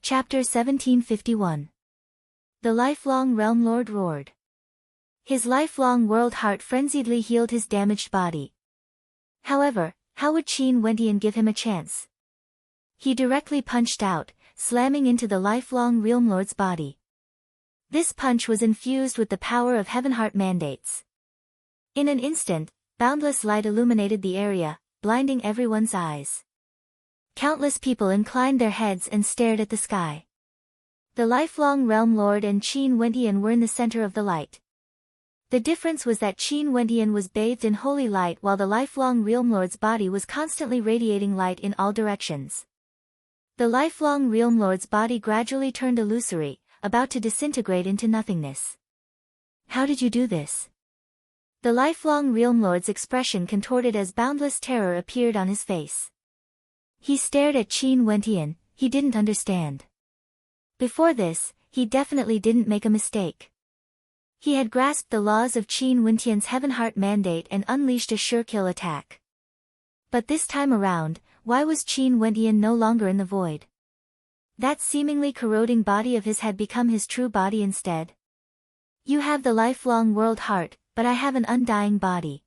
Chapter 1751. The lifelong Realm Lord roared. His lifelong world heart frenziedly healed his damaged body. However, how would Qin Wentian give him a chance? He directly punched out, slamming into the lifelong Realm Lord's body. This punch was infused with the power of Heavenheart mandates. In an instant, boundless light illuminated the area, blinding everyone's eyes. Countless people inclined their heads and stared at the sky. The lifelong Realm Lord and Qin Wentian were in the center of the light. The difference was that Qin Wentian was bathed in holy light while the lifelong Realm Lord's body was constantly radiating light in all directions. The lifelong Realm Lord's body gradually turned illusory, about to disintegrate into nothingness. How did you do this? The lifelong Realm Lord's expression contorted as boundless terror appeared on his face. He stared at Qin Wentian. He didn't understand. Before this, he definitely didn't make a mistake. He had grasped the laws of Qin Wentian's Heavenheart mandate and unleashed a sure-kill attack. But this time around, why was Qin Wentian no longer in the void? That seemingly corroding body of his had become his true body instead. You have the lifelong world heart, but I have an undying body.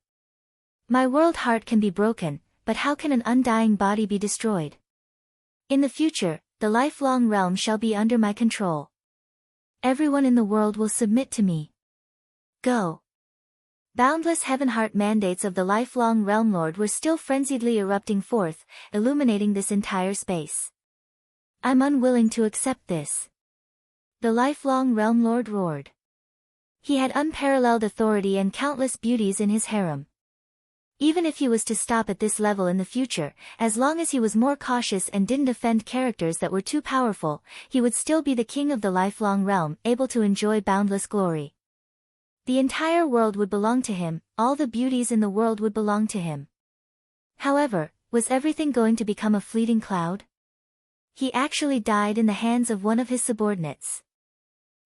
My world heart can be broken, but how can an undying body be destroyed? In the future, the lifelong realm shall be under my control. Everyone in the world will submit to me. Go. Boundless Heavenheart mandates of the lifelong Realm Lord were still frenziedly erupting forth, illuminating this entire space. I'm unwilling to accept this. The lifelong Realm Lord roared. He had unparalleled authority and countless beauties in his harem. Even if he was to stop at this level in the future, as long as he was more cautious and didn't offend characters that were too powerful, he would still be the king of the lifelong realm, able to enjoy boundless glory. The entire world would belong to him, all the beauties in the world would belong to him. However, was everything going to become a fleeting cloud? He actually died in the hands of one of his subordinates.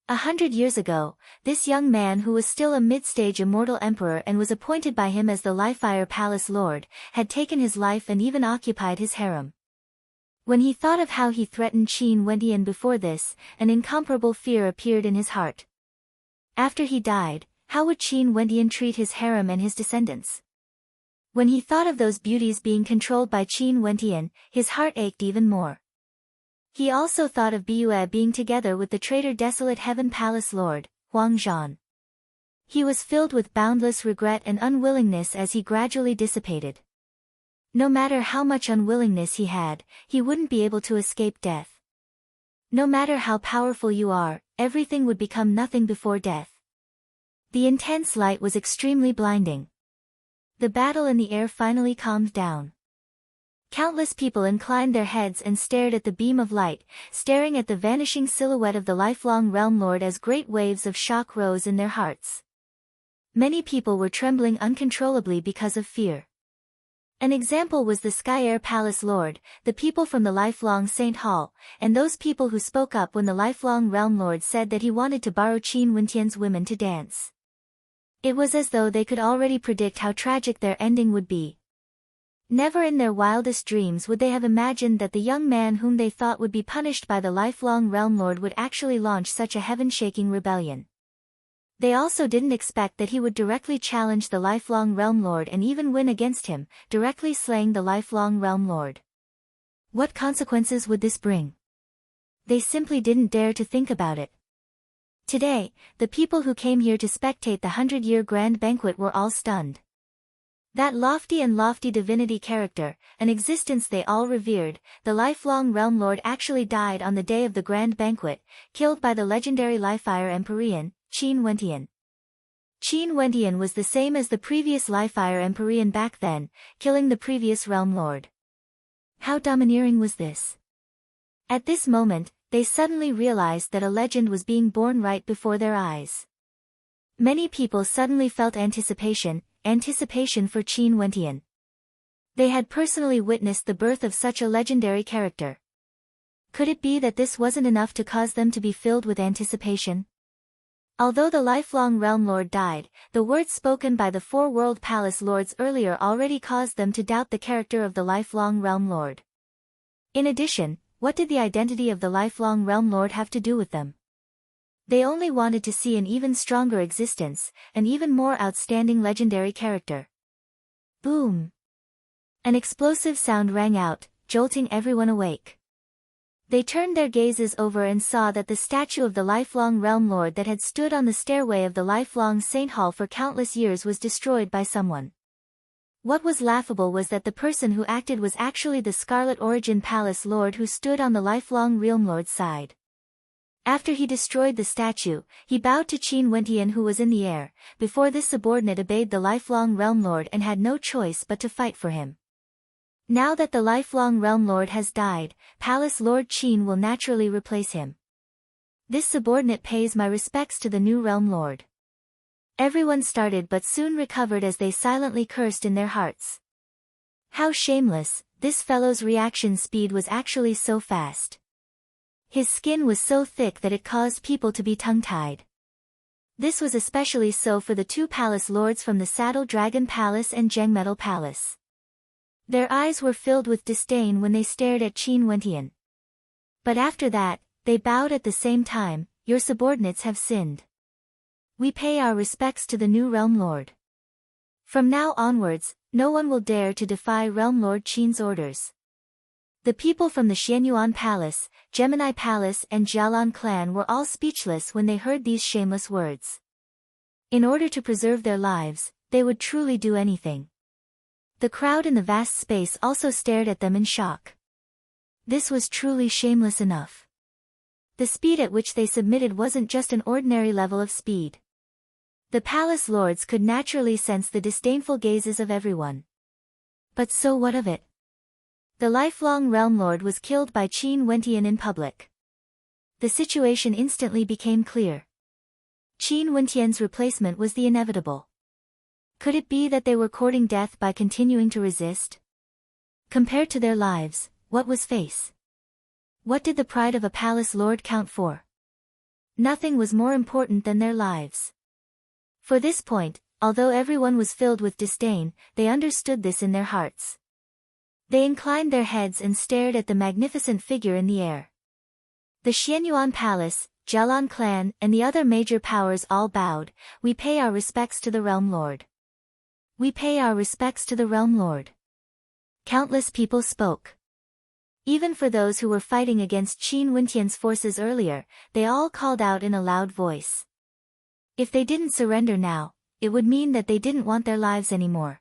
100 years ago, this young man who was still a mid-stage immortal emperor and was appointed by him as the Lifefire Palace Lord, had taken his life and even occupied his harem. When he thought of how he threatened Qin Wentian before this, an incomparable fear appeared in his heart. After he died, how would Qin Wentian treat his harem and his descendants? When he thought of those beauties being controlled by Qin Wentian, his heart ached even more. He also thought of Bue being together with the traitor desolate Heaven Palace Lord, Huang Zhan. He was filled with boundless regret and unwillingness as he gradually dissipated. No matter how much unwillingness he had, he wouldn't be able to escape death. No matter how powerful you are, everything would become nothing before death. The intense light was extremely blinding. The battle in the air finally calmed down. Countless people inclined their heads and stared at the beam of light, staring at the vanishing silhouette of the lifelong Realm Lord as great waves of shock rose in their hearts. Many people were trembling uncontrollably because of fear. An example was the Sky Air Palace Lord, the people from the lifelong Saint Hall, and those people who spoke up when the lifelong Realm Lord said that he wanted to borrow Qin Wentian's women to dance. It was as though they could already predict how tragic their ending would be. Never in their wildest dreams would they have imagined that the young man whom they thought would be punished by the lifelong Realm Lord would actually launch such a heaven-shaking rebellion. They also didn't expect that he would directly challenge the lifelong Realm Lord and even win against him, directly slaying the lifelong Realm Lord. What consequences would this bring? They simply didn't dare to think about it. Today, the people who came here to spectate the 100-year grand banquet were all stunned. That lofty divinity character, an existence they all revered, the lifelong Realm Lord actually died on the day of the grand banquet, killed by the legendary Lifefire Empyrean, Qin Wentian. Qin Wentian was the same as the previous Lifefire Empyrean back then, killing the previous Realm Lord. How domineering was this? At this moment, they suddenly realized that a legend was being born right before their eyes. Many people suddenly felt anticipation for Qin Wentian. They had personally witnessed the birth of such a legendary character. Could it be that this wasn't enough to cause them to be filled with anticipation? Although the lifelong Realm Lord died, the words spoken by the four World Palace Lords earlier already caused them to doubt the character of the lifelong Realm Lord. In addition, what did the identity of the lifelong Realm Lord have to do with them? They only wanted to see an even stronger existence, an even more outstanding legendary character. Boom! An explosive sound rang out, jolting everyone awake. They turned their gazes over and saw that the statue of the lifelong Realm Lord that had stood on the stairway of the lifelong Saint Hall for countless years was destroyed by someone. What was laughable was that the person who acted was actually the Scarlet Origin Palace Lord who stood on the lifelong Realm Lord's side. After he destroyed the statue, he bowed to Qin Wentian who was in the air. Before this subordinate obeyed the lifelong Realm Lord and had no choice but to fight for him. Now that the lifelong Realm Lord has died, Palace Lord Qin will naturally replace him. This subordinate pays my respects to the new Realm Lord. Everyone started but soon recovered as they silently cursed in their hearts. How shameless, this fellow's reaction speed was actually so fast. His skin was so thick that it caused people to be tongue-tied. This was especially so for the two palace lords from the Saddle Dragon Palace and Jengmetal Palace. Their eyes were filled with disdain when they stared at Qin Wentian. But after that, they bowed at the same time. Your subordinates have sinned. We pay our respects to the new Realm Lord. From now onwards, no one will dare to defy Realm Lord Qin's orders. The people from the Xianyuan Palace, Gemini Palace and Jialan clan were all speechless when they heard these shameless words. In order to preserve their lives, they would truly do anything. The crowd in the vast space also stared at them in shock. This was truly shameless enough. The speed at which they submitted wasn't just an ordinary level of speed. The palace lords could naturally sense the disdainful gazes of everyone. But so what of it? The lifelong Realm Lord was killed by Qin Wentian in public. The situation instantly became clear. Qin Wentian's replacement was the inevitable. Could it be that they were courting death by continuing to resist? Compared to their lives, what was face? What did the pride of a palace lord count for? Nothing was more important than their lives. For this point, although everyone was filled with disdain, they understood this in their hearts. They inclined their heads and stared at the magnificent figure in the air. The Xianyuan Palace, Jialan clan, and the other major powers all bowed. We pay our respects to the Realm Lord. We pay our respects to the Realm Lord. Countless people spoke. Even for those who were fighting against Qin Wentian's forces earlier, they all called out in a loud voice. If they didn't surrender now, it would mean that they didn't want their lives anymore.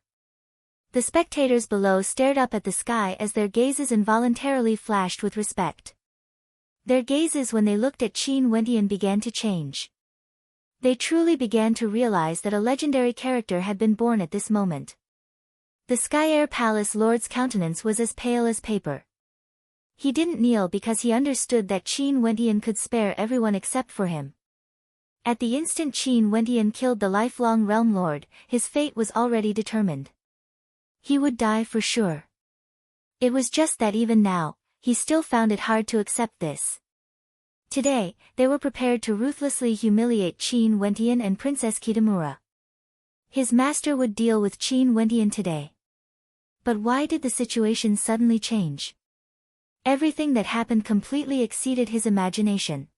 The spectators below stared up at the sky as their gazes involuntarily flashed with respect. Their gazes when they looked at Qin Wentian began to change. They truly began to realize that a legendary character had been born at this moment. The Sky Air Palace Lord's countenance was as pale as paper. He didn't kneel because he understood that Qin Wentian could spare everyone except for him. At the instant Qin Wentian killed the lifelong Realm Lord, his fate was already determined. He would die for sure. It was just that even now, he still found it hard to accept this. Today, they were prepared to ruthlessly humiliate Qin Wentian and Princess Kitamura. His master would deal with Qin Wentian today. But why did the situation suddenly change? Everything that happened completely exceeded his imagination.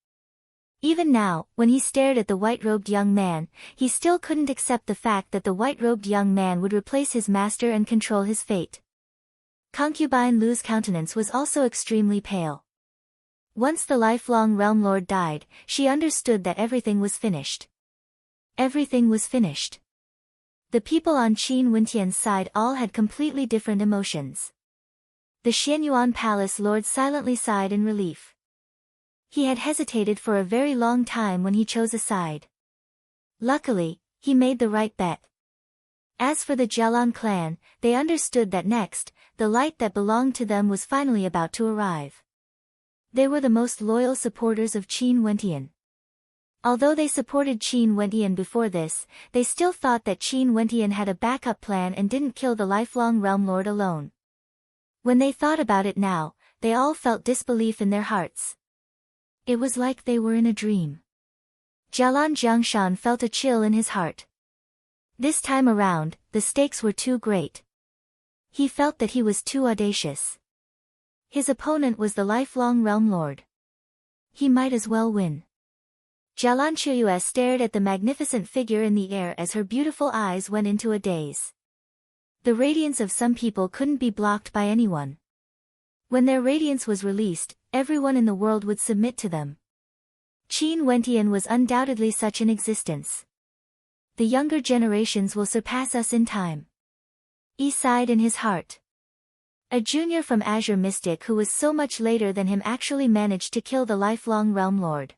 Even now, when he stared at the white-robed young man, he still couldn't accept the fact that the white-robed young man would replace his master and control his fate. Concubine Lu's countenance was also extremely pale. Once the lifelong Realm Lord died, she understood that everything was finished. Everything was finished. The people on Qin Wentian's side all had completely different emotions. The Xianyuan Palace Lord silently sighed in relief. He had hesitated for a very long time when he chose a side. Luckily, he made the right bet. As for the Jialan clan, they understood that next, the light that belonged to them was finally about to arrive. They were the most loyal supporters of Qin Wentian. Although they supported Qin Wentian before this, they still thought that Qin Wentian had a backup plan and didn't kill the lifelong Realm Lord alone. When they thought about it now, they all felt disbelief in their hearts. It was like they were in a dream. Jialan Jiangshan felt a chill in his heart. This time around, the stakes were too great. He felt that he was too audacious. His opponent was the lifelong Realm Lord. He might as well win. Jialan Chuyue stared at the magnificent figure in the air as her beautiful eyes went into a daze. The radiance of some people couldn't be blocked by anyone. When their radiance was released, everyone in the world would submit to them. Qin Wentian was undoubtedly such an existence. The younger generations will surpass us in time. Yi sighed in his heart. A junior from Azure Mystic who was so much later than him actually managed to kill the lifelong Realm Lord.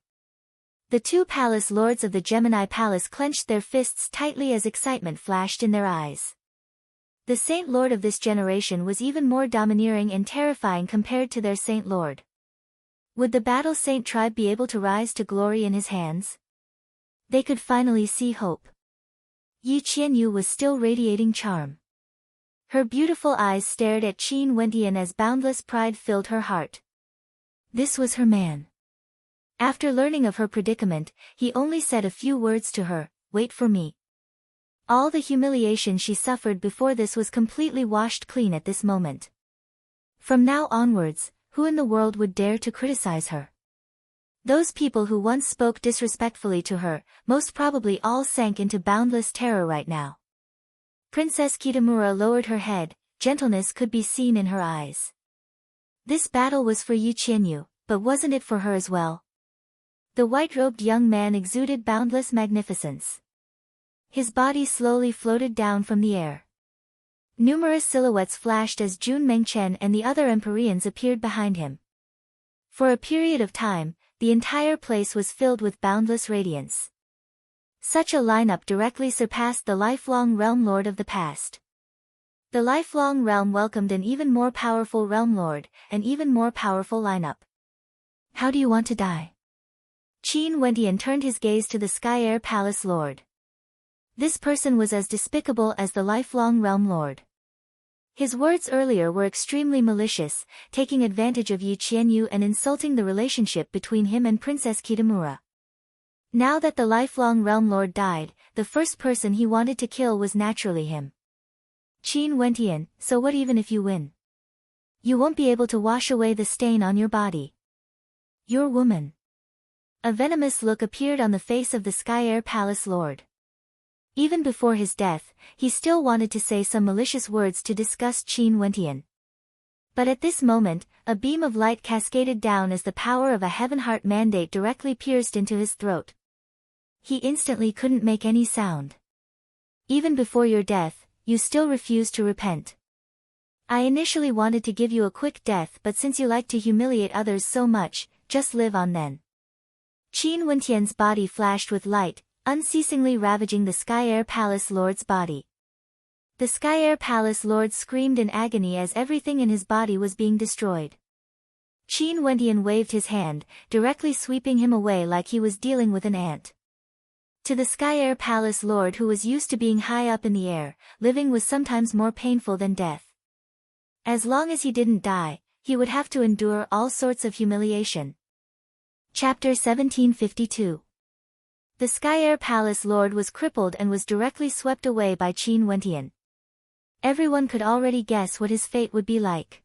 The two palace lords of the Gemini Palace clenched their fists tightly as excitement flashed in their eyes. The Saint Lord of this generation was even more domineering and terrifying compared to their Saint Lord. Would the Battle Saint tribe be able to rise to glory in his hands? They could finally see hope. Yi Qianyu was still radiating charm. Her beautiful eyes stared at Qin Wentian as boundless pride filled her heart. This was her man. After learning of her predicament, he only said a few words to her, "Wait for me." All the humiliation she suffered before this was completely washed clean at this moment. From now onwards, who in the world would dare to criticize her? Those people who once spoke disrespectfully to her, most probably all sank into boundless terror right now. Princess Kitamura lowered her head, gentleness could be seen in her eyes. This battle was for Yi Qianyu, but wasn't it for her as well? The white-robed young man exuded boundless magnificence. His body slowly floated down from the air. Numerous silhouettes flashed as Jun Mengchen and the other Empyreans appeared behind him. For a period of time, the entire place was filled with boundless radiance. Such a lineup directly surpassed the lifelong Realm Lord of the past. The lifelong realm welcomed an even more powerful Realm Lord, an even more powerful lineup. How do you want to die? Qin Wentian turned his gaze to the Sky Air Palace Lord. This person was as despicable as the lifelong Realm Lord. His words earlier were extremely malicious, taking advantage of Yi Qianyu and insulting the relationship between him and Princess Kitamura. Now that the lifelong Realm Lord died, the first person he wanted to kill was naturally him. Qin Wentian, so what even if you win? You won't be able to wash away the stain on your body. You're woman. A venomous look appeared on the face of the Sky Air Palace Lord. Even before his death, he still wanted to say some malicious words to disgust Qin Wentian. But at this moment, a beam of light cascaded down as the power of a Heavenheart mandate directly pierced into his throat. He instantly couldn't make any sound. Even before your death, you still refused to repent. I initially wanted to give you a quick death, but since you like to humiliate others so much, just live on then. Qin Wentian's body flashed with light, unceasingly ravaging the Sky Air Palace Lord's body. The Sky Air Palace Lord screamed in agony as everything in his body was being destroyed. Qin Wentian waved his hand, directly sweeping him away like he was dealing with an ant. To the Sky Air Palace Lord who was used to being high up in the air, living was sometimes more painful than death. As long as he didn't die, he would have to endure all sorts of humiliation. Chapter 1752. The Sky Air Palace Lord was crippled and was directly swept away by Qin Wentian. Everyone could already guess what his fate would be like.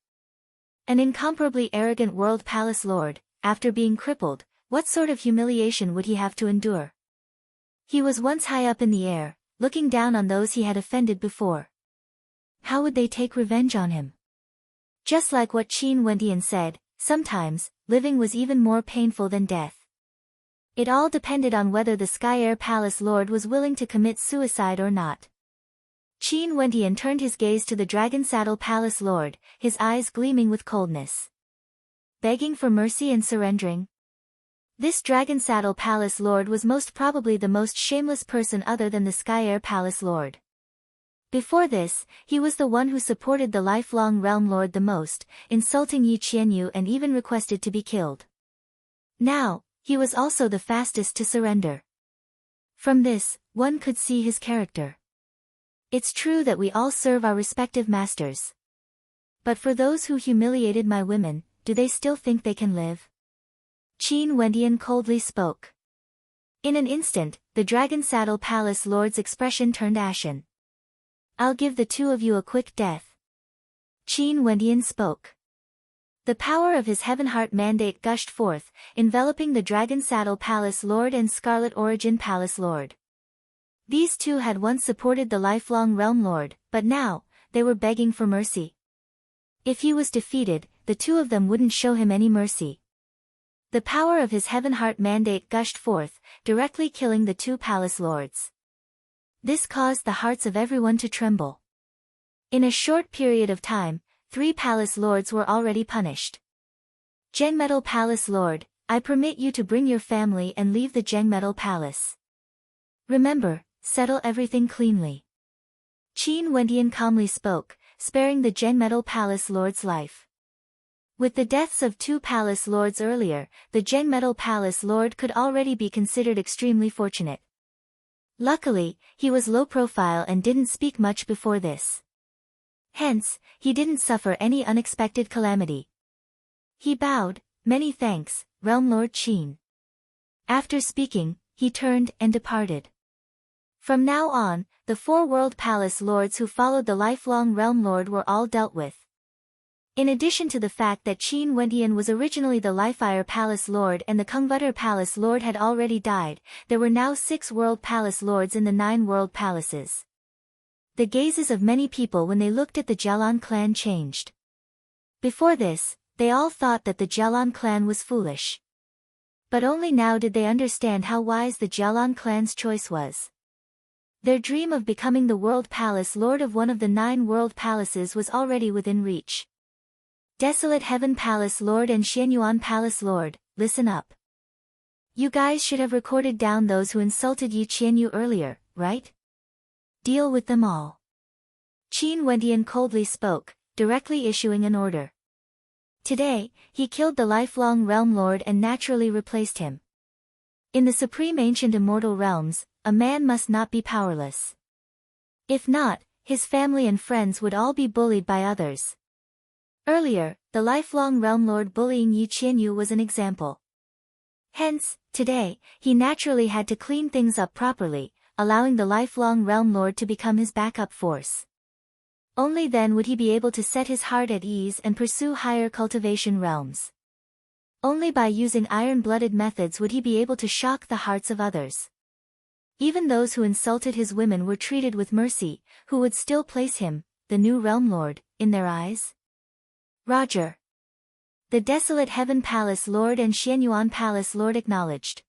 An incomparably arrogant World Palace Lord, after being crippled, what sort of humiliation would he have to endure? He was once high up in the air, looking down on those he had offended before. How would they take revenge on him? Just like what Qin Wentian said, sometimes, living was even more painful than death. It all depended on whether the Sky Air Palace Lord was willing to commit suicide or not. Qin Wentian turned his gaze to the Dragon Saddle Palace Lord, his eyes gleaming with coldness. Begging for mercy and surrendering? This Dragon Saddle Palace Lord was most probably the most shameless person other than the Sky Air Palace Lord. Before this, he was the one who supported the lifelong Realm Lord the most, insulting Yi Qianyu and even requested to be killed. Now, he was also the fastest to surrender. From this, one could see his character. It's true that we all serve our respective masters. But for those who humiliated my women, do they still think they can live? Qin Wentian coldly spoke. In an instant, the Dragon Saddle Palace Lord's expression turned ashen. I'll give the two of you a quick death. Qin Wentian spoke. The power of his Heaven Heart mandate gushed forth, enveloping the Dragon Saddle Palace Lord and Scarlet Origin Palace Lord. These two had once supported the lifelong Realm Lord, but now, they were begging for mercy. If he was defeated, the two of them wouldn't show him any mercy. The power of his Heaven Heart mandate gushed forth, directly killing the two palace lords. This caused the hearts of everyone to tremble. In a short period of time, 3 palace lords were already punished. Jengmetal Palace Lord, I permit you to bring your family and leave the Jengmetal Palace. Remember, settle everything cleanly. Qin Wendian calmly spoke, sparing the Jengmetal Palace Lord's life. With the deaths of 2 palace lords earlier, the Jengmetal Palace Lord could already be considered extremely fortunate. Luckily, he was low profile and didn't speak much before this. Hence, he didn't suffer any unexpected calamity. He bowed, many thanks, Realm Lord Qin. After speaking, he turned and departed. From now on, the 4 World Palace Lords who followed the lifelong Realm Lord were all dealt with. In addition to the fact that Qin Wendian was originally the Lifeire Palace Lord and the Kungvutter Palace Lord had already died, there were now 6 World Palace Lords in the 9 World Palaces. The gazes of many people when they looked at the Jialan clan changed. Before this, they all thought that the Jialan clan was foolish. But only now did they understand how wise the Jialan clan's choice was. Their dream of becoming the World Palace Lord of one of the 9 World Palaces was already within reach. Desolate Heaven Palace Lord and Xianyuan Palace Lord, listen up. You guys should have recorded down those who insulted Yi Qianyu earlier, right? Deal with them all. Qin Wendian coldly spoke, directly issuing an order. Today, he killed the lifelong Realm Lord and naturally replaced him. In the supreme ancient immortal realms, a man must not be powerless. If not, his family and friends would all be bullied by others. Earlier, the lifelong Realm Lord bullying Yi Qianyu was an example. Hence, today, he naturally had to clean things up properly, allowing the lifelong Realm Lord to become his backup force. Only then would he be able to set his heart at ease and pursue higher cultivation realms. Only by using iron-blooded methods would he be able to shock the hearts of others. Even those who insulted his women were treated with mercy, who would still place him, the new Realm Lord, in their eyes. Roger. The Desolate Heaven Palace Lord and Xianyuan Palace Lord acknowledged.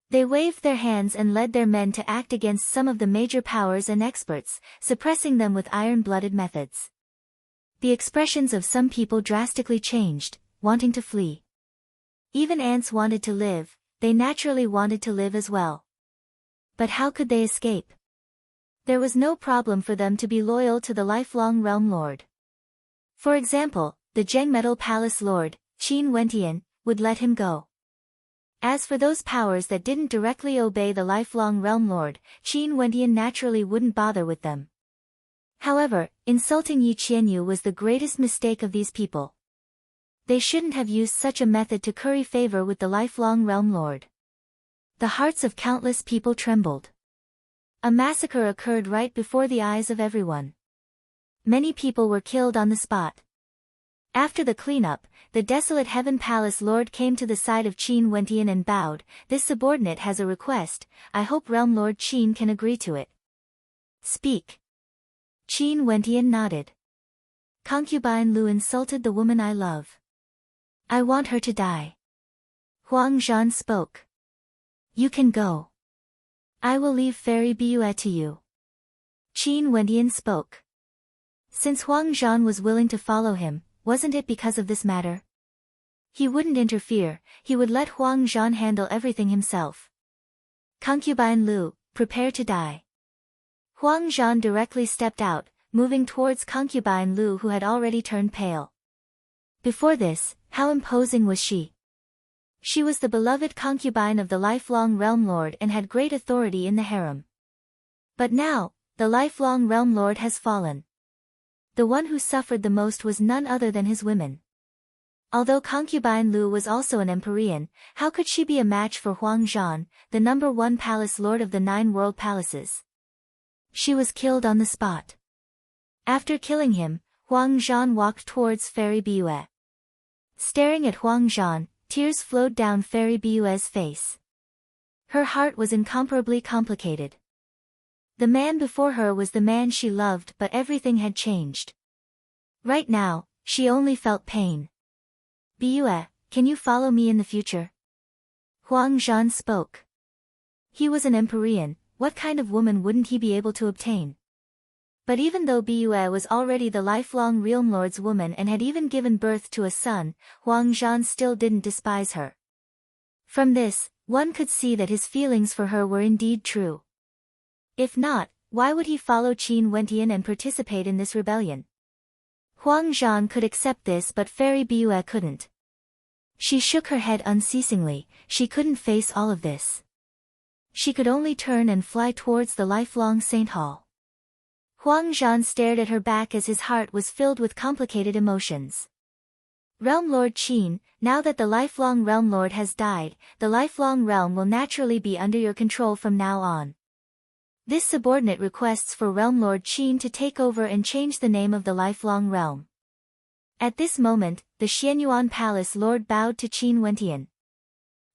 They waved their hands and led their men to act against some of the major powers and experts, suppressing them with iron-blooded methods. The expressions of some people drastically changed, wanting to flee. Even ants wanted to live, they naturally wanted to live as well. But how could they escape? There was no problem for them to be loyal to the lifelong Realm Lord. For example, the Jengmetal Palace Lord, Qin Wendian, would let him go. As for those powers that didn't directly obey the lifelong Realm Lord, Qin Wendian naturally wouldn't bother with them. However, insulting Yi Qianyu was the greatest mistake of these people. They shouldn't have used such a method to curry favor with the lifelong Realm Lord. The hearts of countless people trembled. A massacre occurred right before the eyes of everyone. Many people were killed on the spot. After the cleanup, the Desolate Heaven Palace Lord came to the side of Qin Wendian and bowed. This subordinate has a request, I hope Realm Lord Qin can agree to it. Speak. Qin Wendian nodded. Concubine Lu insulted the woman I love. I want her to die. Huang Zhan spoke. You can go. I will leave Fairy Biyue to you. Qin Wendian spoke. Since Huang Zhan was willing to follow him, wasn't it because of this matter? He wouldn't interfere, he would let Huang Zhan handle everything himself. Concubine Lu, prepare to die. Huang Zhan directly stepped out, moving towards Concubine Lu who had already turned pale. Before this, how imposing was she? She was the beloved concubine of the lifelong Realm Lord and had great authority in the harem. But now, the lifelong Realm Lord has fallen. The one who suffered the most was none other than his women. Although Concubine Lu was also an Empyrean, how could she be a match for Huang Zhan, the number 1 palace lord of the 9 world palaces? She was killed on the spot. After killing him, Huang Zhan walked towards Fairy Biyue. Staring at Huang Zhan, tears flowed down Fairy Bue's face. Her heart was incomparably complicated. The man before her was the man she loved, but everything had changed. Right now, she only felt pain. Bue, can you follow me in the future? Huang Zhan spoke. He was an Empyrean, what kind of woman wouldn't he be able to obtain? But even though Bue was already the lifelong Realm Lord's woman and had even given birth to a son, Huang Zhan still didn't despise her. From this, one could see that his feelings for her were indeed true. If not, why would he follow Qin Wentian and participate in this rebellion? Huang Zhan could accept this, but Fairy Bue couldn't. She shook her head unceasingly. She couldn't face all of this. She could only turn and fly towards the lifelong Saint Hall. Huang Zhan stared at her back as his heart was filled with complicated emotions. Realm Lord Qin, now that the lifelong Realm Lord has died, the lifelong realm will naturally be under your control from now on. This subordinate requests for Realm Lord Qin to take over and change the name of the lifelong realm. At this moment, the Xianyuan Palace Lord bowed to Qin Wentian.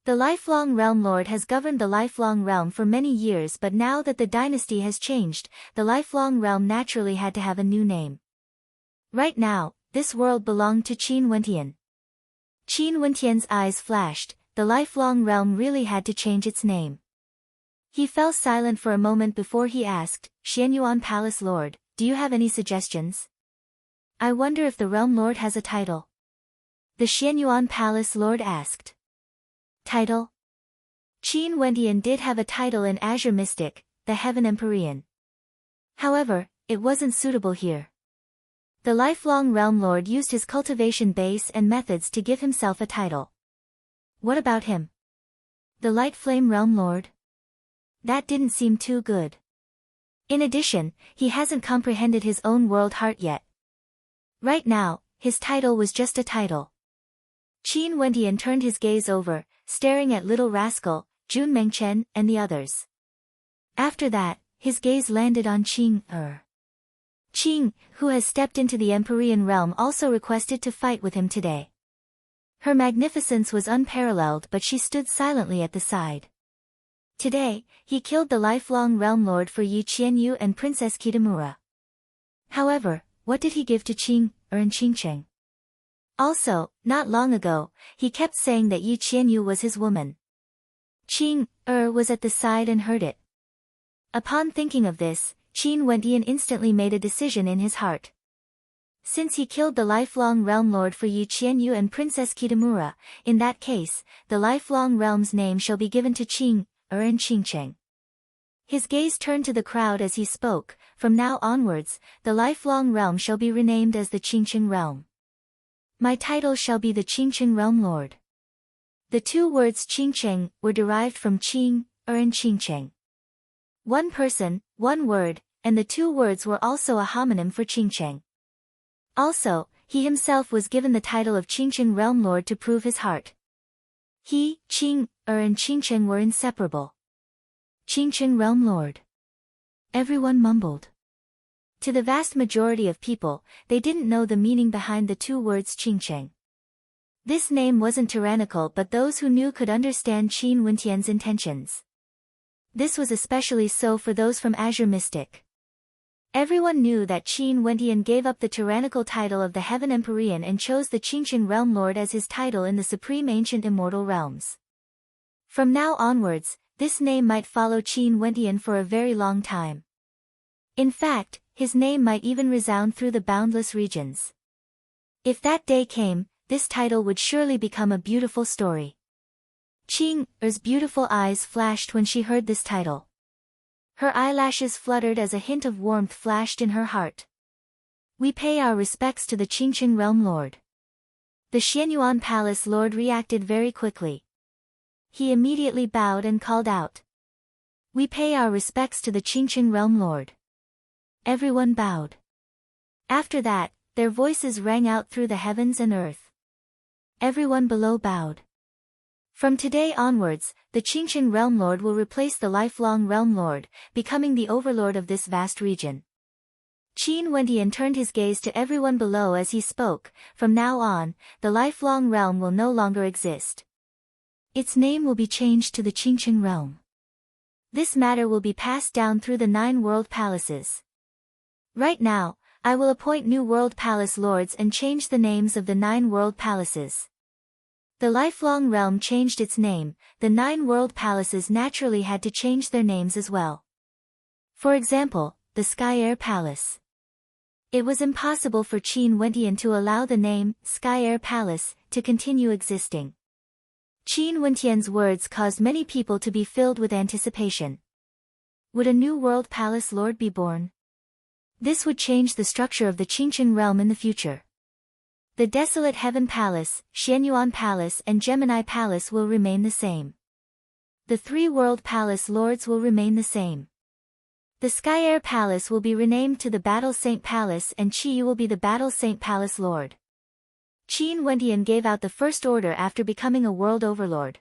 The lifelong Realm Lord has governed the lifelong realm for many years, but now that the dynasty has changed, the lifelong realm naturally had to have a new name. Right now, this world belonged to Qin Wentian. Qin Wentian's eyes flashed. The lifelong realm really had to change its name. He fell silent for a moment before he asked, Xianyuan Palace Lord, do you have any suggestions? I wonder if the Realm Lord has a title. The Xianyuan Palace Lord asked. Title? Qin Wentian did have a title in Azure Mystic, the Heaven Empyrean. However, it wasn't suitable here. The lifelong Realm Lord used his cultivation base and methods to give himself a title. What about him? The Light Flame Realm Lord? That didn't seem too good. In addition, he hasn't comprehended his own world heart yet. Right now, his title was just a title. Qin Wentian turned his gaze over, staring at Little Rascal, Jun Mengchen, and the others. After that, his gaze landed on Qing. Qing, who has stepped into the Empyrean realm, also requested to fight with him today. Her magnificence was unparalleled, but she stood silently at the side. Today, he killed the lifelong Realm Lord for Yi Qianyu and Princess Kitamura. However, what did he give to Qing and Qingcheng? Also, not long ago, he kept saying that Yi Qianyu was his woman. Qing was at the side and heard it. Upon thinking of this, Qin Wentian instantly made a decision in his heart. Since he killed the lifelong Realm Lord for Yi Qianyu and Princess Kitamura, in that case, the lifelong realm's name shall be given to Qing and Qingcheng. His gaze turned to the crowd as he spoke. From now onwards, the lifelong realm shall be renamed as the Qingcheng realm. My title shall be the Qingcheng Realm Lord. The two words Qingcheng were derived from Qing and Qingcheng. One person, one word, and the two words were also a homonym for Qingcheng. Also, he himself was given the title of Qingcheng Realm Lord to prove his heart. He, Qing, and Qingcheng were inseparable. Qingcheng Realm Lord. Everyone mumbled. To the vast majority of people, they didn't know the meaning behind the two words Qingcheng. This name wasn't tyrannical, but those who knew could understand Qin Wentian's intentions. This was especially so for those from Azure Mystic. Everyone knew that Qin Wentian gave up the tyrannical title of the Heaven Empyrean and chose the Qingcheng Realm Lord as his title in the supreme ancient immortal realms. From now onwards, this name might follow Qin Wentian for a very long time. In fact, his name might even resound through the boundless regions. If that day came, this title would surely become a beautiful story. Qing's beautiful eyes flashed when she heard this title. Her eyelashes fluttered as a hint of warmth flashed in her heart. We pay our respects to the Qingcheng Realm Lord. The Xianyuan Palace Lord reacted very quickly. He immediately bowed and called out. We pay our respects to the Qingcheng Realm Lord. Everyone bowed. After that, their voices rang out through the heavens and earth. Everyone below bowed. From today onwards, the Qingcheng Realm Lord will replace the lifelong Realm Lord, becoming the overlord of this vast region. Qin Wendian turned his gaze to everyone below as he spoke. From now on, the lifelong realm will no longer exist. Its name will be changed to the Qingqing realm. This matter will be passed down through the 9 world palaces. Right now, I will appoint new world palace lords and change the names of the 9 world palaces. The lifelong realm changed its name. The 9 world palaces naturally had to change their names as well. For example, the Sky Air Palace. It was impossible for Qin Wendian to allow the name, Sky Air Palace, to continue existing. Qin Wendian's words caused many people to be filled with anticipation. Would a new world palace lord be born? This would change the structure of the Qingqing realm in the future. The Desolate Heaven Palace, Xianyuan Palace and Gemini Palace will remain the same. The 3 world palace lords will remain the same. The Sky Air Palace will be renamed to the Battle Saint Palace and Qi will be the Battle Saint Palace Lord. Qin Wendian gave out the first order after becoming a world overlord.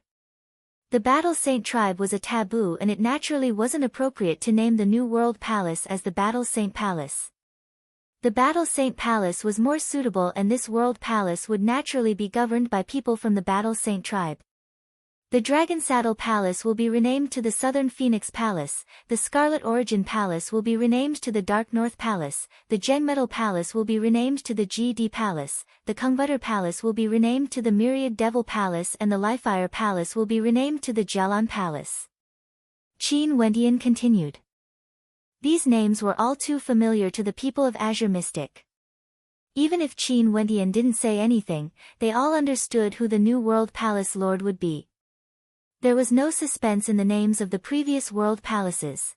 The Battle Saint tribe was a taboo and it naturally wasn't appropriate to name the new world palace as the Battle Saint Palace. The Battle Saint Palace was more suitable and this world palace would naturally be governed by people from the Battle Saint tribe. The Dragon Saddle Palace will be renamed to the Southern Phoenix Palace, the Scarlet Origin Palace will be renamed to the Dark North Palace, the Gengmetal Palace will be renamed to the GD Palace, the Kungbutter Palace will be renamed to the Myriad Devil Palace and the Lifire Palace will be renamed to the Jialan Palace. Qin Wendian continued. These names were all too familiar to the people of Azure Mystic. Even if Qin Wendian didn't say anything, they all understood who the new world palace lord would be. There was no suspense in the names of the previous world palaces.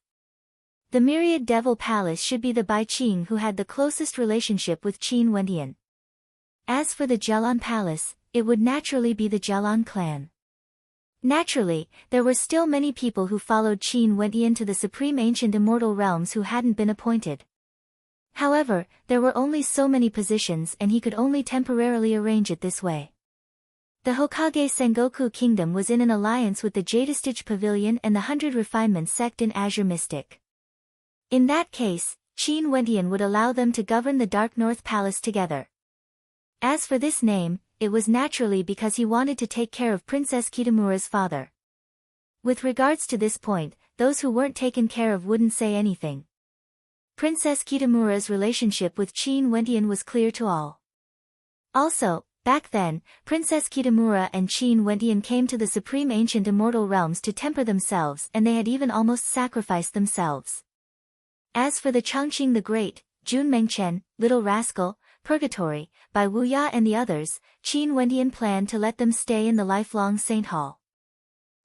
The Myriad Devil Palace should be the Bai Qing who had the closest relationship with Qin Wendian. As for the Jialan Palace, it would naturally be the Jialan clan. Naturally, there were still many people who followed Qin Wendian to the Supreme Ancient Immortal Realms who hadn't been appointed. However, there were only so many positions and he could only temporarily arrange it this way. The Hokage Sengoku Kingdom was in an alliance with the Jadestige Pavilion and the 100 Refinement sect in Azure Mystic. In that case, Qin Wendian would allow them to govern the Dark North Palace together. As for this name, it was naturally because he wanted to take care of Princess Kitamura's father. With regards to this point, those who weren't taken care of wouldn't say anything. Princess Kitamura's relationship with Qin Wendian was clear to all. Also, back then, Princess Kitamura and Qin Wendian came to the Supreme Ancient Immortal Realms to temper themselves and they had even almost sacrificed themselves. As for the Chongqing the Great, Jun Mengchen, Little Rascal, Purgatory, Bai Wuya and the others, Qin Wendian planned to let them stay in the Lifelong Saint Hall.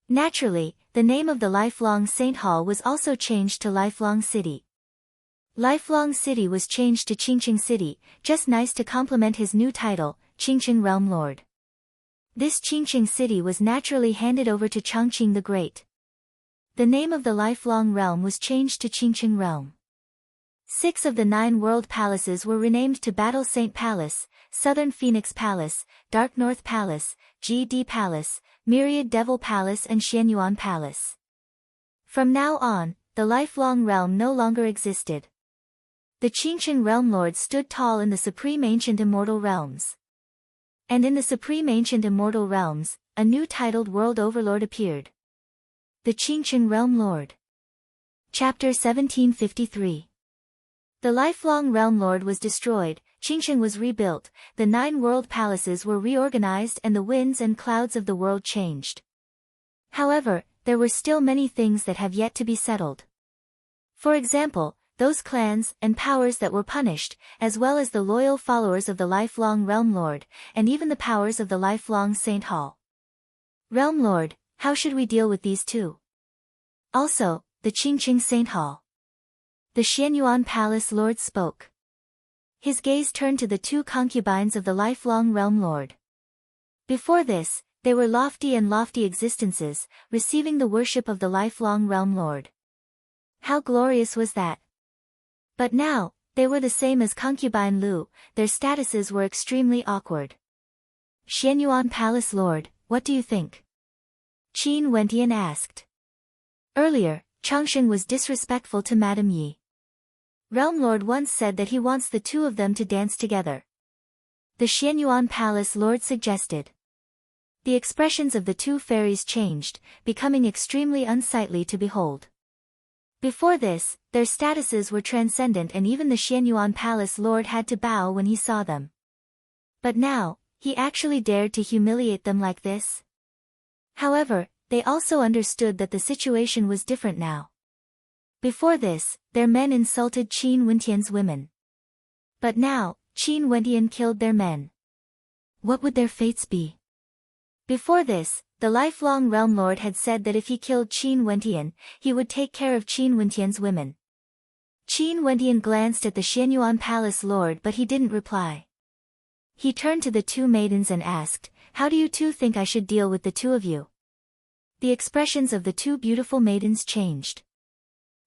Naturally, the name of the Lifelong Saint Hall was also changed to Lifelong City. Lifelong City was changed to Qingqing City, just nice to complement his new title, Qingqing Realm Lord. This Qingqing City was naturally handed over to Chongqing the Great. The name of the lifelong realm was changed to Qingqing Realm. 6 of the 9 world palaces were renamed to Battle Saint Palace, Southern Phoenix Palace, Dark North Palace, GD Palace, Myriad Devil Palace and Xianyuan Palace. From now on, the lifelong realm no longer existed. The Qingqing Realm Lord stood tall in the Supreme Ancient Immortal Realms. And in the Supreme Ancient Immortal Realms, a new titled World Overlord appeared. The Qingqing Realm Lord. Chapter 1753. The lifelong Realm Lord was destroyed, Qingqing was rebuilt, the 9 world palaces were reorganized and the winds and clouds of the world changed. However, there were still many things that have yet to be settled. For example, those clans and powers that were punished, as well as the loyal followers of the lifelong Realm Lord, and even the powers of the lifelong Saint Hall. Realm Lord, how should we deal with these two? Also, the Qingqing Saint Hall. The Xianyuan Palace Lord spoke. His gaze turned to the 2 concubines of the lifelong Realm Lord. Before this, they were lofty existences, receiving the worship of the lifelong Realm Lord. How glorious was that! But now, they were the same as concubine Lu, their statuses were extremely awkward. Xianyuan Palace Lord, what do you think? Qin Wendian asked. Earlier, Chongqing was disrespectful to Madame Yi. Realm Lord once said that he wants the two of them to dance together. The Xianyuan Palace Lord suggested. The expressions of the two fairies changed, becoming extremely unsightly to behold. Before this, their statuses were transcendent and even the Xianyuan Palace Lord had to bow when he saw them. But now, he actually dared to humiliate them like this? However, they also understood that the situation was different now. Before this, their men insulted Qin Wentian's women. But now, Qin Wentian killed their men. What would their fates be? Before this, the lifelong Realm Lord had said that if he killed Qin Wentian, he would take care of Qin Wentian's women. Qin Wentian glanced at the Xianyuan Palace Lord but he didn't reply. He turned to the two maidens and asked, "How do you two think I should deal with the two of you?" The expressions of the two beautiful maidens changed.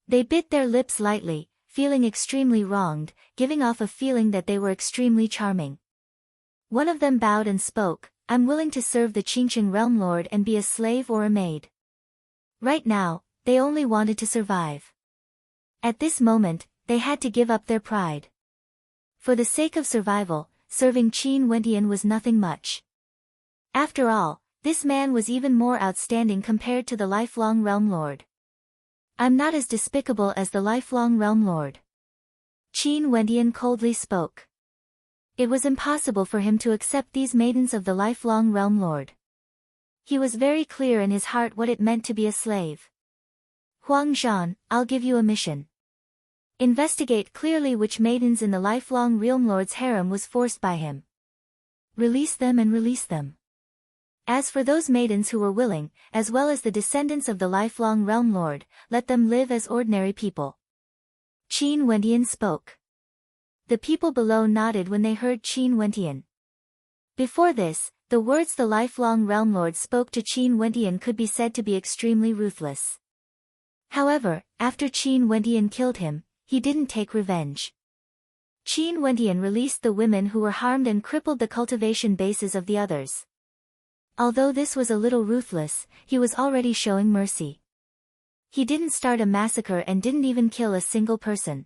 They bit their lips lightly, feeling extremely wronged, giving off a feeling that they were extremely charming. One of them bowed and spoke, "I'm willing to serve the Qingqing Realm Lord and be a slave or a maid." Right now, they only wanted to survive. At this moment, they had to give up their pride. For the sake of survival, serving Qin Wentian was nothing much. After all, this man was even more outstanding compared to the lifelong Realm Lord. "I'm not as despicable as the lifelong Realm Lord." Qin Wentian coldly spoke. It was impossible for him to accept these maidens of the lifelong Realm Lord. He was very clear in his heart what it meant to be a slave. "Huang Zhan, I'll give you a mission. Investigate clearly which maidens in the lifelong Realm Lord's harem was forced by him. Release them and release them. As for those maidens who were willing, as well as the descendants of the lifelong Realm Lord, let them live as ordinary people." Qin Wentian spoke. The people below nodded when they heard Qin Wentian. Before this, the words the lifelong Realm Lord spoke to Qin Wentian could be said to be extremely ruthless. However, after Qin Wentian killed him, he didn't take revenge. Qin Wentian released the women who were harmed and crippled the cultivation bases of the others. Although this was a little ruthless, he was already showing mercy. He didn't start a massacre and didn't even kill a single person.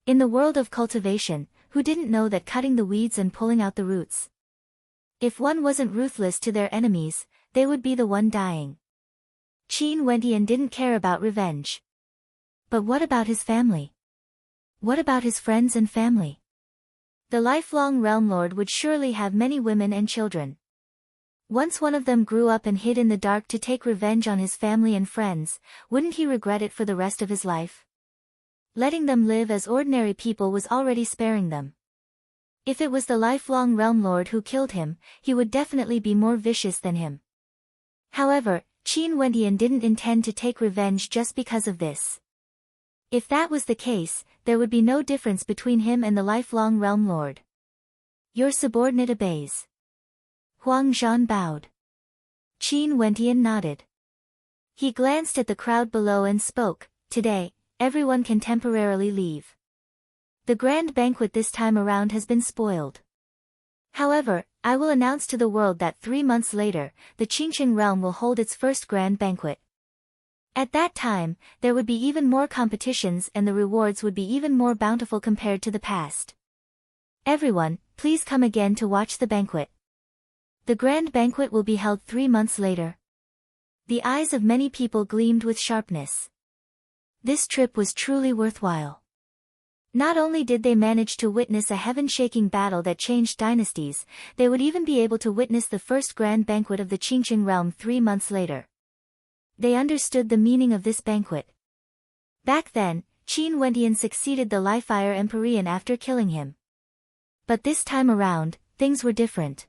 In the world of cultivation, who didn't know that cutting the weeds and pulling out the roots? If one wasn't ruthless to their enemies, they would be the one dying. Qin Wentian didn't care about revenge. But what about his family? What about his friends and family? The lifelong Realm Lord would surely have many women and children. Once one of them grew up and hid in the dark to take revenge on his family and friends, wouldn't he regret it for the rest of his life? Letting them live as ordinary people was already sparing them. If it was the lifelong Realm Lord who killed him, he would definitely be more vicious than him. However, Qin Wentian didn't intend to take revenge just because of this. If that was the case, there would be no difference between him and the lifelong Realm Lord. "Your subordinate obeys." Huang Zhan bowed. Qin Wentian nodded. He glanced at the crowd below and spoke, "Today, everyone can temporarily leave. The grand banquet this time around has been spoiled. However, I will announce to the world that 3 months later, the Qingqing realm will hold its first grand banquet. At that time, there would be even more competitions and the rewards would be even more bountiful compared to the past. Everyone, please come again to watch the banquet. The grand banquet will be held 3 months later." The eyes of many people gleamed with sharpness. This trip was truly worthwhile. Not only did they manage to witness a heaven-shaking battle that changed dynasties, they would even be able to witness the first grand banquet of the Qingqing realm 3 months later. They understood the meaning of this banquet. Back then, Qin Wentian succeeded the Liefire Empyrean after killing him. But this time around, things were different.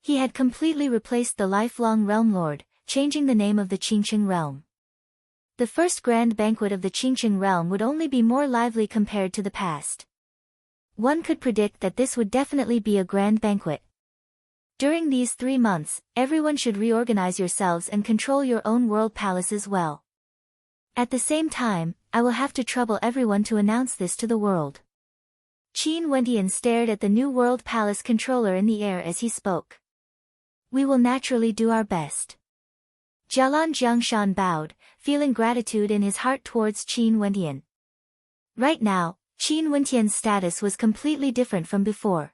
He had completely replaced the lifelong Realm Lord, changing the name of the Qingqing realm. The first grand banquet of the Qingqing realm would only be more lively compared to the past. One could predict that this would definitely be a grand banquet. During these 3 months, everyone should reorganize yourselves and control your own world palaces well. At the same time, I will have to trouble everyone to announce this to the world. Qin Wentian stared at the new world palace controller in the air as he spoke. "We will naturally do our best." Jialan Jiangshan bowed, feeling gratitude in his heart towards Qin Wentian. Right now, Qin Wentian's status was completely different from before.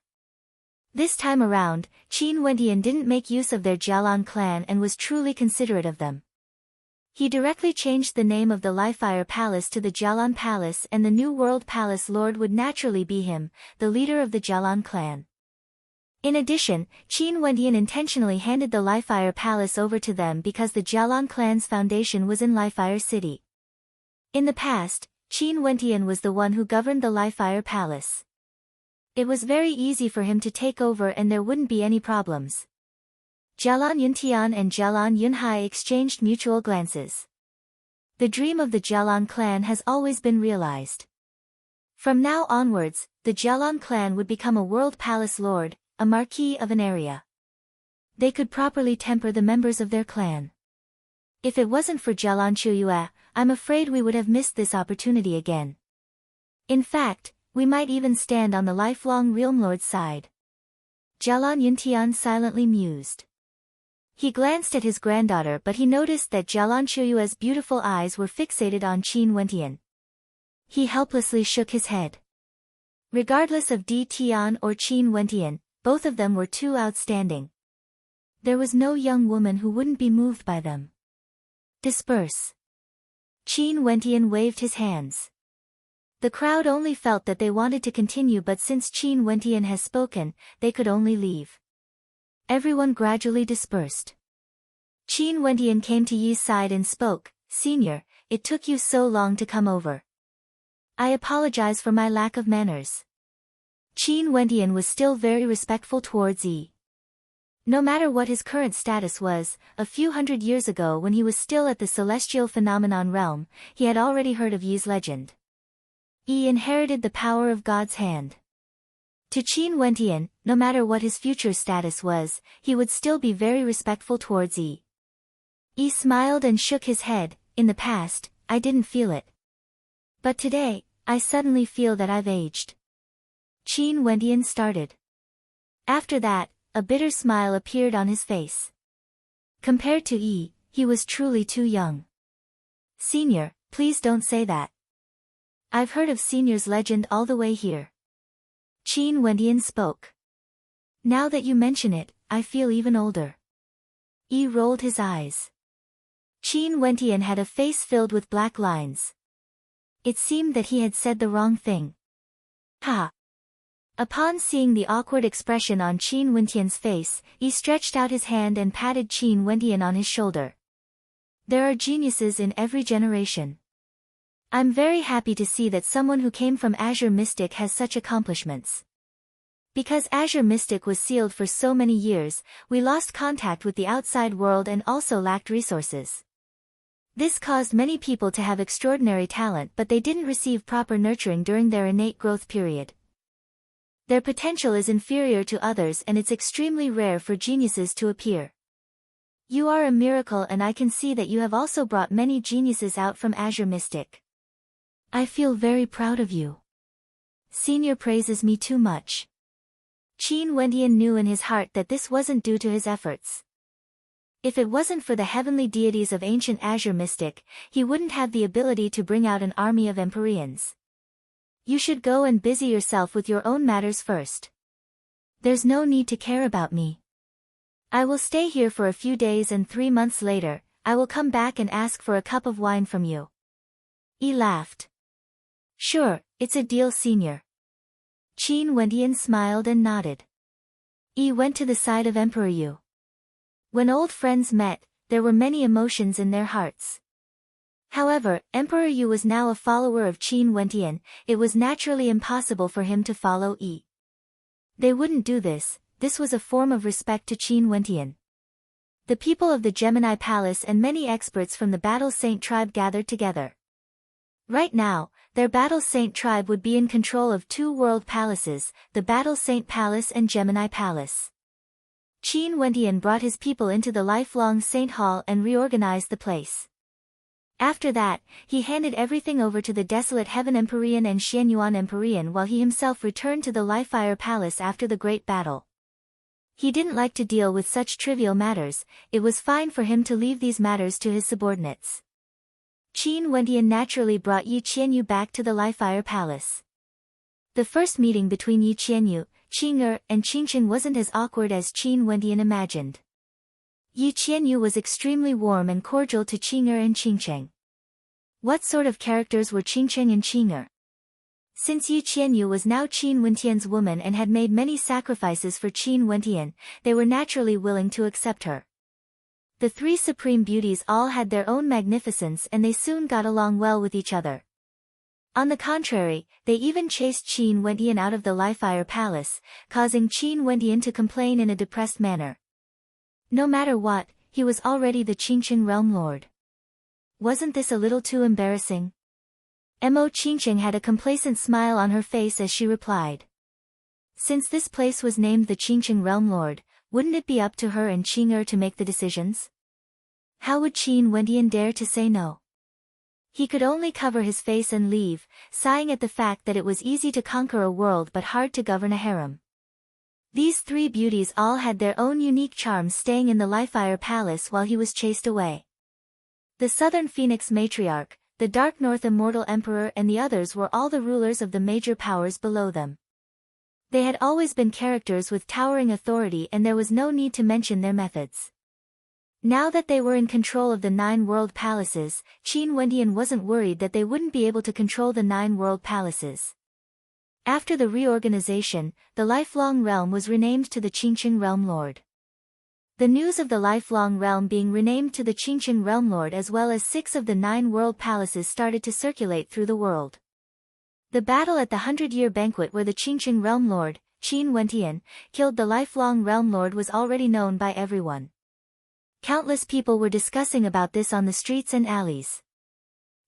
This time around, Qin Wentian didn't make use of their Jialan clan and was truly considerate of them. He directly changed the name of the Lifire Palace to the Jialan Palace, and the New World Palace Lord would naturally be him, the leader of the Jialan clan. In addition, Qin Wentian intentionally handed the Lifire Palace over to them because the Jialan clan's foundation was in Lifire City. In the past, Qin Wentian was the one who governed the Lifire Palace. It was very easy for him to take over and there wouldn't be any problems. Jialan Yuntian and Jialan Yunhai exchanged mutual glances. The dream of the Jialan clan has always been realized. From now onwards, the Jialan clan would become a world palace lord, a marquis of an area. They could properly temper the members of their clan. If it wasn't for Jialan Chuyue, I'm afraid we would have missed this opportunity again. In fact, we might even stand on the lifelong realm lord's side. Jialan Yuntian silently mused. He glanced at his granddaughter, but he noticed that Jialan Chuyue's beautiful eyes were fixated on Qin Wentian. He helplessly shook his head. Regardless of Di Tian or Qin Wentian, both of them were too outstanding. There was no young woman who wouldn't be moved by them. Disperse. Qin Wentian waved his hands. The crowd only felt that they wanted to continue, but since Qin Wentian has spoken, they could only leave. Everyone gradually dispersed. Qin Wentian came to Yi's side and spoke, "Senior, it took you so long to come over. I apologize for my lack of manners." Qin Wentian was still very respectful towards Yi. No matter what his current status was, a few hundred years ago when he was still at the celestial phenomenon realm, he had already heard of Yi's legend. Yi inherited the power of God's hand. To Qin Wentian, no matter what his future status was, he would still be very respectful towards Yi. Yi smiled and shook his head. "In the past, I didn't feel it. But today, I suddenly feel that I've aged." Qin Wentian started. After that, a bitter smile appeared on his face. Compared to Yi, he was truly too young. "Senior, please don't say that. I've heard of Senior's legend all the way here." Qin Wentian spoke. "Now that you mention it, I feel even older." Yi rolled his eyes. Qin Wentian had a face filled with black lines. It seemed that he had said the wrong thing. Ha! Upon seeing the awkward expression on Qin Wentian's face, Yi stretched out his hand and patted Qin Wentian on his shoulder. "There are geniuses in every generation. I'm very happy to see that someone who came from Azure Mystic has such accomplishments. Because Azure Mystic was sealed for so many years, we lost contact with the outside world and also lacked resources. This caused many people to have extraordinary talent, but they didn't receive proper nurturing during their innate growth period. Their potential is inferior to others and it's extremely rare for geniuses to appear. You are a miracle, and I can see that you have also brought many geniuses out from Azure Mystic. I feel very proud of you. Senior praises me too much." Qin Wentian knew in his heart that this wasn't due to his efforts. If it wasn't for the heavenly deities of ancient Azure Mystic, he wouldn't have the ability to bring out an army of Empyreans. "You should go and busy yourself with your own matters first. There's no need to care about me. I will stay here for a few days, and 3 months later, I will come back and ask for a cup of wine from you." Yi laughed. "Sure, it's a deal, Senior." Qin Wentian smiled and nodded. Yi went to the side of Emperor Yu. When old friends met, there were many emotions in their hearts. However, Emperor Yu was now a follower of Qin Wentian. It was naturally impossible for him to follow Yi. They wouldn't do this. This was a form of respect to Qin Wentian. The people of the Gemini Palace and many experts from the Battle Saint tribe gathered together. Right now, their Battle Saint tribe would be in control of 2 world palaces, the Battle Saint Palace and Gemini Palace. Qin Wentian brought his people into the lifelong Saint Hall and reorganized the place. After that, he handed everything over to the Desolate Heaven Empyrean and Xianyuan Empyrean, while he himself returned to the Lifire Palace after the great battle. He didn't like to deal with such trivial matters. It was fine for him to leave these matters to his subordinates. Qin Wendian naturally brought Yi Qianyu back to the Li-Fire Palace. The first meeting between Yi Qianyu, Qing and Qingcheng wasn't as awkward as Qin Wendian imagined. Yi Qianyu was extremely warm and cordial to Qing and Qingcheng. What sort of characters were Qingcheng and Qing? Since Yi Qianyu was now Qin Wendian's woman and had made many sacrifices for Qin Wendian, they were naturally willing to accept her. The three supreme beauties all had their own magnificence and they soon got along well with each other. On the contrary, they even chased Qin Wendian out of the Li-Fire Palace, causing Qin Wendian to complain in a depressed manner. No matter what, he was already the Qingcheng realm lord. Wasn't this a little too embarrassing? Mo Qingcheng had a complacent smile on her face as she replied. Since this place was named the Qingcheng realm lord, wouldn't it be up to her and Qing to make the decisions? How would Qin Wendian dare to say no? He could only cover his face and leave, sighing at the fact that it was easy to conquer a world but hard to govern a harem. These three beauties all had their own unique charms staying in the Li-Fire Palace while he was chased away. The Southern Phoenix Matriarch, the Dark North Immortal Emperor and the others were all the rulers of the major powers below them. They had always been characters with towering authority and there was no need to mention their methods. Now that they were in control of the 9 world palaces, Qin Wendian wasn't worried that they wouldn't be able to control the 9 world palaces. After the reorganization, the lifelong realm was renamed to the Qingcheng Realm Lord. The news of the lifelong realm being renamed to the Qingcheng Realm Lord as well as 6 of the 9 world palaces started to circulate through the world. The battle at the 100-year banquet where the Qingcheng Realm Lord, Qin Wendian, killed the lifelong Realm Lord was already known by everyone. Countless people were discussing about this on the streets and alleys.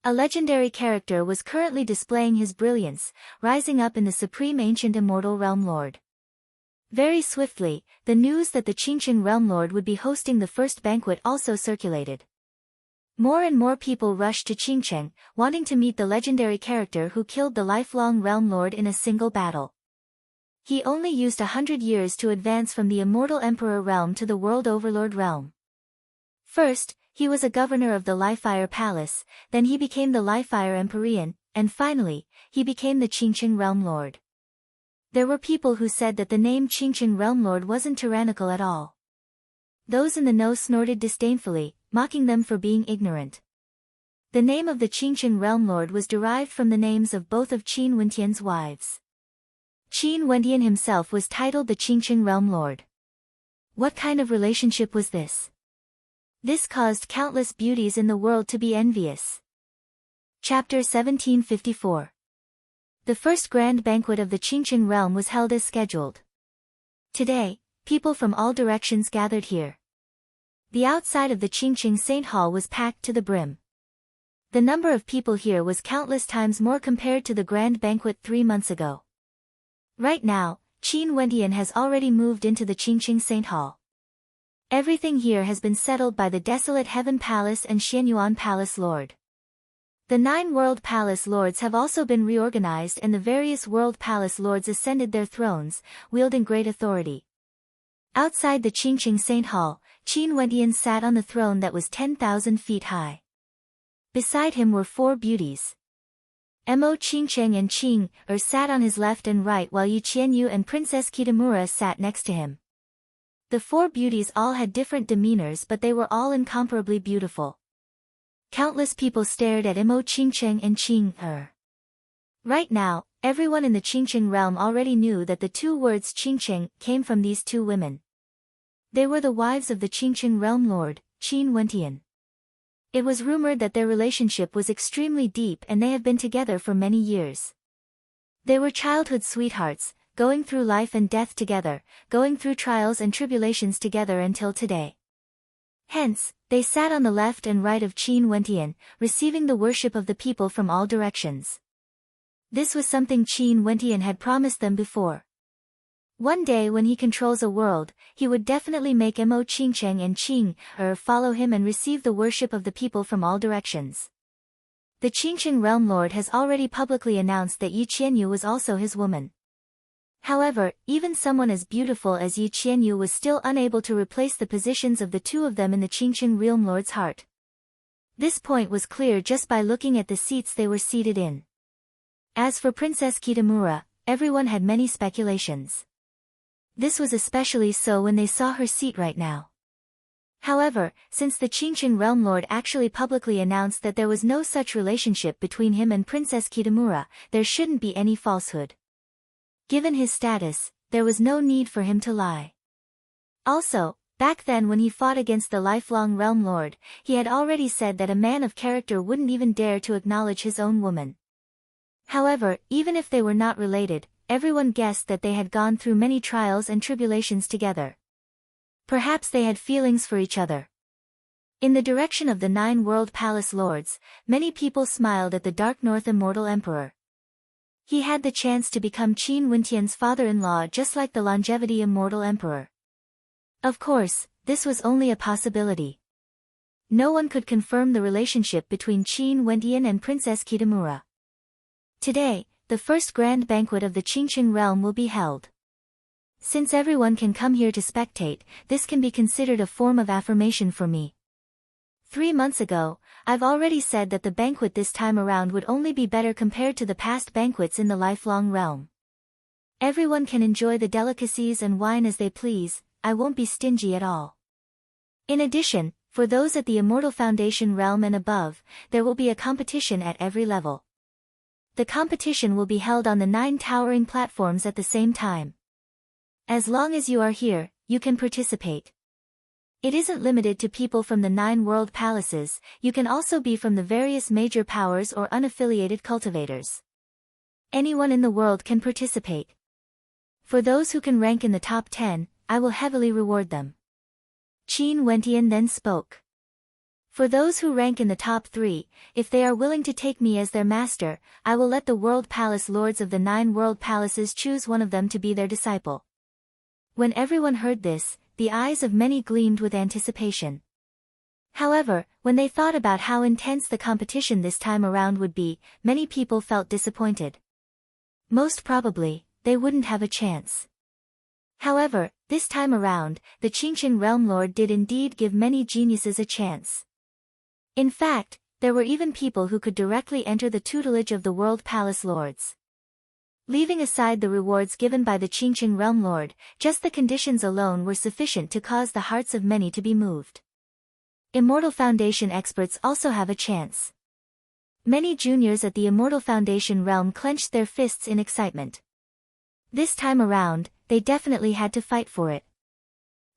A legendary character was currently displaying his brilliance, rising up in the supreme ancient immortal Realm Lord. Very swiftly, the news that the Qingcheng Realm Lord would be hosting the first banquet also circulated. More and more people rushed to Qingcheng, wanting to meet the legendary character who killed the lifelong Realm Lord in a single battle. He only used 100 years to advance from the immortal Emperor realm to the World Overlord realm. First, he was a governor of the Li-Fire Palace, then he became the Li-Fire Empyrean, and finally, he became the Qingcheng Realm Lord. There were people who said that the name Qingcheng Realm Lord wasn't tyrannical at all. Those in the know snorted disdainfully, mocking them for being ignorant. The name of the Qingcheng Realm Lord was derived from the names of both of Qin Wendian's wives. Qin Wendian himself was titled the Qingcheng Realm Lord. What kind of relationship was this? This caused countless beauties in the world to be envious. Chapter 1754. The first grand banquet of the Qingcheng realm was held as scheduled. Today, people from all directions gathered here. The outside of the Qingcheng Saint Hall was packed to the brim. The number of people here was countless times more compared to the grand banquet 3 months ago. Right now, Qin Wendian has already moved into the Qingcheng Saint Hall. Everything here has been settled by the desolate Heaven Palace and Xianyuan Palace Lord. The 9 World Palace Lords have also been reorganized and the various World Palace Lords ascended their thrones, wielding great authority. Outside the Qingcheng Saint Hall, Qin Wendian sat on the throne that was 10,000 feet high. Beside him were 4 beauties. Mo Qingcheng and Qing sat on his left and right while Yi Qianyu and Princess Kitamura sat next to him. The 4 beauties all had different demeanors but they were all incomparably beautiful. Countless people stared at Mo Qingcheng and Qing. Right now, everyone in the Qingcheng realm already knew that the 2 words Qingcheng came from these 2 women. They were the wives of the Qingcheng realm lord, Qin Wendian. It was rumored that their relationship was extremely deep and they have been together for many years. They were childhood sweethearts, going through life and death together, going through trials and tribulations together until today. Hence, they sat on the left and right of Qin Wendian, receiving the worship of the people from all directions. This was something Qin Wendian had promised them before. One day when he controls a world, he would definitely make Mo Qingcheng and Qing follow him and receive the worship of the people from all directions. The Qingcheng Realm Lord has already publicly announced that Yi Qianyu was also his woman. However, even someone as beautiful as Yi Qianyu was still unable to replace the positions of the 2 of them in the Qingcheng Realm Lord's heart. This point was clear just by looking at the seats they were seated in. As for Princess Kitamura, everyone had many speculations. This was especially so when they saw her seat right now. However, since the Qingqing Realm Lord actually publicly announced that there was no such relationship between him and Princess Kitamura, there shouldn't be any falsehood. Given his status, there was no need for him to lie. Also, back then when he fought against the lifelong Realm Lord, he had already said that a man of character wouldn't even dare to acknowledge his own woman. However, even if they were not related, everyone guessed that they had gone through many trials and tribulations together. Perhaps they had feelings for each other. In the direction of the 9 World Palace Lords, many people smiled at the Dark North Immortal Emperor. He had the chance to become Qin Wintian's father-in-law just like the Longevity Immortal Emperor. Of course, this was only a possibility. No one could confirm the relationship between Qin Wentian and Princess Kitamura. Today, the first grand banquet of the Qingqing realm will be held. Since everyone can come here to spectate, this can be considered a form of affirmation for me. 3 months ago, I've already said that the banquet this time around would only be better compared to the past banquets in the lifelong realm. Everyone can enjoy the delicacies and wine as they please, I won't be stingy at all. In addition, for those at the Immortal Foundation realm and above, there will be a competition at every level. The competition will be held on the 9 towering platforms at the same time. As long as you are here, you can participate. It isn't limited to people from the 9 world palaces, you can also be from the various major powers or unaffiliated cultivators. Anyone in the world can participate. For those who can rank in the top 10, I will heavily reward them. Qin Wentian then spoke. For those who rank in the top 3, if they are willing to take me as their master, I will let the World Palace Lords of the 9 world palaces choose one of them to be their disciple. When everyone heard this, the eyes of many gleamed with anticipation. However, when they thought about how intense the competition this time around would be, many people felt disappointed. Most probably, they wouldn't have a chance. However, this time around, the Qingqing Realm Lord did indeed give many geniuses a chance. In fact, there were even people who could directly enter the tutelage of the World Palace Lords. Leaving aside the rewards given by the Qingqing Realm Lord, just the conditions alone were sufficient to cause the hearts of many to be moved. Immortal Foundation experts also have a chance. Many juniors at the Immortal Foundation realm clenched their fists in excitement. This time around, they definitely had to fight for it.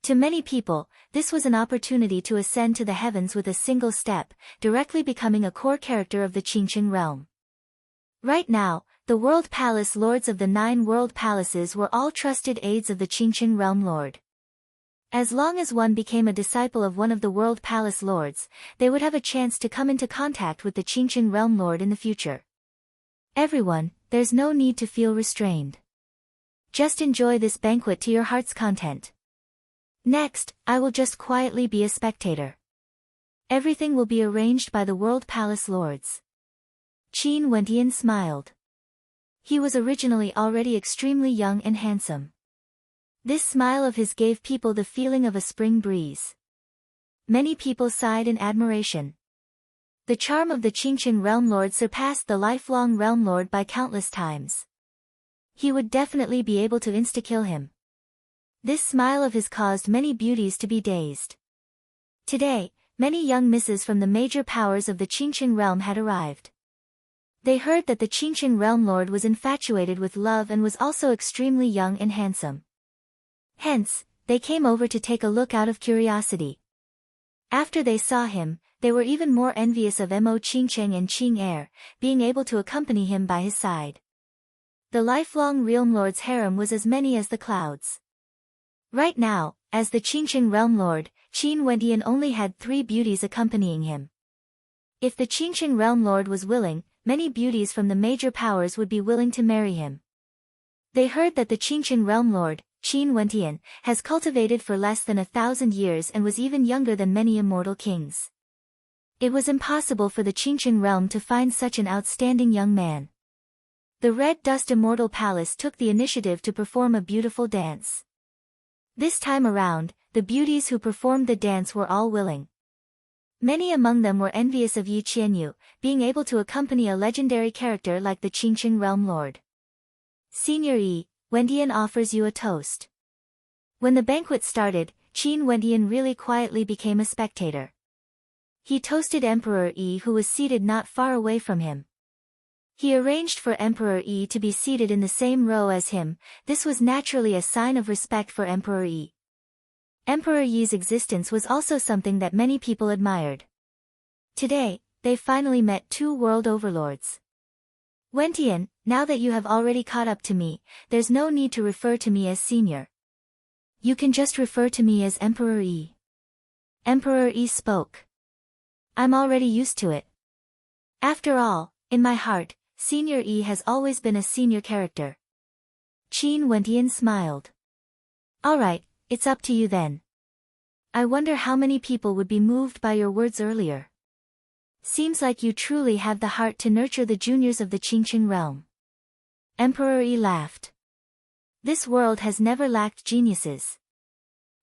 To many people, this was an opportunity to ascend to the heavens with a single step, directly becoming a core character of the Qingqing realm. Right now, the World Palace Lords of the 9 World Palaces were all trusted aides of the Qingqing Realm Lord. As long as one became a disciple of one of the World Palace Lords, they would have a chance to come into contact with the Qingqing Realm Lord in the future. Everyone, there's no need to feel restrained. Just enjoy this banquet to your heart's content. Next, I will just quietly be a spectator. Everything will be arranged by the World Palace Lords. Qin Wentian smiled. He was originally already extremely young and handsome. This smile of his gave people the feeling of a spring breeze. Many people sighed in admiration. The charm of the Qingqing Realm Lord surpassed the lifelong Realm Lord by countless times. He would definitely be able to insta-kill him. This smile of his caused many beauties to be dazed. Today, many young misses from the major powers of the Qingqing realm had arrived. They heard that the Qingqing Realm Lord was infatuated with love and was also extremely young and handsome. Hence, they came over to take a look out of curiosity. After they saw him, they were even more envious of Mo Qingcheng and Qing Er, being able to accompany him by his side. The lifelong Realm Lord's harem was as many as the clouds. Right now, as the Qingqing Realm Lord, Qin Wentian only had 3 beauties accompanying him. If the Qingqing Realm Lord was willing, many beauties from the major powers would be willing to marry him. They heard that the Qingqing Realm Lord, Qin Wentian, has cultivated for less than 1,000 years and was even younger than many immortal kings. It was impossible for the Qingqing realm to find such an outstanding young man. The Red Dust Immortal Palace took the initiative to perform a beautiful dance. This time around, the beauties who performed the dance were all willing. Many among them were envious of Yi Qianyu, being able to accompany a legendary character like the Qingqing Realm Lord. Senior Yi, Wendian offers you a toast. When the banquet started, Qin Wendian really quietly became a spectator. He toasted Emperor Yi, who was seated not far away from him. He arranged for Emperor Yi to be seated in the same row as him. This was naturally a sign of respect for Emperor Yi. Emperor Yi's existence was also something that many people admired. Today, they finally met two world overlords. Wendian, now that you have already caught up to me, there's no need to refer to me as senior. You can just refer to me as Emperor Yi. Emperor Yi spoke. I'm already used to it. After all, in my heart, Senior Yi has always been a senior character. Qin Wendian smiled. Alright, it's up to you then. I wonder how many people would be moved by your words earlier. Seems like you truly have the heart to nurture the juniors of the Qingqing realm. Emperor Yi laughed. This world has never lacked geniuses.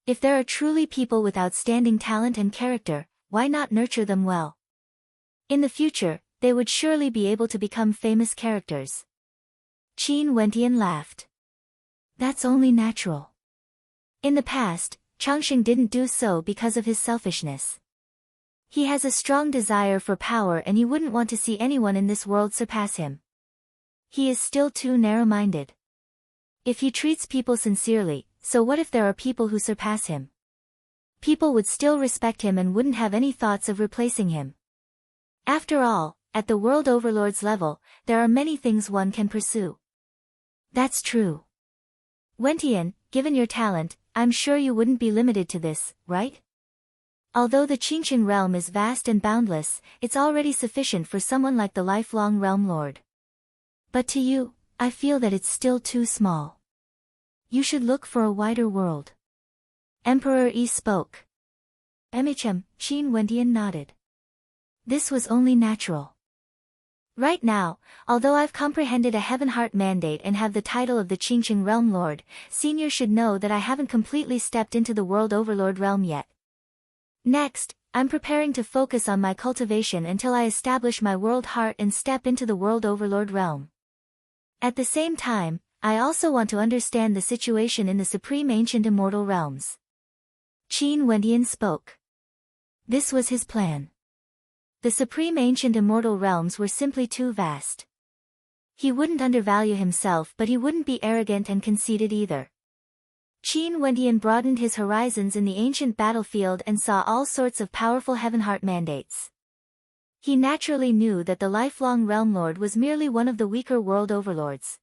If there are truly people with outstanding talent and character, why not nurture them well? In the future, they would surely be able to become famous characters. Qin Wendian laughed. That's only natural. In the past, Changxing didn't do so because of his selfishness. He has a strong desire for power and he wouldn't want to see anyone in this world surpass him. He is still too narrow-minded. If he treats people sincerely, so what if there are people who surpass him? People would still respect him and wouldn't have any thoughts of replacing him. After all, at the World Overlord's level, there are many things one can pursue. That's true. Wendian, given your talent, I'm sure you wouldn't be limited to this, right? Although the Qingqing realm is vast and boundless, it's already sufficient for someone like the lifelong Realm Lord. But to you, I feel that it's still too small. You should look for a wider world. Emperor Yi spoke. Qin Wendian nodded. This was only natural. Right now, although I've comprehended a Heaven Heart mandate and have the title of the Qingqing Realm Lord, Senior should know that I haven't completely stepped into the World Overlord realm yet. Next, I'm preparing to focus on my cultivation until I establish my World Heart and step into the World Overlord realm. At the same time, I also want to understand the situation in the Supreme Ancient Immortal Realms. Qin Wendian spoke. This was his plan. The Supreme Ancient Immortal Realms were simply too vast. He wouldn't undervalue himself, but he wouldn't be arrogant and conceited either. Qin Wendian broadened his horizons in the ancient battlefield and saw all sorts of powerful Heavenheart mandates. He naturally knew that the lifelong Realm Lord was merely one of the weaker world overlords.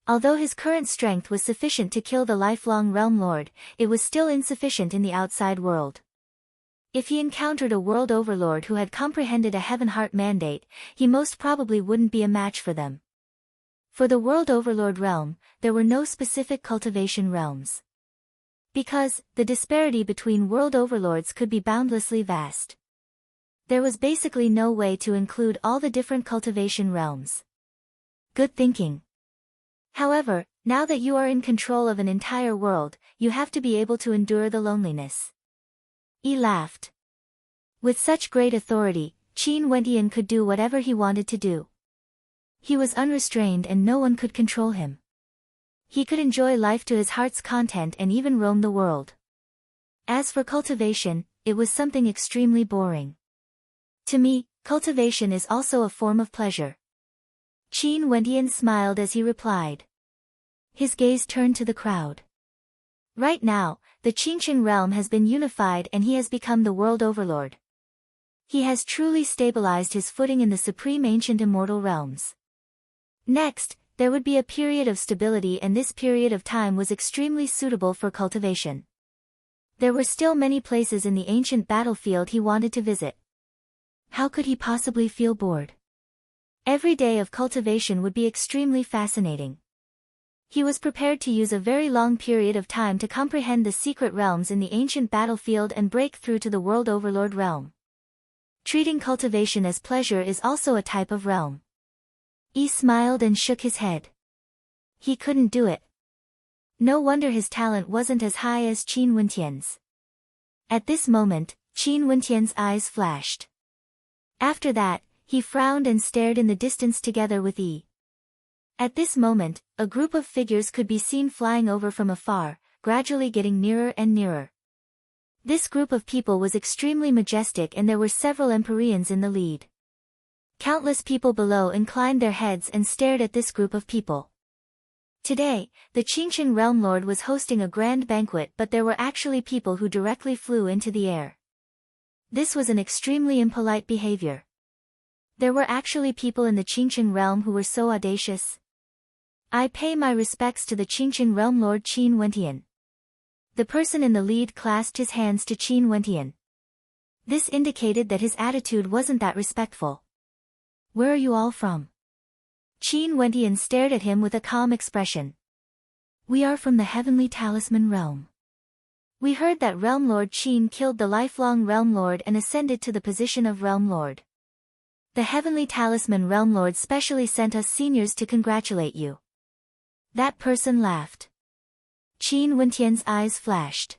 Although his current strength was sufficient to kill the lifelong Realm Lord, it was still insufficient in the outside world. If he encountered a world overlord who had comprehended a Heavenheart mandate, he most probably wouldn't be a match for them. For the world overlord realm, there were no specific cultivation realms. Because, the disparity between world overlords could be boundlessly vast. There was basically no way to include all the different cultivation realms. Good thinking. However, now that you are in control of an entire world, you have to be able to endure the loneliness. Yi laughed. With such great authority, Qin Wendian could do whatever he wanted to do. He was unrestrained and no one could control him. He could enjoy life to his heart's content and even roam the world. As for cultivation, it was something extremely boring. To me, cultivation is also a form of pleasure. Qin Wendian smiled as he replied. His gaze turned to the crowd. Right now, the Qingqing realm has been unified and he has become the world overlord. He has truly stabilized his footing in the Supreme Ancient Immortal Realms. Next, there would be a period of stability, and this period of time was extremely suitable for cultivation. There were still many places in the ancient battlefield he wanted to visit. How could he possibly feel bored? Every day of cultivation would be extremely fascinating. He was prepared to use a very long period of time to comprehend the secret realms in the ancient battlefield and break through to the world overlord realm. Treating cultivation as pleasure is also a type of realm. Yi smiled and shook his head. He couldn't do it. No wonder his talent wasn't as high as Qin Wendian's. At this moment, Qin Wentian's eyes flashed. After that, he frowned and stared in the distance together with Yi. At this moment, a group of figures could be seen flying over from afar, gradually getting nearer and nearer. This group of people was extremely majestic and there were several Empyreans in the lead. Countless people below inclined their heads and stared at this group of people. Today, the Qingqing Realm Lord was hosting a grand banquet, but there were actually people who directly flew into the air. This was an extremely impolite behavior. There were actually people in the Qingqing realm who were so audacious. I pay my respects to the Qingqing Realm Lord Qin Wentian. The person in the lead clasped his hands to Qin Wentian. This indicated that his attitude wasn't that respectful. Where are you all from? Qin Wentian stared at him with a calm expression. We are from the Heavenly Talisman Realm. We heard that Realm Lord Qin killed the lifelong Realm Lord and ascended to the position of Realm Lord. The Heavenly Talisman Realm Lord specially sent us seniors to congratulate you. That person laughed. Qin Wentian's eyes flashed.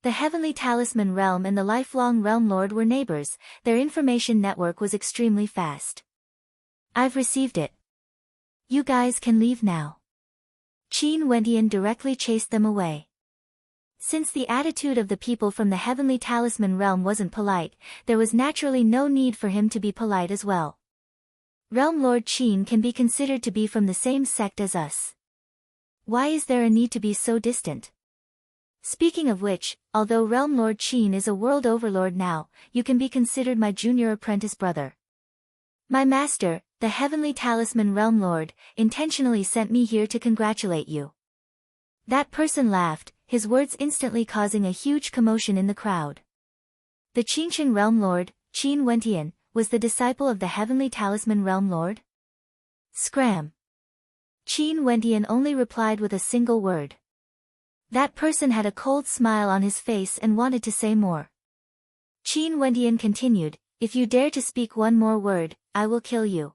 The Heavenly Talisman Realm and the lifelong Realm Lord were neighbors, their information network was extremely fast. I've received it. You guys can leave now. Qin Wentian directly chased them away. Since the attitude of the people from the Heavenly Talisman Realm wasn't polite, there was naturally no need for him to be polite as well. Realm Lord Qin can be considered to be from the same sect as us. Why is there a need to be so distant? Speaking of which, although Realm Lord Qin is a world overlord now, you can be considered my junior apprentice brother. My master, the Heavenly Talisman Realm Lord, intentionally sent me here to congratulate you. That person laughed, his words instantly causing a huge commotion in the crowd. The Qingqing Realm Lord, Qin Wentian, was the disciple of the Heavenly Talisman Realm Lord? Scram. Qin Wentian only replied with a single word. That person had a cold smile on his face and wanted to say more. Qin Wentian continued, if you dare to speak one more word, I will kill you.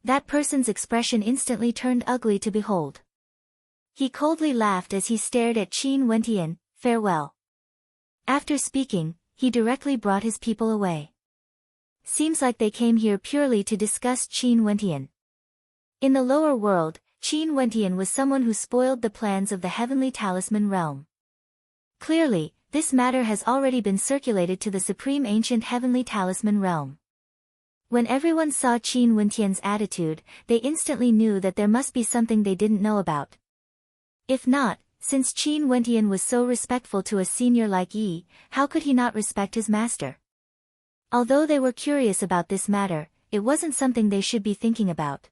That person's expression instantly turned ugly to behold. He coldly laughed as he stared at Qin Wentian, farewell. After speaking, he directly brought his people away. Seems like they came here purely to discuss Qin Wentian. In the lower world, Qin Wentian was someone who spoiled the plans of the Heavenly Talisman Realm. Clearly, this matter has already been circulated to the Supreme Ancient Heavenly Talisman Realm. When everyone saw Qin Wentian's attitude, they instantly knew that there must be something they didn't know about. If not, since Qin Wentian was so respectful to a senior like Yi, how could he not respect his master? Although they were curious about this matter, it wasn't something they should be thinking about.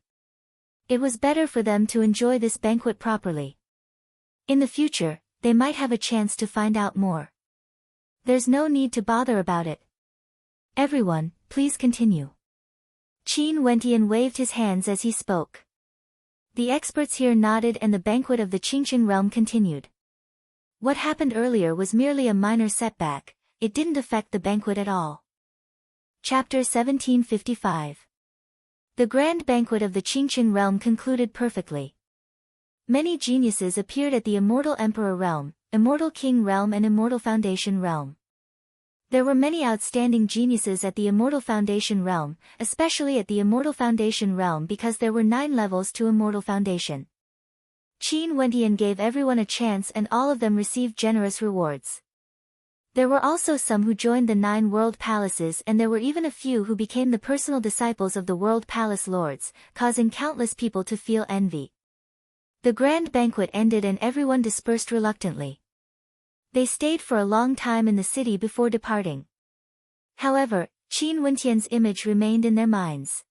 It was better for them to enjoy this banquet properly. In the future, they might have a chance to find out more. There's no need to bother about it. Everyone, please continue. Qin Wentian waved his hands as he spoke. The experts here nodded and the banquet of the Qingqing realm continued. What happened earlier was merely a minor setback, it didn't affect the banquet at all. Chapter 1755. The grand banquet of the Qingqing realm concluded perfectly. Many geniuses appeared at the Immortal Emperor realm, Immortal King realm and Immortal Foundation realm. There were many outstanding geniuses at the Immortal Foundation realm, especially at the Immortal Foundation realm because there were 9 levels to Immortal Foundation. Qin Wentian gave everyone a chance and all of them received generous rewards. There were also some who joined the 9 world palaces and there were even a few who became the personal disciples of the world palace lords, causing countless people to feel envy. The grand banquet ended and everyone dispersed reluctantly. They stayed for a long time in the city before departing. However, Qin Wentian's image remained in their minds.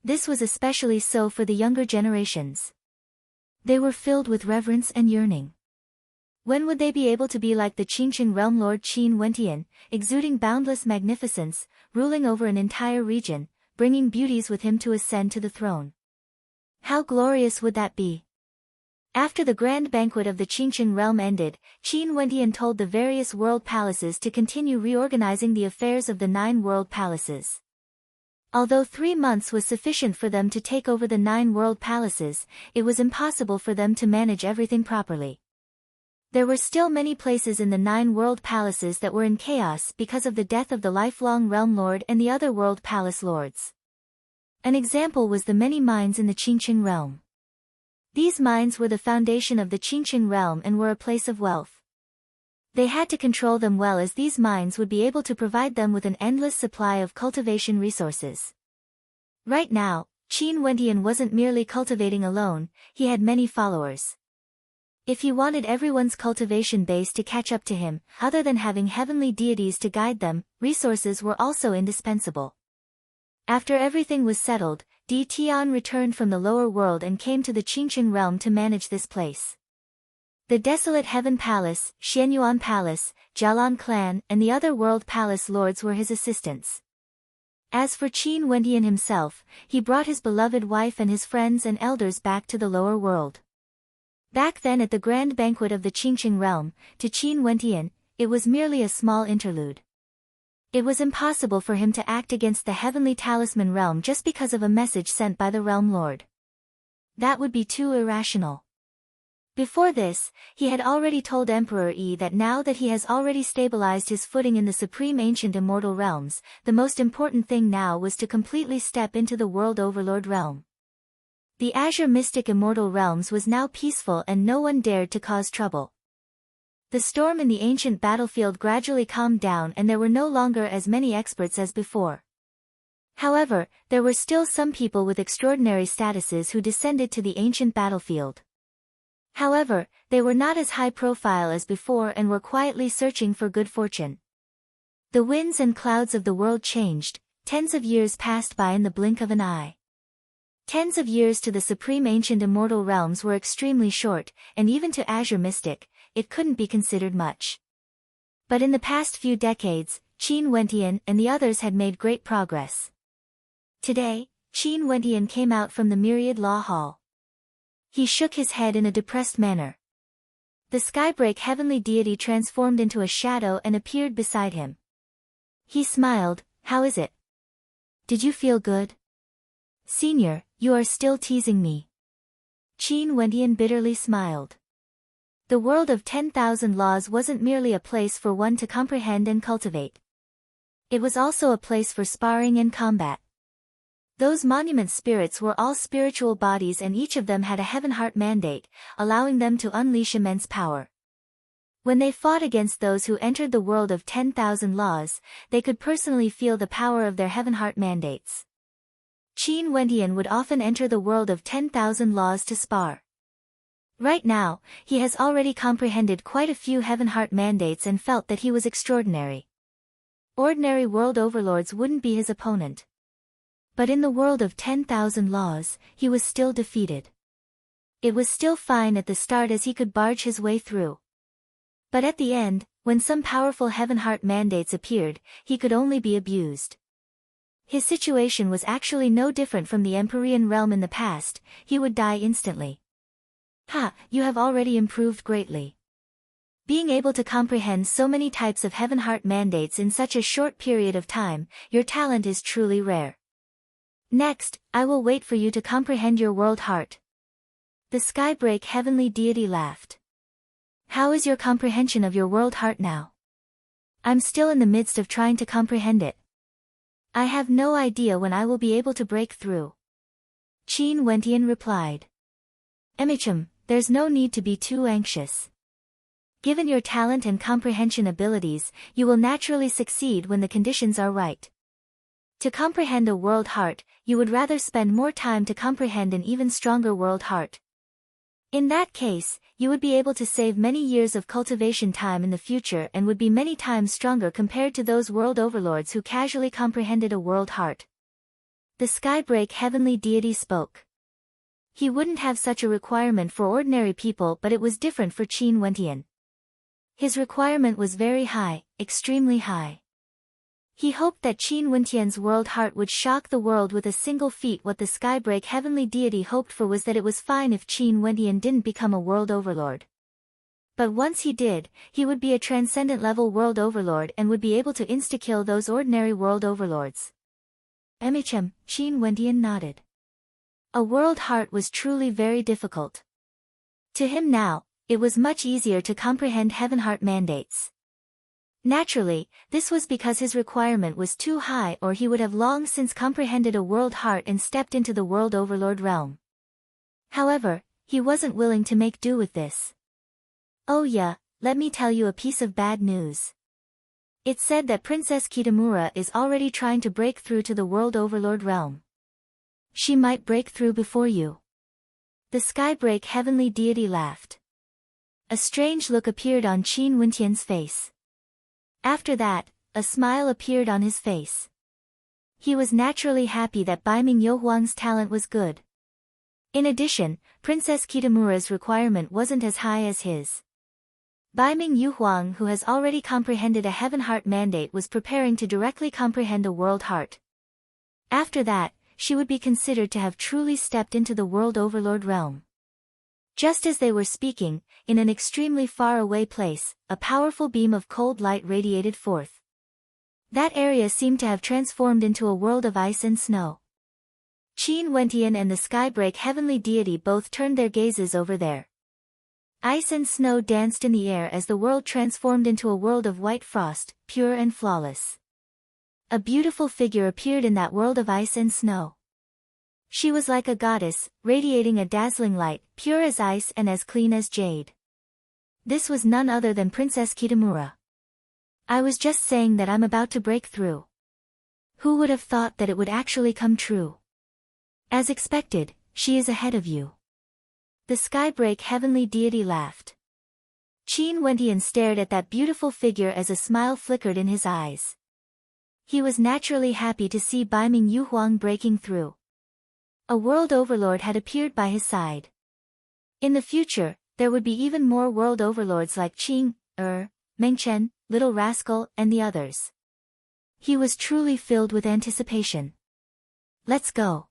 This was especially so for the younger generations. They were filled with reverence and yearning. When would they be able to be like the Qingqing Realm Lord Qin Wentian, exuding boundless magnificence, ruling over an entire region, bringing beauties with him to ascend to the throne? How glorious would that be? After the grand banquet of the Qingqing realm ended, Qin Wentian told the various world palaces to continue reorganizing the affairs of the 9 world palaces. Although 3 months was sufficient for them to take over the 9 world palaces, it was impossible for them to manage everything properly. There were still many places in the 9 world palaces that were in chaos because of the death of the lifelong realm lord and the other world palace lords. An example was the many mines in the Qingqing realm. These mines were the foundation of the Qingqing realm and were a place of wealth. They had to control them well, as these mines would be able to provide them with an endless supply of cultivation resources. Right now, Qin Wendian wasn't merely cultivating alone, he had many followers. If he wanted everyone's cultivation base to catch up to him, other than having heavenly deities to guide them, resources were also indispensable. After everything was settled, Di Tian returned from the lower world and came to the Qingqing realm to manage this place. The desolate Heaven Palace, Xianyuan Palace, Jialan Clan, and the other world palace lords were his assistants. As for Qin Wendian himself, he brought his beloved wife and his friends and elders back to the lower world. Back then at the grand banquet of the Qingqing realm, to Qin Wendian, it was merely a small interlude. It was impossible for him to act against the heavenly talisman realm just because of a message sent by the realm lord. That would be too irrational. Before this, he had already told Emperor Yi that now that he has already stabilized his footing in the supreme ancient immortal realms, the most important thing now was to completely step into the world overlord realm. The Azure Mystic Immortal Realms was now peaceful and no one dared to cause trouble. The storm in the ancient battlefield gradually calmed down and there were no longer as many experts as before. However, there were still some people with extraordinary statuses who descended to the ancient battlefield. However, they were not as high profile as before and were quietly searching for good fortune. The winds and clouds of the world changed, tens of years passed by in the blink of an eye. Tens of years to the supreme ancient immortal realms were extremely short, and even to Azure Mystic, it couldn't be considered much. But in the past few decades, Qin Wendian and the others had made great progress. Today, Qin Wendian came out from the Myriad Law Hall. He shook his head in a depressed manner. The Skybreak heavenly deity transformed into a shadow and appeared beside him. He smiled. "How is it? Did you feel good? Senior, you are still teasing me." Qin Wendian bitterly smiled. The world of 10,000 laws wasn't merely a place for one to comprehend and cultivate. It was also a place for sparring and combat. Those monument spirits were all spiritual bodies and each of them had a heaven heart mandate, allowing them to unleash immense power. When they fought against those who entered the world of 10,000 laws, they could personally feel the power of their heaven heart mandates. Qin Wendian would often enter the world of 10,000 laws to spar. Right now, he has already comprehended quite a few heaven heart mandates and felt that he was extraordinary. Ordinary world overlords wouldn't be his opponent. But in the world of 10,000 laws, he was still defeated. It was still fine at the start as he could barge his way through. But at the end, when some powerful heaven heart mandates appeared, he could only be abused. His situation was actually no different from the Empyrean realm in the past, he would die instantly. "Ha, you have already improved greatly. Being able to comprehend so many types of heaven heart mandates in such a short period of time, your talent is truly rare. Next, I will wait for you to comprehend your world heart." The Skybreak heavenly deity laughed. "How is your comprehension of your world heart now?" "I'm still in the midst of trying to comprehend it. I have no idea when I will be able to break through." Qin Wendian replied. "Emicham, there's no need to be too anxious. Given your talent and comprehension abilities, you will naturally succeed when the conditions are right. To comprehend a world heart, you would rather spend more time to comprehend an even stronger world heart. In that case, you would be able to save many years of cultivation time in the future and would be many times stronger compared to those world overlords who casually comprehended a world heart." The Skybreak heavenly deity spoke. He wouldn't have such a requirement for ordinary people, but it was different for Qin Wendian. His requirement was very high, extremely high. He hoped that Qin Wendian's world heart would shock the world with a single feat. What the Skybreak heavenly deity hoped for was that it was fine if Qin Wendian didn't become a world overlord. But once he did, he would be a transcendent level world overlord and would be able to insta-kill those ordinary world overlords. Emicham, Qin Wendian nodded. A world heart was truly very difficult. To him now, it was much easier to comprehend heaven heart mandates. Naturally, this was because his requirement was too high, or he would have long since comprehended a world heart and stepped into the world overlord realm. However, he wasn't willing to make do with this. Oh yeah, let me tell you a piece of bad news. It's said that Princess Kitamura is already trying to break through to the world overlord realm. She might break through before you. The Skybreak heavenly deity laughed. A strange look appeared on Qin Wentian's face. After that, a smile appeared on his face. He was naturally happy that Baiming Youhuang's talent was good. In addition, Princess Kitamura's requirement wasn't as high as his. Baiming Youhuang, who has already comprehended a heaven heart mandate, was preparing to directly comprehend a world heart. After that, she would be considered to have truly stepped into the world overlord realm. Just as they were speaking, in an extremely far away place, a powerful beam of cold light radiated forth. That area seemed to have transformed into a world of ice and snow. Qin Wentian and the Skybreak heavenly deity both turned their gazes over there. Ice and snow danced in the air as the world transformed into a world of white frost, pure and flawless. A beautiful figure appeared in that world of ice and snow. She was like a goddess, radiating a dazzling light, pure as ice and as clean as jade. This was none other than Princess Kitamura. I was just saying that I'm about to break through. Who would have thought that it would actually come true? As expected, she is ahead of you. The Skybreak heavenly deity laughed. Qin Wentian stared at that beautiful figure as a smile flickered in his eyes. He was naturally happy to see Baiming Youhuang breaking through. A world overlord had appeared by his side. In the future, there would be even more world overlords like Qing, Mengchen, Little Rascal, and the others. He was truly filled with anticipation. Let's go.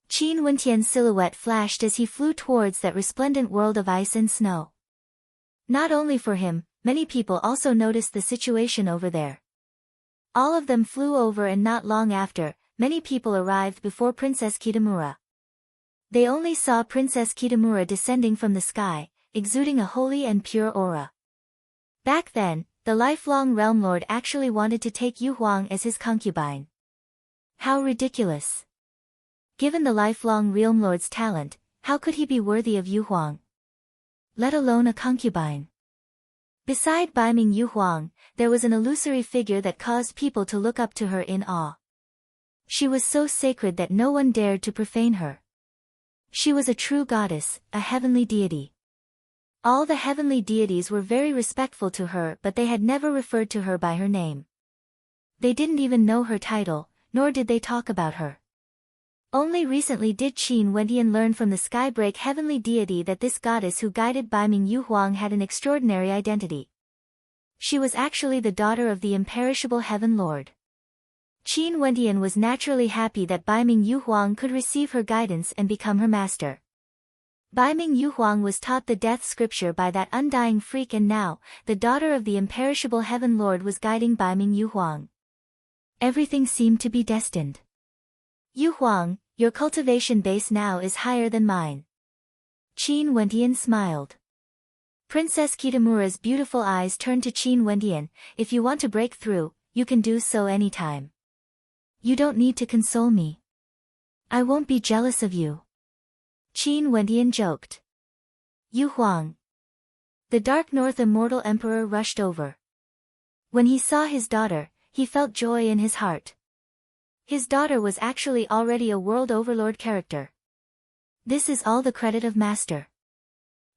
Qin Wentian's silhouette flashed as he flew towards that resplendent world of ice and snow. Not only for him, many people also noticed the situation over there. All of them flew over, and not long after, many people arrived before Princess Kitamura. They only saw Princess Kitamura descending from the sky, exuding a holy and pure aura. Back then, the lifelong Realm Lord actually wanted to take Youhuang as his concubine. How ridiculous! Given the lifelong Realm Lord's talent, how could he be worthy of Youhuang? Let alone a concubine. Beside Baiming Youhuang, there was an illusory figure that caused people to look up to her in awe. She was so sacred that no one dared to profane her. She was a true goddess, a heavenly deity. All the heavenly deities were very respectful to her, but they had never referred to her by her name. They didn't even know her title, nor did they talk about her. Only recently did Qin Wentian learn from the Skybreak heavenly deity that this goddess who guided Baiming Youhuang had an extraordinary identity. She was actually the daughter of the imperishable Heaven Lord. Qin Wentian was naturally happy that Baiming Youhuang could receive her guidance and become her master. Baiming Youhuang was taught the death scripture by that undying freak, and now, the daughter of the imperishable Heaven Lord was guiding Baiming Youhuang. Everything seemed to be destined. Youhuang, your cultivation base now is higher than mine. Qin Wentian smiled. Princess Kitamura's beautiful eyes turned to Qin Wentian. If you want to break through, you can do so anytime. You don't need to console me. I won't be jealous of you. Qin Wentian joked. Youhuang. The Dark North Immortal Emperor rushed over. When he saw his daughter, he felt joy in his heart. His daughter was actually already a world overlord character. This is all the credit of Master.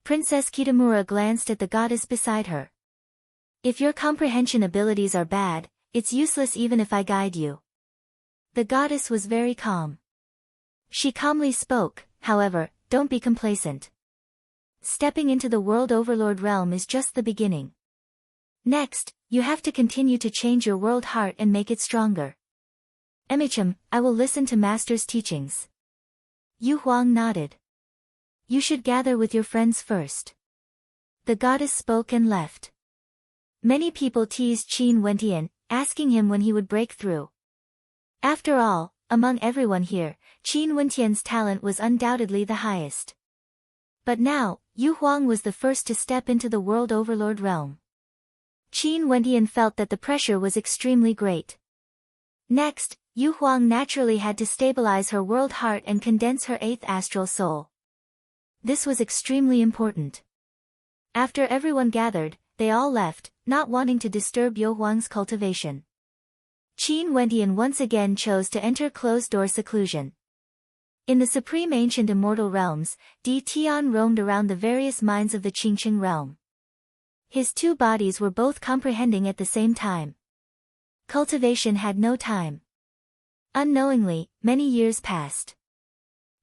Princess Kitamura glanced at the goddess beside her. If your comprehension abilities are bad, it's useless even if I guide you. The goddess was very calm. She calmly spoke, however, don't be complacent. Stepping into the world overlord realm is just the beginning. Next, you have to continue to change your world heart and make it stronger. Emicham, I will listen to Master's teachings. Youhuang nodded. You should gather with your friends first. The goddess spoke and left. Many people teased Qin Wentian, asking him when he would break through. After all, among everyone here, Qin Wentian's talent was undoubtedly the highest. But now, Yu Huang was the first to step into the World Overlord realm. Qin Wendian felt that the pressure was extremely great. Next, Yu Huang naturally had to stabilize her world heart and condense her 8th astral soul. This was extremely important. After everyone gathered, they all left, not wanting to disturb Yu Huang's cultivation. Qin Wendian once again chose to enter closed-door seclusion. In the supreme ancient immortal realms, Di Tian roamed around the various minds of the Qingqing realm. His 2 bodies were both comprehending at the same time. Cultivation had no time. Unknowingly, many years passed.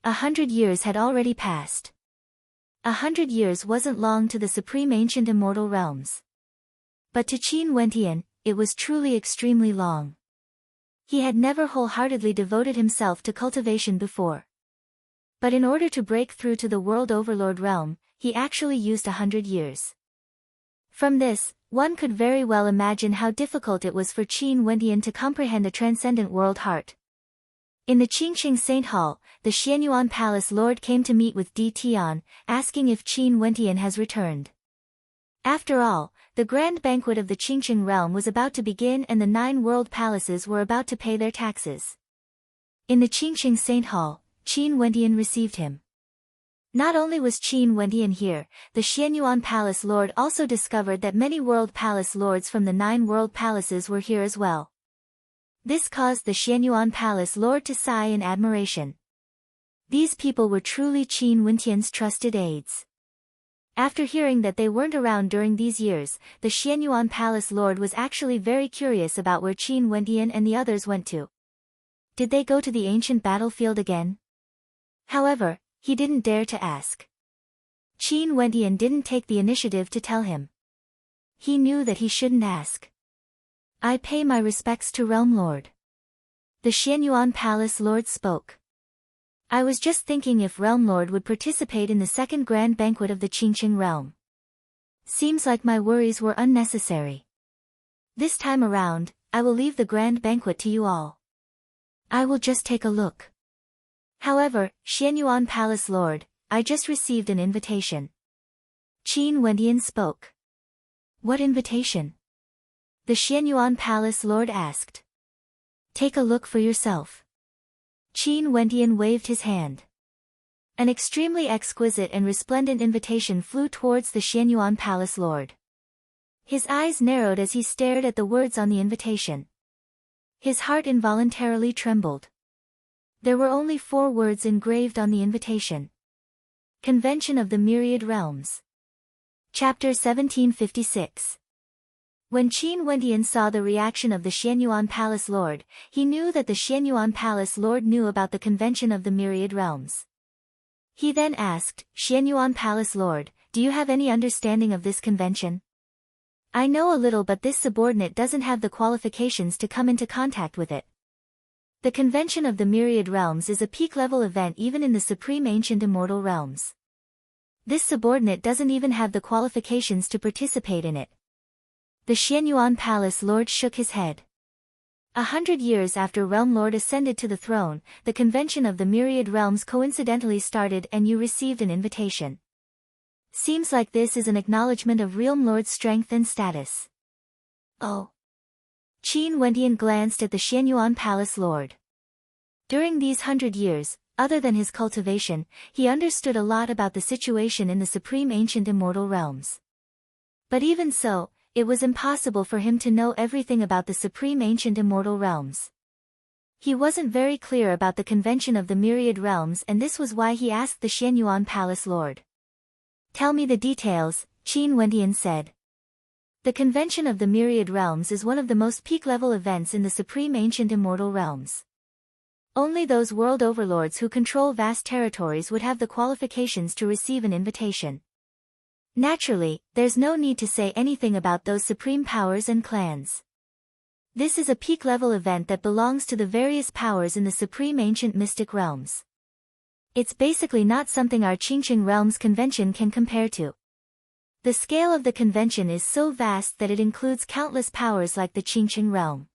100 years had already passed. 100 years wasn't long to the supreme ancient immortal realms. But to Qin Wendian, it was truly extremely long. He had never wholeheartedly devoted himself to cultivation before. But in order to break through to the World Overlord realm, he actually used 100 years. From this, one could very well imagine how difficult it was for Qin Wendian to comprehend the transcendent world heart. In the Qingqing Saint Hall, the Xianyuan Palace Lord came to meet with Di Tian, asking if Qin Wendian has returned. After all, the grand banquet of the Qingqing realm was about to begin and the 9 world palaces were about to pay their taxes. In the Qingqing Saint Hall, Qin Wendian received him. Not only was Qin Wendian here, the Xianyuan Palace Lord also discovered that many world palace lords from the 9 world palaces were here as well. This caused the Xianyuan Palace Lord to sigh in admiration. These people were truly Qin Wendian's trusted aides. After hearing that they weren't around during these years, the Xianyuan Palace Lord was actually very curious about where Qin Wendian and the others went to. Did they go to the ancient battlefield again? However, he didn't dare to ask. Qin Wendian didn't take the initiative to tell him. He knew that he shouldn't ask. I pay my respects to Realm Lord. The Xianyuan Palace Lord spoke. I was just thinking if Realm Lord would participate in the second grand banquet of the Qingqing realm. Seems like my worries were unnecessary. This time around, I will leave the grand banquet to you all. I will just take a look. However, Xianyuan Palace Lord, I just received an invitation. Qin Wendian spoke. What invitation? The Xianyuan Palace Lord asked. Take a look for yourself. Qin Wendian waved his hand. An extremely exquisite and resplendent invitation flew towards the Xianyuan Palace Lord. His eyes narrowed as he stared at the words on the invitation. His heart involuntarily trembled. There were only 4 words engraved on the invitation. Convention of the Myriad Realms. Chapter 1756. When Qin Wendian saw the reaction of the Xianyuan Palace Lord, he knew that the Xianyuan Palace Lord knew about the Convention of the Myriad Realms. He then asked, Xianyuan Palace Lord, do you have any understanding of this convention? I know a little, but this subordinate doesn't have the qualifications to come into contact with it. The Convention of the Myriad Realms is a peak-level event even in the Supreme Ancient Immortal Realms. This subordinate doesn't even have the qualifications to participate in it. The Xianyuan Palace Lord shook his head. 100 years after Realm Lord ascended to the throne, the Convention of the Myriad Realms coincidentally started and you received an invitation. Seems like this is an acknowledgement of Realm Lord's strength and status. Oh. Qin Wendian glanced at the Xianyuan Palace Lord. During these 100 years, other than his cultivation, he understood a lot about the situation in the Supreme Ancient Immortal Realms. But even so, it was impossible for him to know everything about the Supreme Ancient Immortal Realms. He wasn't very clear about the Convention of the Myriad Realms, and this was why he asked the Xianyuan Palace Lord. Tell me the details, Qin Wendian said. The Convention of the Myriad Realms is one of the most peak-level events in the Supreme Ancient Immortal Realms. Only those world overlords who control vast territories would have the qualifications to receive an invitation. Naturally, there's no need to say anything about those supreme powers and clans. This is a peak-level event that belongs to the various powers in the Supreme Ancient Mystic Realms. It's basically not something our Qingqing Realms convention can compare to. The scale of the convention is so vast that it includes countless powers like the Qingqing Realm.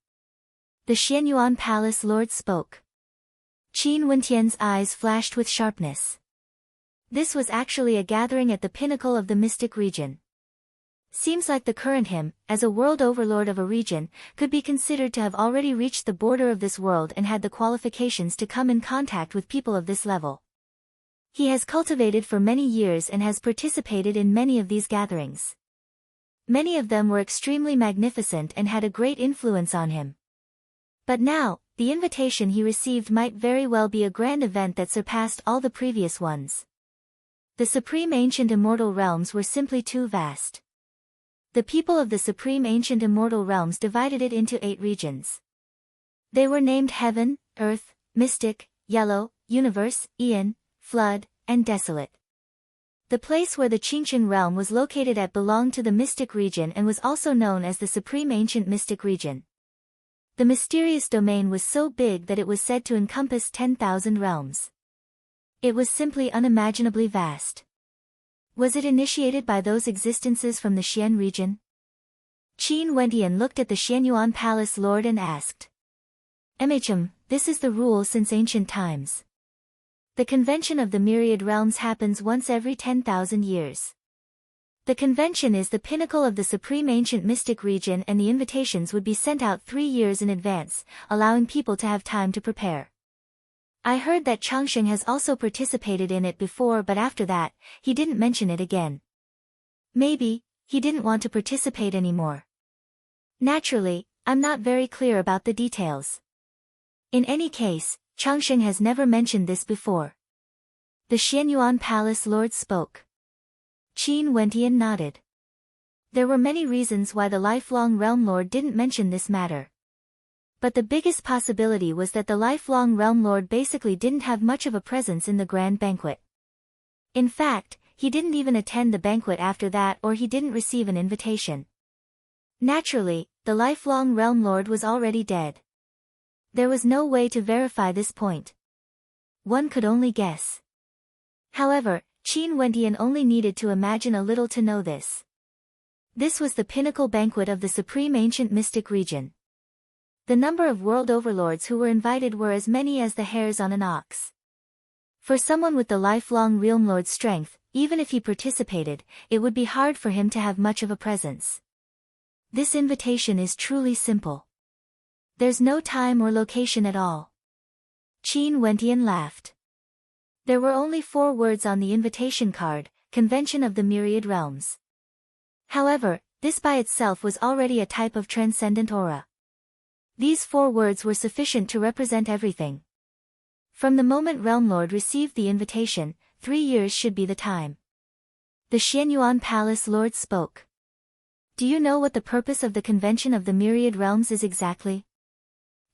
The Xianyuan Palace Lord spoke. Qin Wendian's eyes flashed with sharpness. This was actually a gathering at the pinnacle of the mystic region. Seems like the current him, as a world overlord of a region, could be considered to have already reached the border of this world and had the qualifications to come in contact with people of this level. He has cultivated for many years and has participated in many of these gatherings. Many of them were extremely magnificent and had a great influence on him. But now, the invitation he received might very well be a grand event that surpassed all the previous ones. The supreme ancient immortal realms were simply too vast. The people of the supreme ancient immortal realms divided it into 8 regions. They were named Heaven, Earth, Mystic, Yellow, Universe, Aeon, Flood, and Desolate. The place where the Qingqing realm was located at belonged to the Mystic region and was also known as the Supreme Ancient Mystic region. The mysterious domain was so big that it was said to encompass 10,000 realms. It was simply unimaginably vast. Was it initiated by those existences from the Xian region? Qin Wentian looked at the Xianyuan Palace Lord and asked. This is the rule since ancient times. The convention of the myriad realms happens once every 10,000 years. The convention is the pinnacle of the supreme ancient mystic region and the invitations would be sent out 3 years in advance, allowing people to have time to prepare. I heard that Changsheng has also participated in it before, but after that, he didn't mention it again. Maybe, he didn't want to participate anymore. Naturally, I'm not very clear about the details. In any case, Changsheng has never mentioned this before. The Xianyuan Palace Lord spoke. Qin Wentian nodded. There were many reasons why the lifelong Realm Lord didn't mention this matter. But the biggest possibility was that the lifelong Realm Lord basically didn't have much of a presence in the grand banquet. In fact, he didn't even attend the banquet after that, or he didn't receive an invitation. Naturally, the lifelong Realm Lord was already dead. There was no way to verify this point. One could only guess. However, Qin Wentian only needed to imagine a little to know this. This was the pinnacle banquet of the supreme ancient mystic region. The number of world overlords who were invited were as many as the hairs on an ox. For someone with the lifelong Realm Lord's strength, even if he participated, it would be hard for him to have much of a presence. This invitation is truly simple. There's no time or location at all. Qin Wentian laughed. There were only 4 words on the invitation card, Convention of the Myriad Realms. However, this by itself was already a type of transcendent aura. These 4 words were sufficient to represent everything. From the moment Realm Lord received the invitation, 3 years should be the time. The Xianyuan Palace Lord spoke. Do you know what the purpose of the Convention of the Myriad Realms is exactly?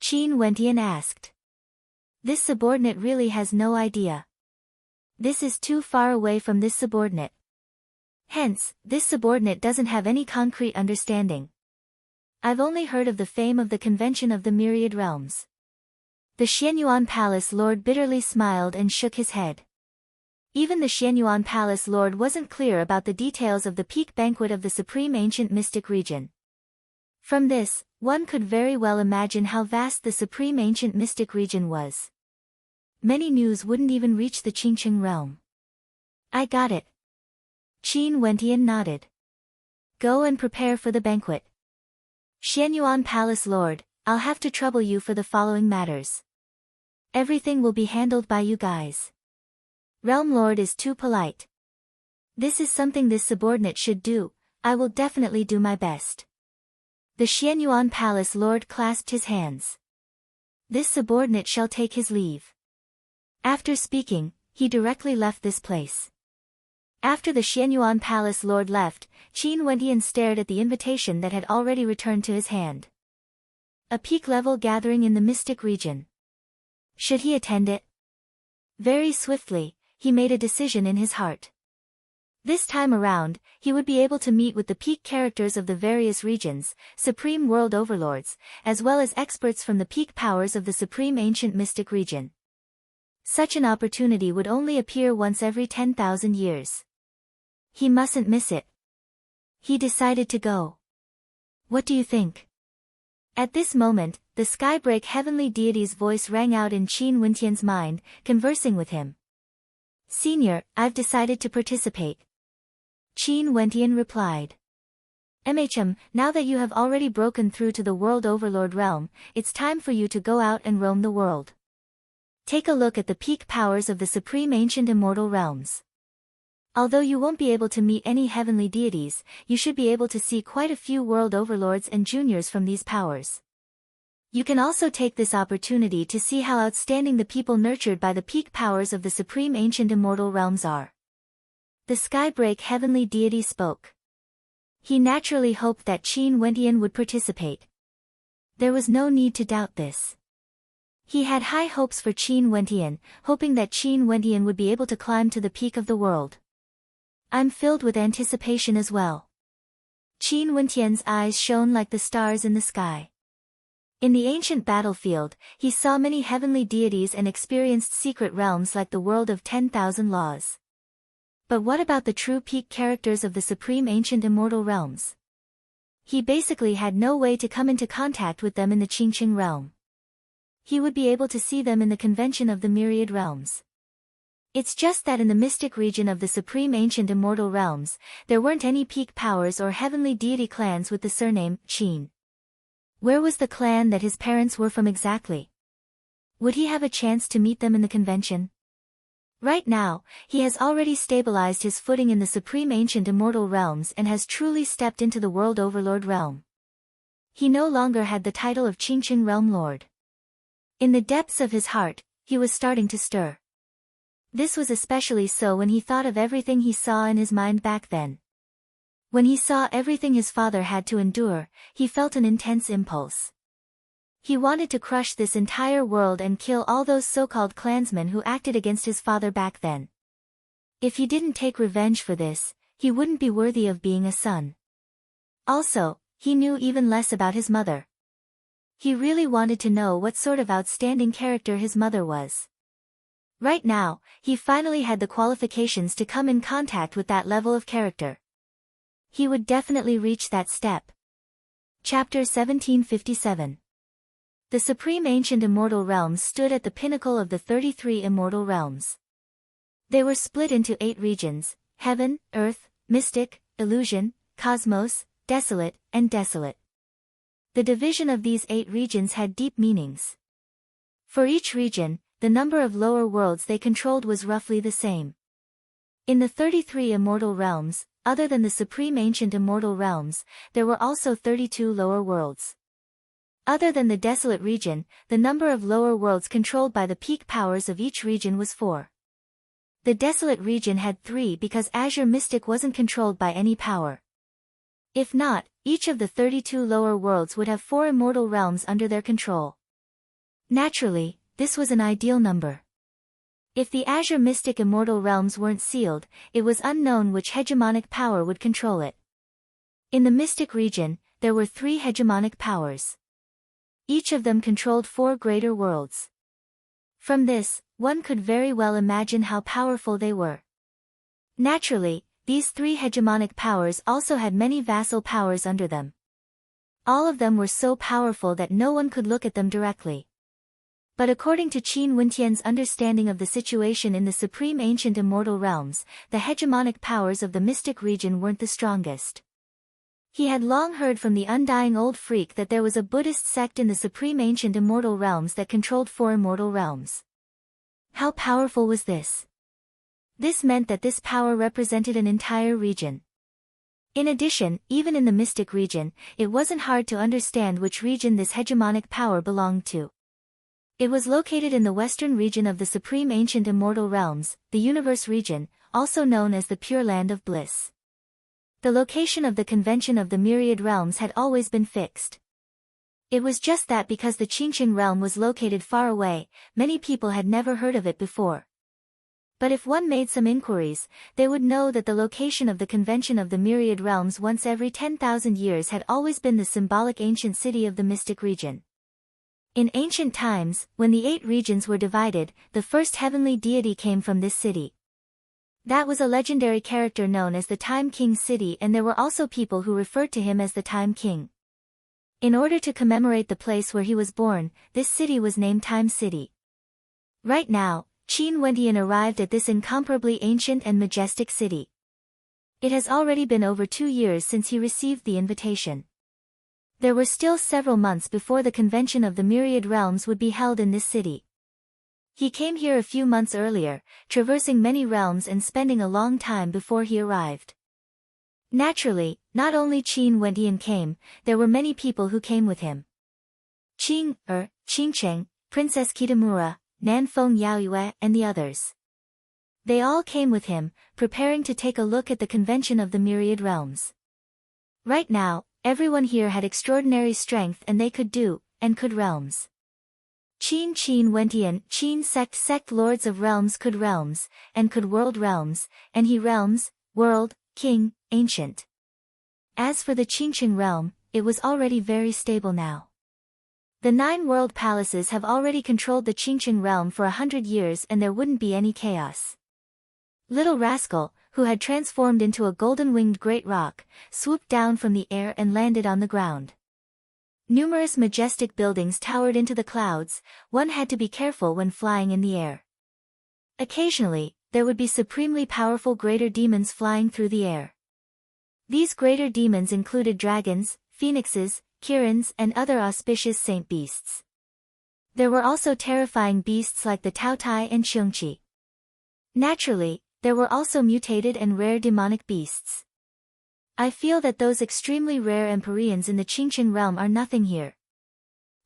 Qin Wentian asked. This subordinate really has no idea. This is too far away from this subordinate. Hence, this subordinate doesn't have any concrete understanding. I've only heard of the fame of the Convention of the Myriad Realms. The Xianyuan Palace Lord bitterly smiled and shook his head. Even the Xianyuan Palace Lord wasn't clear about the details of the peak banquet of the supreme ancient mystic region. From this, one could very well imagine how vast the supreme ancient mystic region was. Many news wouldn't even reach the Qingqing realm. I got it. Qin Wentian nodded. Go and prepare for the banquet. Xianyuan Palace Lord, I'll have to trouble you for the following matters. Everything will be handled by you guys. Realm Lord is too polite. This is something this subordinate should do. I will definitely do my best. The Xianyuan Palace Lord clasped his hands. This subordinate shall take his leave. After speaking, he directly left this place. After the Xianyuan Palace Lord left, Qin Wentian stared at the invitation that had already returned to his hand. A peak-level gathering in the mystic region. Should he attend it? Very swiftly, he made a decision in his heart. This time around, he would be able to meet with the peak characters of the various regions, supreme world overlords, as well as experts from the peak powers of the supreme ancient mystic region. Such an opportunity would only appear once every 10,000 years. He mustn't miss it. He decided to go. What do you think? At this moment, the Skybreak heavenly deity's voice rang out in Qin Wentian's mind, conversing with him. Senior, I've decided to participate. Qin Wentian replied. Now that you have already broken through to the World Overlord realm, it's time for you to go out and roam the world. Take a look at the peak powers of the supreme ancient immortal realms. Although you won't be able to meet any heavenly deities, you should be able to see quite a few world overlords and juniors from these powers. You can also take this opportunity to see how outstanding the people nurtured by the peak powers of the supreme ancient immortal realms are. The Skybreak heavenly deity spoke. He naturally hoped that Qin Wentian would participate. There was no need to doubt this. He had high hopes for Qin Wentian, hoping that Qin Wentian would be able to climb to the peak of the world. I'm filled with anticipation as well. Qin Wentian's eyes shone like the stars in the sky. In the ancient battlefield, he saw many heavenly deities and experienced secret realms like the world of 10,000 laws. But what about the true peak characters of the supreme ancient immortal realms? He basically had no way to come into contact with them in the Qingqing realm. He would be able to see them in the convention of the myriad realms. It's just that in the mystic region of the supreme ancient immortal realms, there weren't any peak powers or heavenly deity clans with the surname Qin. Where was the clan that his parents were from exactly? Would he have a chance to meet them in the convention? Right now, he has already stabilized his footing in the supreme ancient immortal realms and has truly stepped into the world overlord realm. He no longer had the title of Qingqing realm lord. In the depths of his heart, he was starting to stir. This was especially so when he thought of everything he saw in his mind back then. When he saw everything his father had to endure, he felt an intense impulse. He wanted to crush this entire world and kill all those so-called clansmen who acted against his father back then. If he didn't take revenge for this, he wouldn't be worthy of being a son. Also, he knew even less about his mother. He really wanted to know what sort of outstanding character his mother was. Right now, he finally had the qualifications to come in contact with that level of character. He would definitely reach that step. Chapter 1757. The supreme ancient immortal realms stood at the pinnacle of the 33 immortal realms. They were split into 8 regions: heaven, earth, mystic, illusion, cosmos, desolate, and desolate. The division of these 8 regions had deep meanings. For each region, the number of lower worlds they controlled was roughly the same. In the 33 immortal realms, other than the supreme ancient immortal realms, there were also 32 lower worlds. Other than the desolate region, the number of lower worlds controlled by the peak powers of each region was 4. The desolate region had 3 because Azure Mystic wasn't controlled by any power. If not, each of the 32 lower worlds would have 4 immortal realms under their control. Naturally, this was an ideal number. If the Azure Mystic immortal realms weren't sealed, it was unknown which hegemonic power would control it. In the Mystic region, there were 3 hegemonic powers. Each of them controlled 4 greater worlds. From this, one could very well imagine how powerful they were. Naturally, these 3 hegemonic powers also had many vassal powers under them. All of them were so powerful that no one could look at them directly. But according to Qin Wentian's understanding of the situation in the supreme ancient immortal realms, the hegemonic powers of the mystic region weren't the strongest. He had long heard from the undying old freak that there was a Buddhist sect in the supreme ancient immortal realms that controlled 4 immortal realms. How powerful was this? This meant that this power represented an entire region. In addition, even in the mystic region, it wasn't hard to understand which region this hegemonic power belonged to. It was located in the western region of the supreme ancient immortal realms, the universe region, also known as the Pure Land of Bliss. The location of the convention of the myriad realms had always been fixed. It was just that because the Qingqing realm was located far away, many people had never heard of it before. But if one made some inquiries, they would know that the location of the convention of the myriad realms once every 10,000 years had always been the symbolic ancient city of the mystic region. In ancient times, when the 8 regions were divided, the first heavenly deity came from this city. That was a legendary character known as the Time King City, and there were also people who referred to him as the Time King. In order to commemorate the place where he was born, this city was named Time City. Right now, Qin Wentian arrived at this incomparably ancient and majestic city. It has already been over 2 years since he received the invitation. There were still several months before the convention of the Myriad Realms would be held in this city. He came here a few months earlier, traversing many realms and spending a long time before he arrived. Naturally, not only Qin Wentian came, there were many people who came with him. Qingcheng, Princess Kitamura, Nanfeng Yaoyue and the others. They all came with him, preparing to take a look at the convention of the Myriad Realms. Right now, everyone here had extraordinary strength and they could do, and could realms. Qin Wentian, Qin sect lords of realms could realms, and could world realms, and he realms, world, king, ancient. As for the Qingcheng realm, it was already very stable now. The 9 world palaces have already controlled the Qingcheng realm for 100 years and there wouldn't be any chaos. Little Rascal, who had transformed into a golden-winged great rock, swooped down from the air and landed on the ground. Numerous majestic buildings towered into the clouds, one had to be careful when flying in the air. Occasionally, there would be supremely powerful greater demons flying through the air. These greater demons included dragons, phoenixes, kirans and other auspicious saint beasts. There were also terrifying beasts like the Taotai and Xiongqi. Naturally, there were also mutated and rare demonic beasts. I feel that those extremely rare empyreans in the Qingcheng realm are nothing here.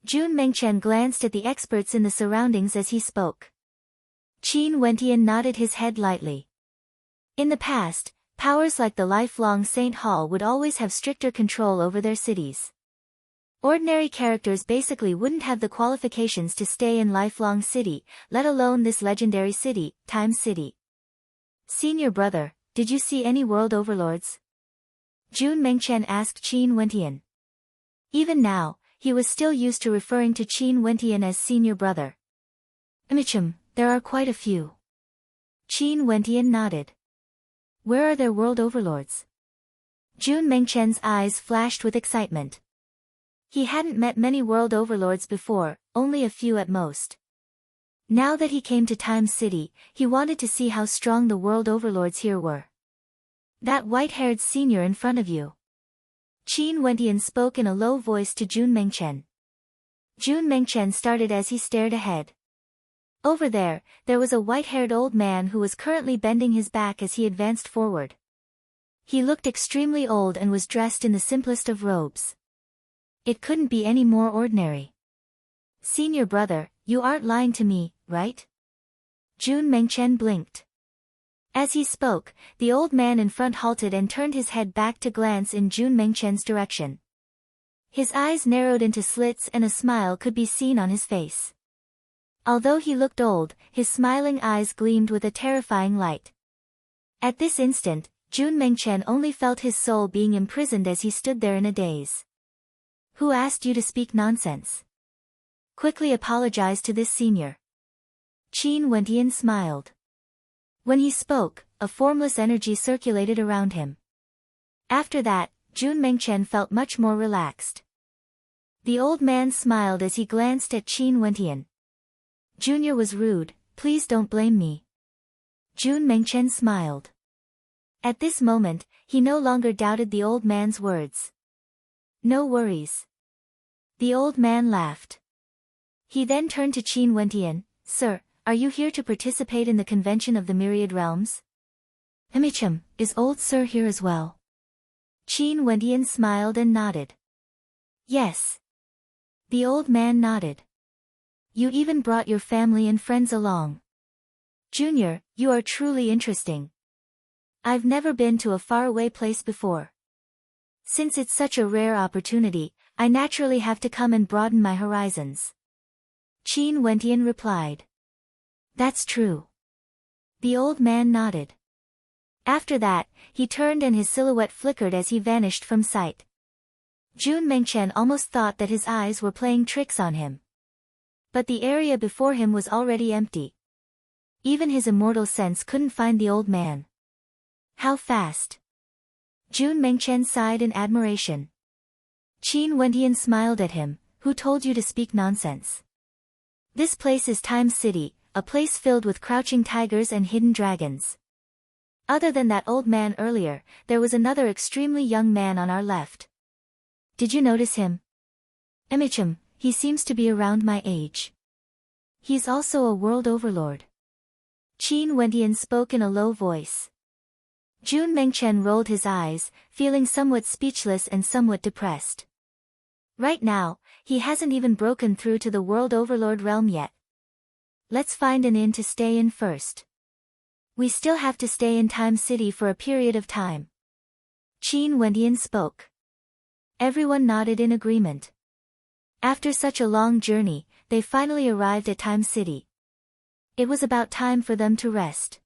Jun Mengchen glanced at the experts in the surroundings as he spoke. Qin Wentian nodded his head lightly. In the past, powers like the lifelong Saint Hall would always have stricter control over their cities. Ordinary characters basically wouldn't have the qualifications to stay in lifelong city, let alone this legendary city, Time City. Senior brother, did you see any world overlords? Jun Mengchen asked Qin Wentian. Even now, he was still used to referring to Qin Wentian as senior brother. There are quite a few. Qin Wentian nodded. Where are their world overlords? Jun Mengchen's eyes flashed with excitement. He hadn't met many world overlords before, only a few at most. Now that he came to Time City, he wanted to see how strong the world overlords here were. That white-haired senior in front of you. Qin Wentian spoke in a low voice to Jun Mengchen. Jun Mengchen started as he stared ahead. Over there was a white-haired old man who was currently bending his back as he advanced forward. He looked extremely old and was dressed in the simplest of robes. It couldn't be any more ordinary. Senior brother, you aren't lying to me, right? Jun Mengchen blinked. As he spoke, the old man in front halted and turned his head back to glance in Jun Mengchen's direction. His eyes narrowed into slits and a smile could be seen on his face. Although he looked old, his smiling eyes gleamed with a terrifying light. At this instant, Jun Mengchen only felt his soul being imprisoned as he stood there in a daze. Who asked you to speak nonsense? Quickly apologize to this senior. Qin Wentian smiled. When he spoke, a formless energy circulated around him. After that, Jun Mengchen felt much more relaxed. The old man smiled as he glanced at Qin Wentian. Junior was rude, please don't blame me. Jun Mengchen smiled. At this moment, he no longer doubted the old man's words. No worries. The old man laughed. He then turned to Qin Wentian. Sir, are you here to participate in the convention of the Myriad Realms? Is old sir here as well? Qin Wentian smiled and nodded. Yes. The old man nodded. You even brought your family and friends along. Junior, you are truly interesting. I've never been to a faraway place before. Since it's such a rare opportunity, I naturally have to come and broaden my horizons. Qin Wentian replied. That's true. The old man nodded. After that, he turned and his silhouette flickered as he vanished from sight. Jun Mengchen almost thought that his eyes were playing tricks on him. But the area before him was already empty. Even his immortal sense couldn't find the old man. How fast! Jun Mengchen sighed in admiration. Qin Wentian smiled at him. Who told you to speak nonsense? This place is Time City, a place filled with crouching tigers and hidden dragons. Other than that old man earlier, there was another extremely young man on our left. Did you notice him? Emichim, he seems to be around my age. He's also a world overlord. Qin Wentian spoke in a low voice. Jun Mengchen rolled his eyes, feeling somewhat speechless and somewhat depressed. Right now, he hasn't even broken through to the world overlord realm yet. Let's find an inn to stay in first. We still have to stay in Time City for a period of time. Qin Wentian spoke. Everyone nodded in agreement. After such a long journey, they finally arrived at Time City. It was about time for them to rest.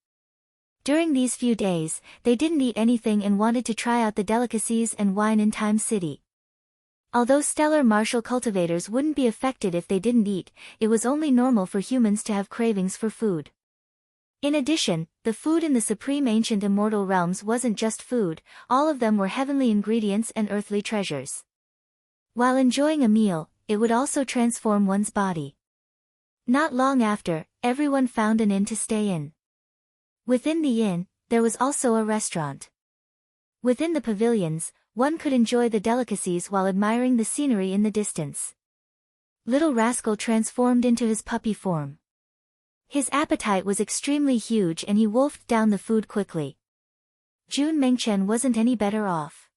During these few days, they didn't eat anything and wanted to try out the delicacies and wine in Time City. Although stellar martial cultivators wouldn't be affected if they didn't eat, it was only normal for humans to have cravings for food. In addition, the food in the supreme ancient immortal realms wasn't just food, all of them were heavenly ingredients and earthly treasures. While enjoying a meal, it would also transform one's body. Not long after, everyone found an inn to stay in. Within the inn, there was also a restaurant. Within the pavilions, one could enjoy the delicacies while admiring the scenery in the distance. Little Rascal transformed into his puppy form. His appetite was extremely huge and he wolfed down the food quickly. Jun Mengchen wasn't any better off.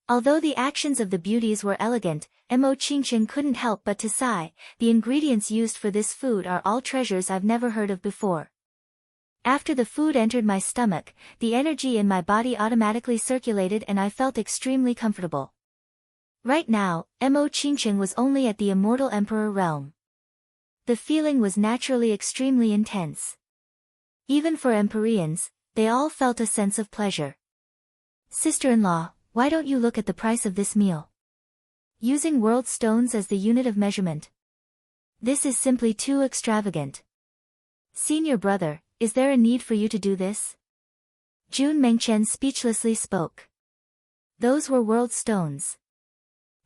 Although the actions of the beauties were elegant, Mo Qingchen couldn't help but to sigh. The ingredients used for this food are all treasures I've never heard of before. After the food entered my stomach, the energy in my body automatically circulated and I felt extremely comfortable. Right now, Mo Qingchen was only at the Immortal Emperor realm. The feeling was naturally extremely intense. Even for Empyreans, they all felt a sense of pleasure. Sister-in-law, why don't you look at the price of this meal? Using world stones as the unit of measurement. This is simply too extravagant. Senior brother, is there a need for you to do this? Jun Mengchen speechlessly spoke. Those were world stones.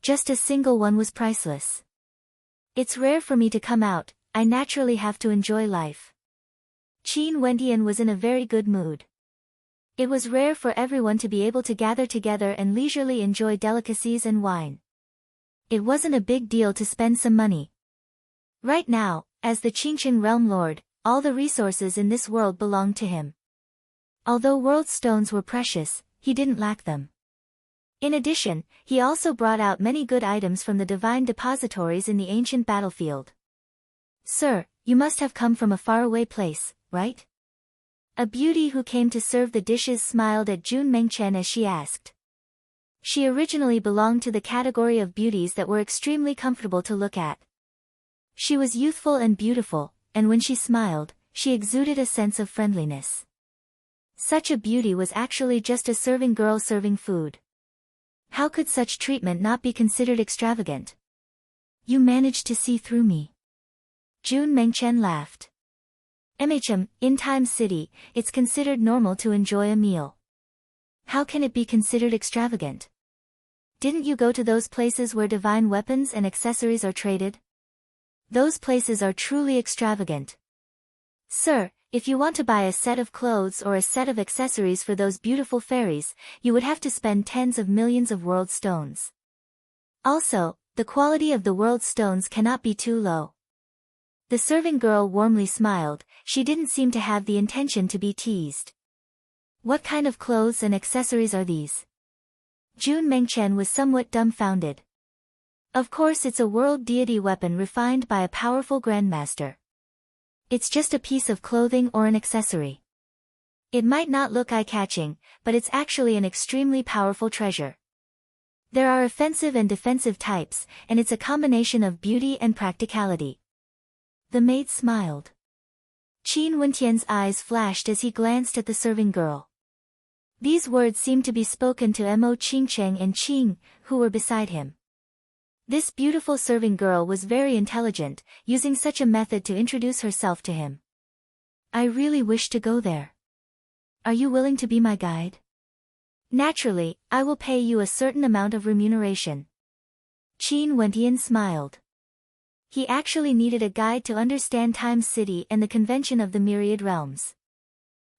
Just a single one was priceless. It's rare for me to come out, I naturally have to enjoy life. Qin Wentian was in a very good mood. It was rare for everyone to be able to gather together and leisurely enjoy delicacies and wine. It wasn't a big deal to spend some money. Right now, as the Qingchen Realm Lord, all the resources in this world belonged to him. Although world stones were precious, he didn't lack them. In addition, he also brought out many good items from the divine depositories in the ancient battlefield. Sir, you must have come from a faraway place, right? A beauty who came to serve the dishes smiled at Jun Mengchen as she asked. She originally belonged to the category of beauties that were extremely comfortable to look at. She was youthful and beautiful, and when she smiled, she exuded a sense of friendliness. Such a beauty was actually just a serving girl serving food. How could such treatment not be considered extravagant? You managed to see through me. Jun Mengchen laughed. In Time City, it's considered normal to enjoy a meal. How can it be considered extravagant? Didn't you go to those places where divine weapons and accessories are traded? Those places are truly extravagant. Sir, if you want to buy a set of clothes or a set of accessories for those beautiful fairies, you would have to spend tens of millions of world stones. Also, the quality of the world stones cannot be too low. The serving girl warmly smiled, she didn't seem to have the intention to be teased. What kind of clothes and accessories are these? Jun Mengchen was somewhat dumbfounded. Of course it's a world deity weapon refined by a powerful grandmaster. It's just a piece of clothing or an accessory. It might not look eye-catching, but it's actually an extremely powerful treasure. There are offensive and defensive types, and it's a combination of beauty and practicality. The maid smiled. Qin Wentian's eyes flashed as he glanced at the serving girl. These words seemed to be spoken to Mo Qingcheng and Qing, who were beside him. This beautiful serving girl was very intelligent, using such a method to introduce herself to him. I really wish to go there. Are you willing to be my guide? Naturally, I will pay you a certain amount of remuneration. Qin Wentian smiled. He actually needed a guide to understand Time's City and the convention of the myriad realms.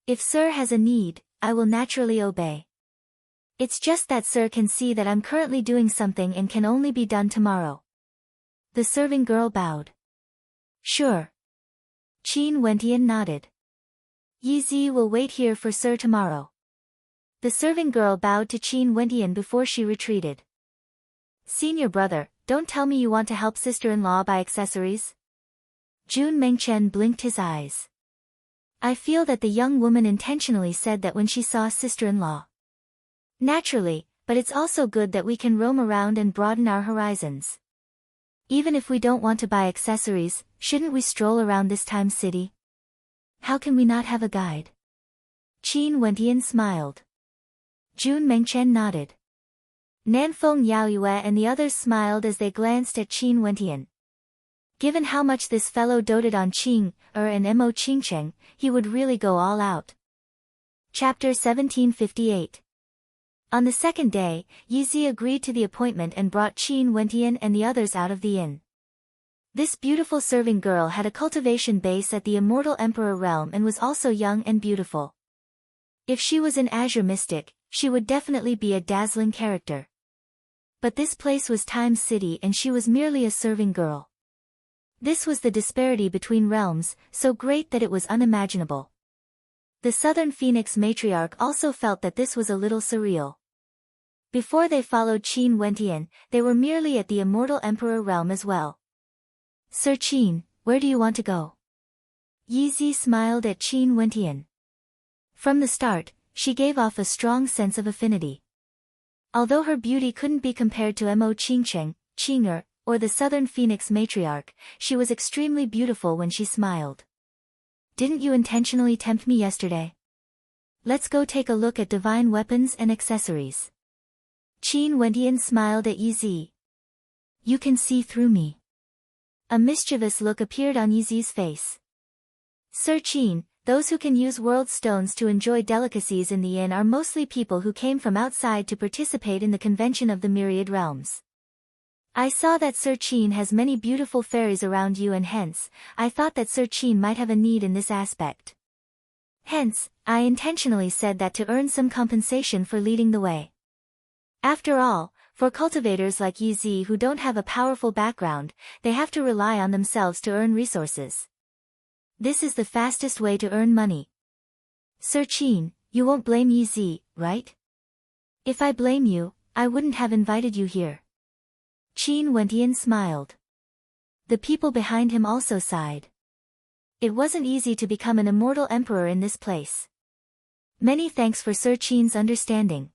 If Sir has a need, I will naturally obey. It's just that Sir can see that I'm currently doing something and can only be done tomorrow. The serving girl bowed. Sure. Qin Wentian nodded. Yi Zi will wait here for Sir tomorrow. The serving girl bowed to Qin Wentian before she retreated. Senior brother, don't tell me you want to help sister-in-law buy accessories? Jun Mengchen blinked his eyes. I feel that the young woman intentionally said that when she saw sister-in-law. Naturally, but it's also good that we can roam around and broaden our horizons. Even if we don't want to buy accessories, shouldn't we stroll around this time city? How can we not have a guide? Qin Wentian smiled. Jun Mengchen nodded. Nanfeng Yaoyue and the others smiled as they glanced at Qin Wentian. Given how much this fellow doted on Qing, and Mo Qingcheng, he would really go all out. Chapter 1758. On the second day, Yi Zi agreed to the appointment and brought Qin Wentian and the others out of the inn. This beautiful serving girl had a cultivation base at the Immortal Emperor realm and was also young and beautiful. If she was an Azure Mystic, she would definitely be a dazzling character. But this place was Time's City and she was merely a serving girl. This was the disparity between realms, so great that it was unimaginable. The Southern Phoenix matriarch also felt that this was a little surreal. Before they followed Qin Wentian, they were merely at the Immortal Emperor realm as well. Sir Qin, where do you want to go? Yi Zi smiled at Qin Wentian. From the start, she gave off a strong sense of affinity. Although her beauty couldn't be compared to Mo Qingcheng, Qing'er, or the Southern Phoenix matriarch, she was extremely beautiful when she smiled. Didn't you intentionally tempt me yesterday? Let's go take a look at divine weapons and accessories. Qin Wentian smiled at Yi Zi. You can see through me. A mischievous look appeared on Yi Zi's face. Sir Qin, those who can use world stones to enjoy delicacies in the inn are mostly people who came from outside to participate in the convention of the myriad realms. I saw that Sir Qin has many beautiful fairies around you and hence, I thought that Sir Qin might have a need in this aspect. Hence, I intentionally said that to earn some compensation for leading the way. After all, for cultivators like Yi Zi who don't have a powerful background, they have to rely on themselves to earn resources. This is the fastest way to earn money. Sir Qin, you won't blame Yi Zi, right? If I blame you, I wouldn't have invited you here. Qin Wentian smiled. The people behind him also sighed. It wasn't easy to become an immortal emperor in this place. Many thanks for Sir Qin's understanding.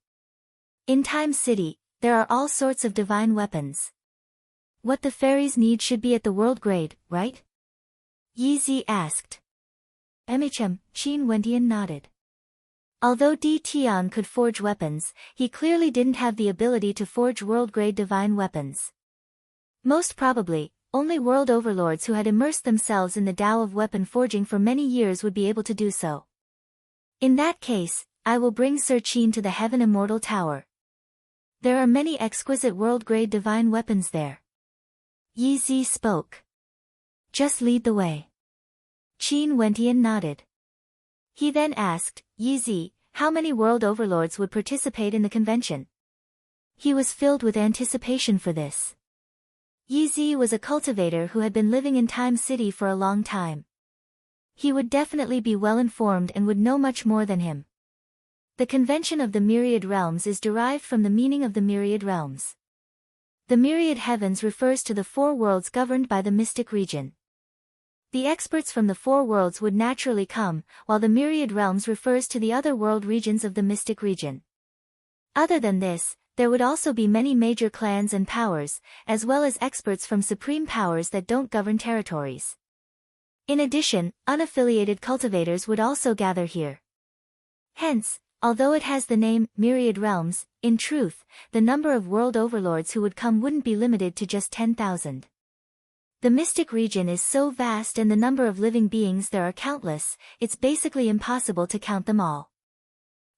In Time's City, there are all sorts of divine weapons. What the fairies need should be at the world grade, right? Yi Zi asked. Qin Wentian nodded. Although Di Tian could forge weapons, he clearly didn't have the ability to forge world-grade divine weapons. Most probably, only world overlords who had immersed themselves in the Tao of weapon forging for many years would be able to do so. In that case, I will bring Sir Qin to the Heaven Immortal Tower. There are many exquisite world-grade divine weapons there. Yi Zi spoke. Just lead the way. Qin Wentian nodded. He then asked, Yi Zi, how many world overlords would participate in the convention? He was filled with anticipation for this. Yi Zi was a cultivator who had been living in Time's City for a long time. He would definitely be well informed and would know much more than him. The convention of the myriad realms is derived from the meaning of the myriad realms. The myriad heavens refers to the four worlds governed by the mystic region. The experts from the four worlds would naturally come, while the myriad realms refers to the other world regions of the mystic region. Other than this, there would also be many major clans and powers, as well as experts from supreme powers that don't govern territories. In addition, unaffiliated cultivators would also gather here. Hence, although it has the name, Myriad Realms, in truth, the number of world overlords who would come wouldn't be limited to just 10,000. The mystic region is so vast and the number of living beings there are countless, it's basically impossible to count them all.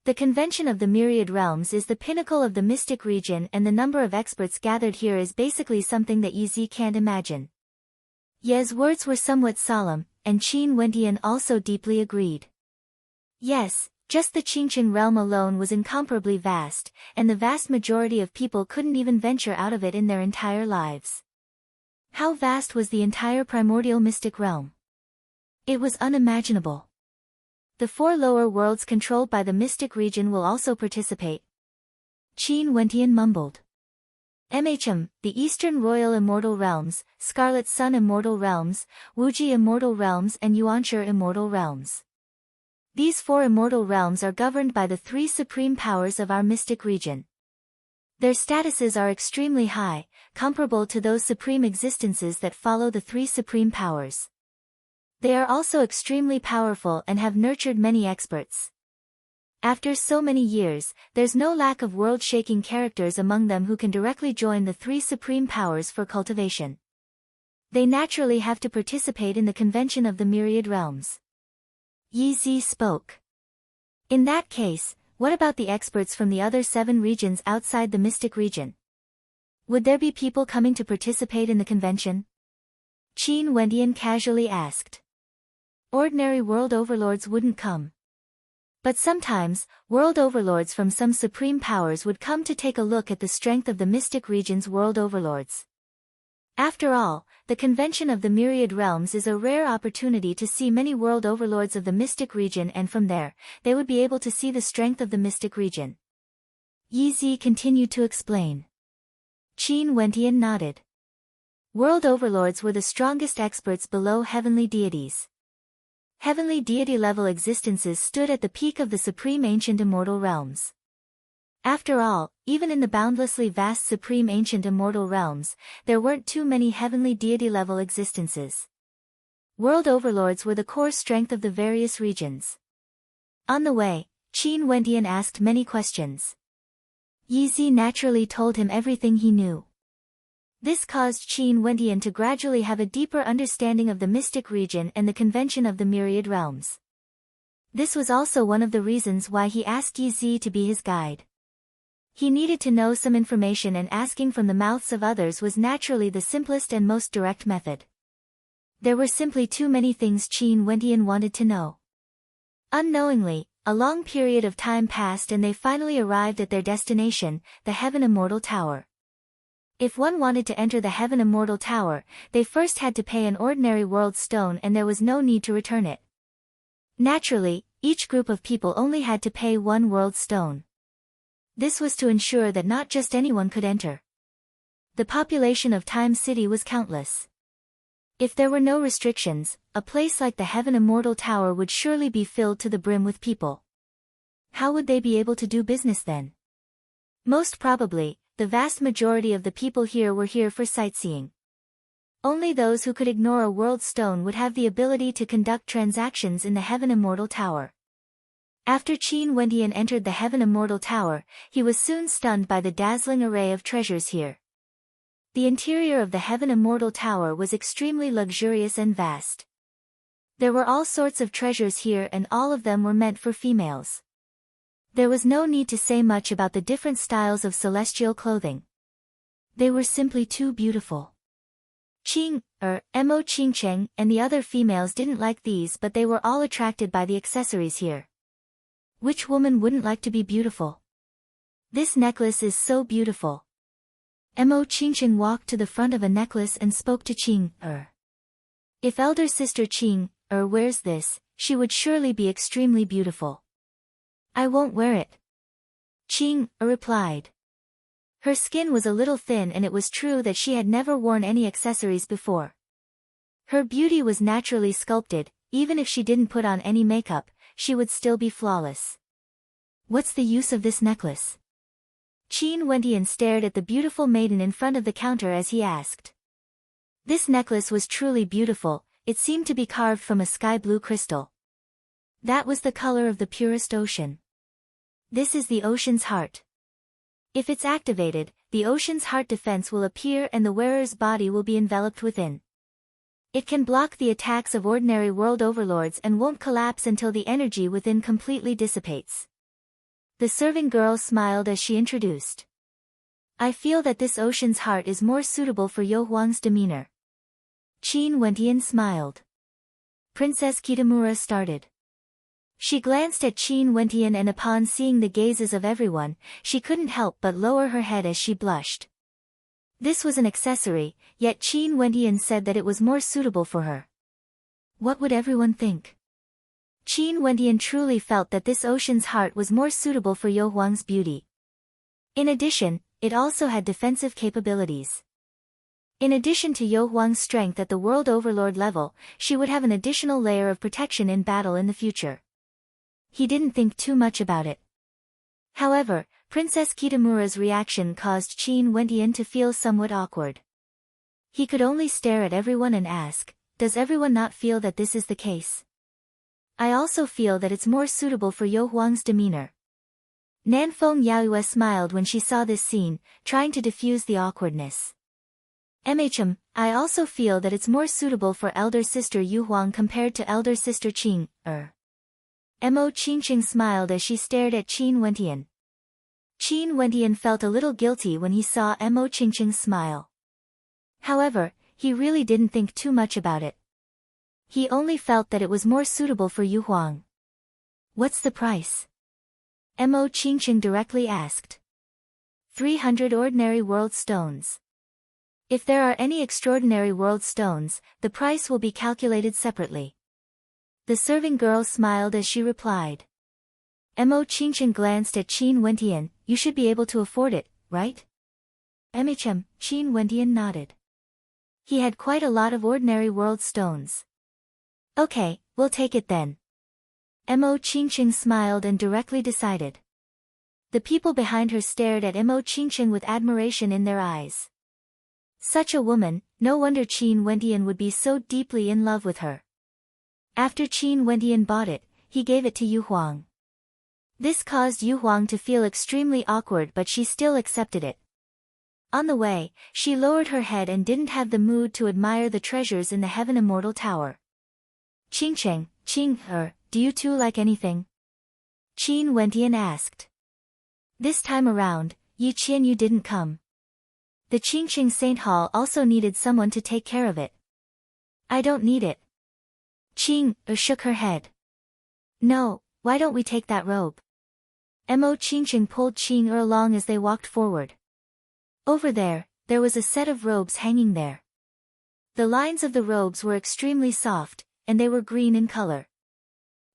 The convention of the Myriad Realms is the pinnacle of the mystic region and the number of experts gathered here is basically something that Yi Zi can't imagine. Ye's words were somewhat solemn, and Qin Wentian also deeply agreed. Yes, just the Qingqing realm alone was incomparably vast, and the vast majority of people couldn't even venture out of it in their entire lives. How vast was the entire primordial mystic realm? It was unimaginable. The 4 lower worlds controlled by the mystic region will also participate. Qin Wentian mumbled. The Eastern Royal Immortal Realms, Scarlet Sun Immortal Realms, Wuji Immortal Realms and Yuanshi Immortal Realms. These 4 immortal realms are governed by the 3 supreme powers of our mystic region. Their statuses are extremely high, comparable to those supreme existences that follow the 3 supreme powers. They are also extremely powerful and have nurtured many experts. After so many years, there's no lack of world-shaking characters among them who can directly join the 3 supreme powers for cultivation. They naturally have to participate in the convention of the myriad realms. Yi Zi spoke. In that case, what about the experts from the other 7 regions outside the mystic region? Would there be people coming to participate in the convention? Qin Wentian casually asked. Ordinary world overlords wouldn't come. But sometimes, world overlords from some supreme powers would come to take a look at the strength of the mystic region's world overlords. After all, the convention of the myriad realms is a rare opportunity to see many world overlords of the mystic region, and from there, they would be able to see the strength of the mystic region. Yi Zi continued to explain. Qin Wentian nodded. World overlords were the strongest experts below heavenly deities. Heavenly deity-level existences stood at the peak of the supreme ancient immortal realms. After all, even in the boundlessly vast supreme ancient immortal realms, there weren't too many heavenly deity-level existences. World overlords were the core strength of the various regions. On the way, Qin Wentian asked many questions. Yi Zi naturally told him everything he knew. This caused Qin Wentian to gradually have a deeper understanding of the mystic region and the convention of the myriad realms. This was also one of the reasons why he asked Yi Zi to be his guide. He needed to know some information, and asking from the mouths of others was naturally the simplest and most direct method. There were simply too many things Qin Wentian wanted to know. Unknowingly, a long period of time passed and they finally arrived at their destination, the Heaven Immortal Tower. If one wanted to enter the Heaven Immortal Tower, they first had to pay an ordinary world stone, and there was no need to return it. Naturally, each group of people only had to pay 1 world stone. This was to ensure that not just anyone could enter. The population of Time City was countless. If there were no restrictions, a place like the Heaven Immortal Tower would surely be filled to the brim with people. How would they be able to do business then? Most probably, the vast majority of the people here were here for sightseeing. Only those who could ignore a world stone would have the ability to conduct transactions in the Heaven Immortal Tower. After Qin Wentian entered the Heaven Immortal Tower, he was soon stunned by the dazzling array of treasures here. The interior of the Heaven Immortal Tower was extremely luxurious and vast. There were all sorts of treasures here, and all of them were meant for females. There was no need to say much about the different styles of celestial clothing. They were simply too beautiful. Mo Qingcheng and the other females didn't like these, but they were all attracted by the accessories here. Which woman wouldn't like to be beautiful? This necklace is so beautiful. Mo Qingcheng walked to the front of a necklace and spoke to Qing. If elder sister Qing wears this, she would surely be extremely beautiful. I won't wear it. Qing replied. Her skin was a little thin, and it was true that she had never worn any accessories before. Her beauty was naturally sculpted. Even if she didn't put on any makeup, she would still be flawless. What's the use of this necklace? Qin Wentian stared at the beautiful maiden in front of the counter as he asked. This necklace was truly beautiful. It seemed to be carved from a sky blue crystal. That was the color of the purest ocean. This is the ocean's heart. If it's activated, the ocean's heart defense will appear and the wearer's body will be enveloped within. It can block the attacks of ordinary world overlords and won't collapse until the energy within completely dissipates. The serving girl smiled as she introduced. I feel that this ocean's heart is more suitable for Yo Huang's demeanor. Qin Wentian smiled. Princess Kitamura started. She glanced at Qin Wentian and upon seeing the gazes of everyone, she couldn't help but lower her head as she blushed. This was an accessory, yet Qin Wentian said that it was more suitable for her. What would everyone think? Qin Wentian truly felt that this ocean's heart was more suitable for Yu Huang's beauty. In addition, it also had defensive capabilities. In addition to Yu Huang's strength at the World Overlord level, she would have an additional layer of protection in battle in the future. He didn't think too much about it. However, Princess Kitamura's reaction caused Qin Wentian to feel somewhat awkward. He could only stare at everyone and ask, does everyone not feel that this is the case? I also feel that it's more suitable for Yu Huang's demeanor. Nanfeng Yaoyue smiled when she saw this scene, trying to diffuse the awkwardness. I also feel that it's more suitable for elder sister Yu Huang compared to elder sister Qing. Mo Qingqing smiled as she stared at Qin Wentian. Qin Wentian felt a little guilty when he saw Mo Qingqing's smile. However, he really didn't think too much about it. He only felt that it was more suitable for Yu Huang. What's the price? Mo Qingqing directly asked. 300 ordinary world stones. If there are any extraordinary world stones, the price will be calculated separately. The serving girl smiled as she replied. Mo Qingqing glanced at Qin Wentian, you should be able to afford it, right? Qin Wentian nodded. He had quite a lot of ordinary world stones. Okay, we'll take it then. Mo Qingqing smiled and directly decided. The people behind her stared at Mo Qingqing with admiration in their eyes. Such a woman, no wonder Qin Wentian would be so deeply in love with her. After Qin Wentian bought it, he gave it to Yu Huang. This caused Yu Huang to feel extremely awkward, but she still accepted it. On the way, she lowered her head and didn't have the mood to admire the treasures in the Heaven Immortal Tower. Qingqing, do you two like anything? Qin Wentian asked. This time around, Yi Qianyu didn't come. The Qingqing Saint Hall also needed someone to take care of it. I don't need it. Qing shook her head. No, why don't we take that robe? Mo Qingqing pulled Qing along as they walked forward. Over there was a set of robes hanging there. The lines of the robes were extremely soft, and they were green in color.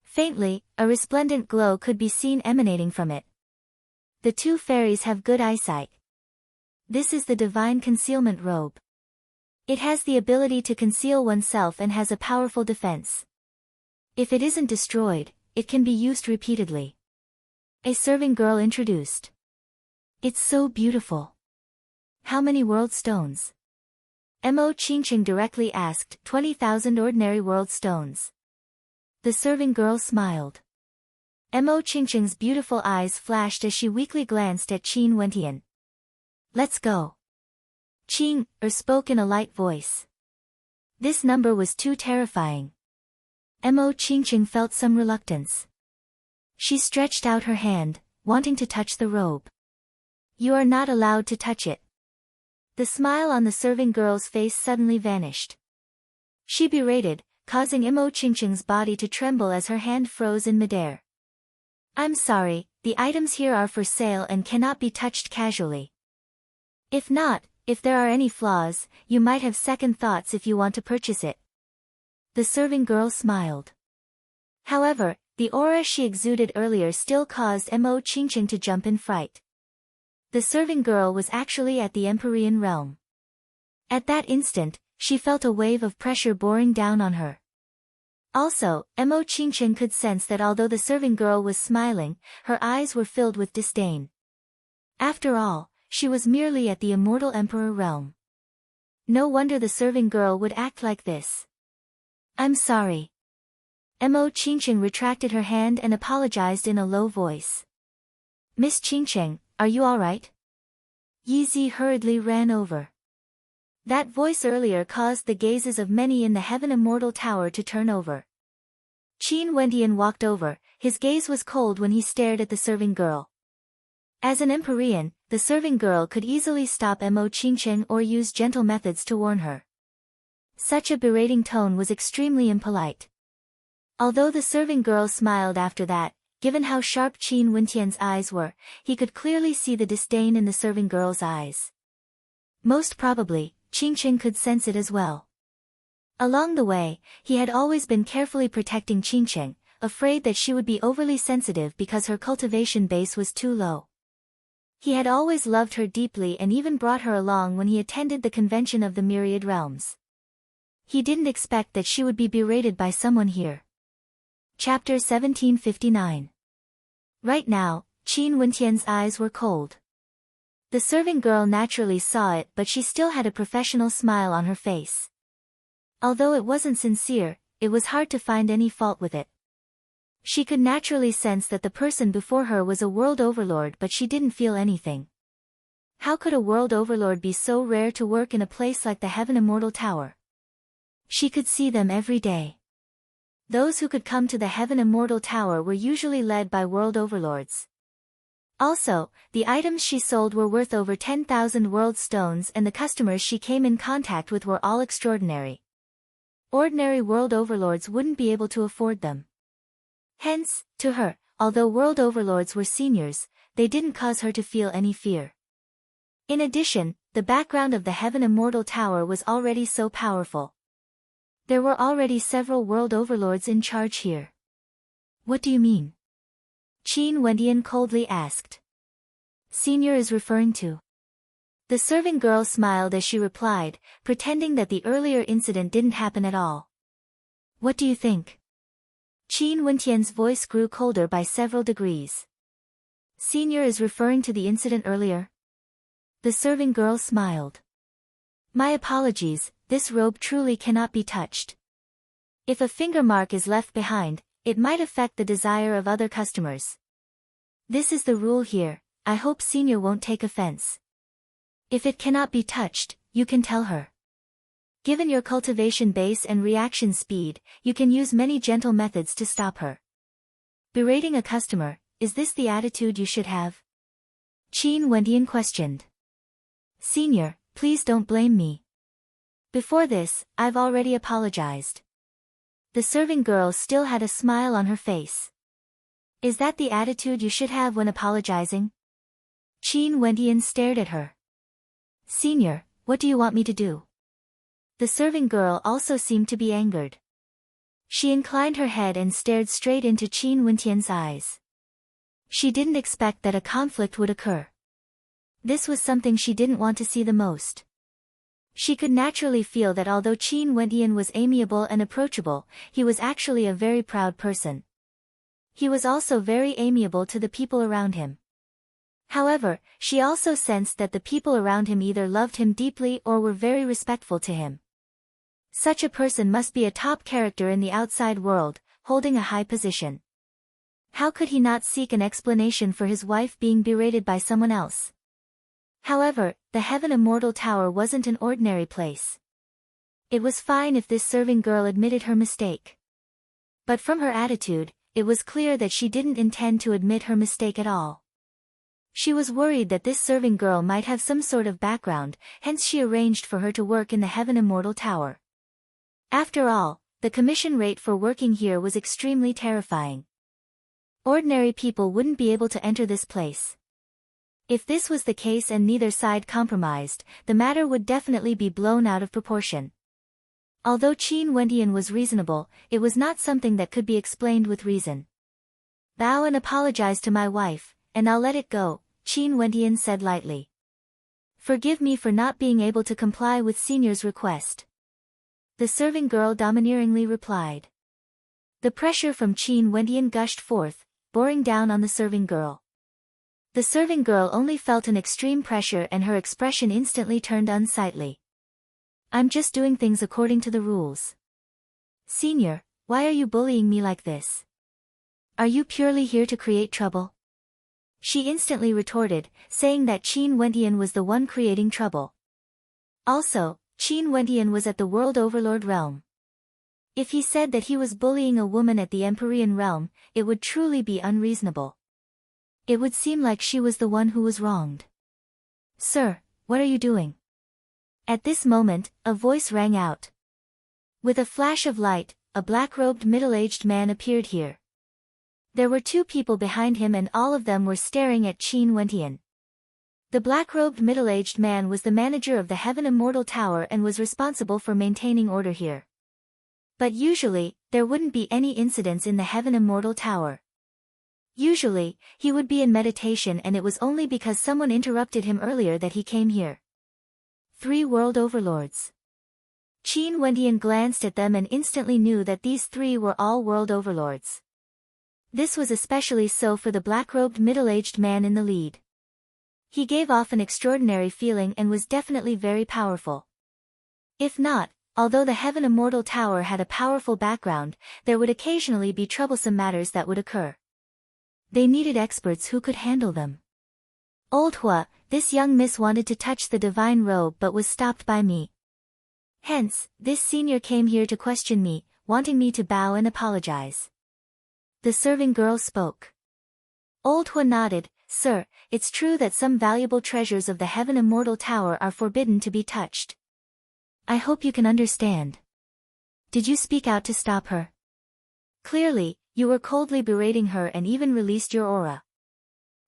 Faintly, a resplendent glow could be seen emanating from it. The two fairies have good eyesight. This is the Divine Concealment Robe. It has the ability to conceal oneself and has a powerful defense. If it isn't destroyed, it can be used repeatedly. A serving girl introduced. It's so beautiful. How many world stones? Mo Qingqing directly asked. 20,000 ordinary world stones. The serving girl smiled. Mo Qingqing's beautiful eyes flashed as she weakly glanced at Qin Wentian. Let's go. Qing spoke in a light voice. This number was too terrifying. Mo Qingqing felt some reluctance. She stretched out her hand, wanting to touch the robe. You are not allowed to touch it. The smile on the serving girl's face suddenly vanished. She berated, causing Mo Qingqing's body to tremble as her hand froze in midair. I'm sorry, the items here are for sale and cannot be touched casually. If there are any flaws, you might have second thoughts if you want to purchase it. The serving girl smiled. However, the aura she exuded earlier still caused Mo Qingqing to jump in fright. The serving girl was actually at the Empyrean realm. At that instant, she felt a wave of pressure boring down on her. Also, Mo Qingqing could sense that although the serving girl was smiling, her eyes were filled with disdain. After all, she was merely at the immortal emperor realm. No wonder the serving girl would act like this. I'm sorry. Mo Qingqing retracted her hand and apologized in a low voice. Miss Qingqing, are you alright? Yizi hurriedly ran over. That voice earlier caused the gazes of many in the Heaven Immortal Tower to turn over. Qin Wentian walked over, his gaze was cold when he stared at the serving girl. As an Empyrean, the serving girl could easily stop Mo Qingqing or use gentle methods to warn her. Such a berating tone was extremely impolite. Although the serving girl smiled after that, given how sharp Qin Wentian's eyes were, he could clearly see the disdain in the serving girl's eyes. Most probably, Qingqing could sense it as well. Along the way, he had always been carefully protecting Qingqing, afraid that she would be overly sensitive because her cultivation base was too low. He had always loved her deeply and even brought her along when he attended the convention of the Myriad Realms. He didn't expect that she would be berated by someone here. Chapter 1759. Right now, Qin Wentian's eyes were cold. The serving girl naturally saw it, but she still had a professional smile on her face. Although it wasn't sincere, it was hard to find any fault with it. She could naturally sense that the person before her was a world overlord, but she didn't feel anything. How could a world overlord be so rare to work in a place like the Heaven Immortal Tower? She could see them every day. Those who could come to the Heaven Immortal Tower were usually led by world overlords. Also, the items she sold were worth over 10,000 world stones, and the customers she came in contact with were all extraordinary. Ordinary world overlords wouldn't be able to afford them. Hence, to her, although world overlords were seniors, they didn't cause her to feel any fear. In addition, the background of the Heaven Immortal Tower was already so powerful. There were already several world overlords in charge here. What do you mean? Qin Wentian coldly asked. Senior is referring to. The serving girl smiled as she replied, pretending that the earlier incident didn't happen at all. What do you think? Qin Wentian's voice grew colder by several degrees. Senior is referring to the incident earlier? The serving girl smiled. My apologies, this robe truly cannot be touched. If a finger mark is left behind, it might affect the desire of other customers. This is the rule here, I hope Senior won't take offense. If it cannot be touched, you can tell her. Given your cultivation base and reaction speed, you can use many gentle methods to stop her. Berating a customer, is this the attitude you should have? Qin Wentian questioned. Senior, please don't blame me. Before this, I've already apologized. The serving girl still had a smile on her face. Is that the attitude you should have when apologizing? Qin Wentian stared at her. Senior, what do you want me to do? The serving girl also seemed to be angered. She inclined her head and stared straight into Qin Wentian's eyes. She didn't expect that a conflict would occur. This was something she didn't want to see the most. She could naturally feel that although Qin Wentian was amiable and approachable, he was actually a very proud person. He was also very amiable to the people around him. However, she also sensed that the people around him either loved him deeply or were very respectful to him. Such a person must be a top character in the outside world, holding a high position. How could he not seek an explanation for his wife being berated by someone else? However, the Heaven Immortal Tower wasn't an ordinary place. It was fine if this serving girl admitted her mistake. But from her attitude, it was clear that she didn't intend to admit her mistake at all. She was worried that this serving girl might have some sort of background, hence she arranged for her to work in the Heaven Immortal Tower. After all, the commission rate for working here was extremely terrifying. Ordinary people wouldn't be able to enter this place. If this was the case and neither side compromised, the matter would definitely be blown out of proportion. Although Qin Wentian was reasonable, it was not something that could be explained with reason. Bow and apologize to my wife, and I'll let it go, Qin Wentian said lightly. Forgive me for not being able to comply with Senior's request. The serving girl domineeringly replied. The pressure from Qin Wentian gushed forth, boring down on the serving girl. The serving girl only felt an extreme pressure and her expression instantly turned unsightly. I'm just doing things according to the rules. Senior, why are you bullying me like this? Are you purely here to create trouble? She instantly retorted, saying that Qin Wentian was the one creating trouble. Also, Qin Wentian was at the World Overlord realm. If he said that he was bullying a woman at the Empyrean realm, it would truly be unreasonable. It would seem like she was the one who was wronged. Sir, what are you doing? At this moment, a voice rang out. With a flash of light, a black-robed middle-aged man appeared here. There were two people behind him and all of them were staring at Qin Wentian. The black-robed middle-aged man was the manager of the Heaven Immortal Tower and was responsible for maintaining order here. But usually, there wouldn't be any incidents in the Heaven Immortal Tower. Usually, he would be in meditation and it was only because someone interrupted him earlier that he came here. 3 world overlords. Qin Wentian glanced at them and instantly knew that these 3 were all world overlords. This was especially so for the black-robed middle-aged man in the lead. He gave off an extraordinary feeling and was definitely very powerful. If not, although the Heaven Immortal Tower had a powerful background, there would occasionally be troublesome matters that would occur. They needed experts who could handle them. Old Hua, this young miss wanted to touch the divine robe but was stopped by me. Hence, this senior came here to question me, wanting me to bow and apologize. The serving girl spoke. Old Hua nodded. Sir, it's true that some valuable treasures of the Heaven Immortal Tower are forbidden to be touched. I hope you can understand. Did you speak out to stop her? Clearly, you were coldly berating her and even released your aura.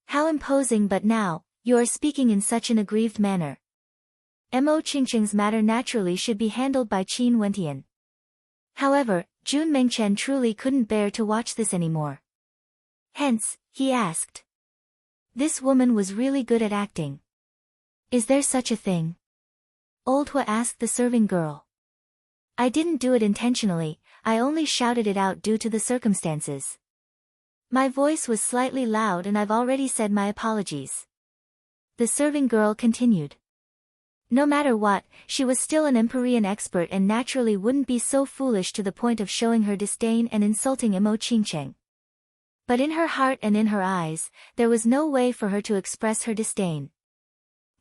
How imposing, but now, you are speaking in such an aggrieved manner. Mo Qingqing's matter naturally should be handled by Qin Wentian. However, Jun Mengchen truly couldn't bear to watch this anymore. Hence, he asked. This woman was really good at acting. Is there such a thing? Old Hua asked the serving girl. I didn't do it intentionally, I only shouted it out due to the circumstances. My voice was slightly loud and I've already said my apologies. The serving girl continued. No matter what, she was still an Empyrean expert and naturally wouldn't be so foolish to the point of showing her disdain and insulting Mo Qingqing. But in her heart and in her eyes, there was no way for her to express her disdain.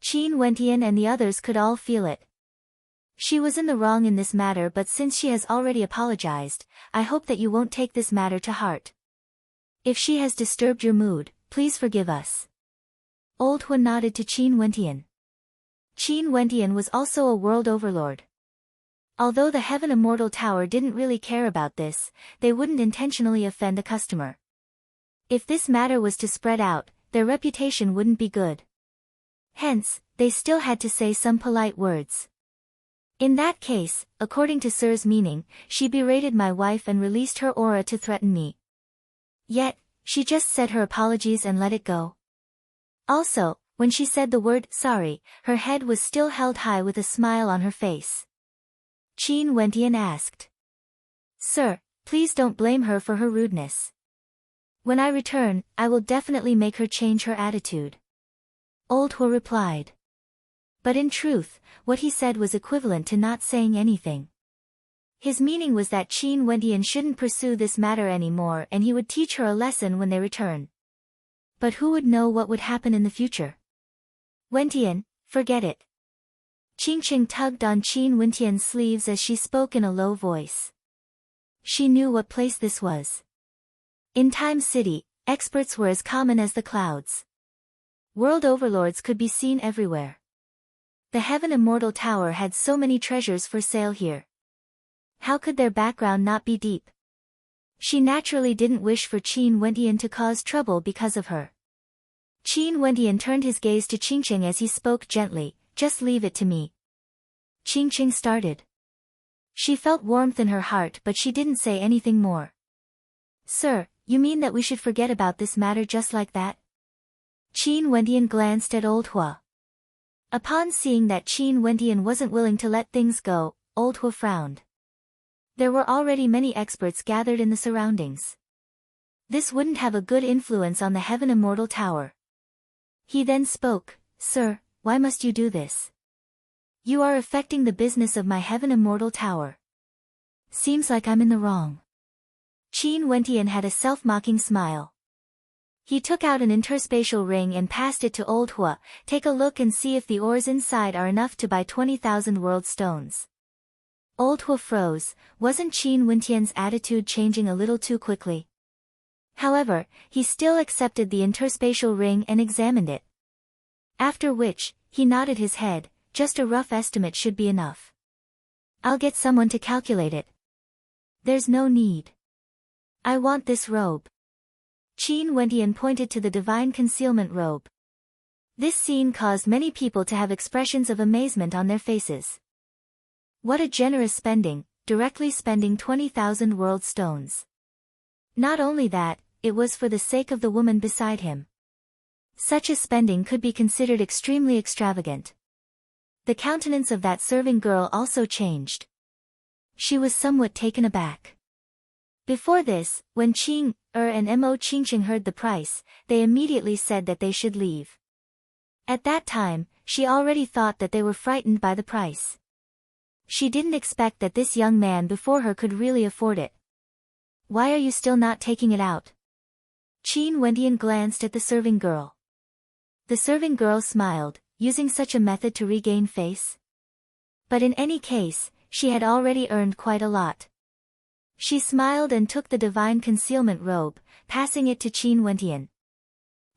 Qin Wentian and the others could all feel it. She was in the wrong in this matter, but since she has already apologized, I hope that you won't take this matter to heart. If she has disturbed your mood, please forgive us. Old Hua nodded to Qin Wentian. Qin Wentian was also a world overlord. Although the Heaven Immortal Tower didn't really care about this, they wouldn't intentionally offend a customer. If this matter was to spread out, their reputation wouldn't be good. Hence, they still had to say some polite words. In that case, according to Sir's meaning, she berated my wife and released her aura to threaten me. Yet, she just said her apologies and let it go. Also, when she said the word sorry, her head was still held high with a smile on her face. Qin Wentian asked. Sir, please don't blame her for her rudeness. When I return, I will definitely make her change her attitude. Old Hua replied. But in truth, what he said was equivalent to not saying anything. His meaning was that Qin Wentian shouldn't pursue this matter anymore and he would teach her a lesson when they return. But who would know what would happen in the future? Wentian, forget it. Qingqing tugged on Qin Wentian's sleeves as she spoke in a low voice. She knew what place this was. In Time City, experts were as common as the clouds. World overlords could be seen everywhere. The Heaven Immortal Tower had so many treasures for sale here. How could their background not be deep? She naturally didn't wish for Qin Wentian to cause trouble because of her. Qin Wentian turned his gaze to Qingqing as he spoke gently, just leave it to me. Qingqing started. She felt warmth in her heart but she didn't say anything more. Sir, you mean that we should forget about this matter just like that? Qin Wentian glanced at Old Hua. Upon seeing that Qin Wentian wasn't willing to let things go, Old Hua frowned. There were already many experts gathered in the surroundings. This wouldn't have a good influence on the Heaven Immortal Tower. He then spoke, Sir, why must you do this? You are affecting the business of my Heaven Immortal Tower. Seems like I'm in the wrong. Qin Wentian had a self-mocking smile. He took out an interspatial ring and passed it to Old Hua. Take a look and see if the ores inside are enough to buy 20,000 world stones. Old Hua froze. Wasn't Qin Wentian's attitude changing a little too quickly? However, he still accepted the interspatial ring and examined it. After which, he nodded his head, just a rough estimate should be enough. I'll get someone to calculate it. There's no need. I want this robe. Qin Wendian pointed to the divine concealment robe. This scene caused many people to have expressions of amazement on their faces. What a generous spending, directly spending 20,000 world stones. Not only that, it was for the sake of the woman beside him. Such a spending could be considered extremely extravagant. The countenance of that serving girl also changed. She was somewhat taken aback. Before this, when Qing and Mo Qingqing heard the price, they immediately said that they should leave. At that time, she already thought that they were frightened by the price. She didn't expect that this young man before her could really afford it. Why are you still not taking it out? Qin Wendian glanced at the serving girl. The serving girl smiled, using such a method to regain face. But in any case, she had already earned quite a lot. She smiled and took the divine concealment robe, passing it to Qin Wendian.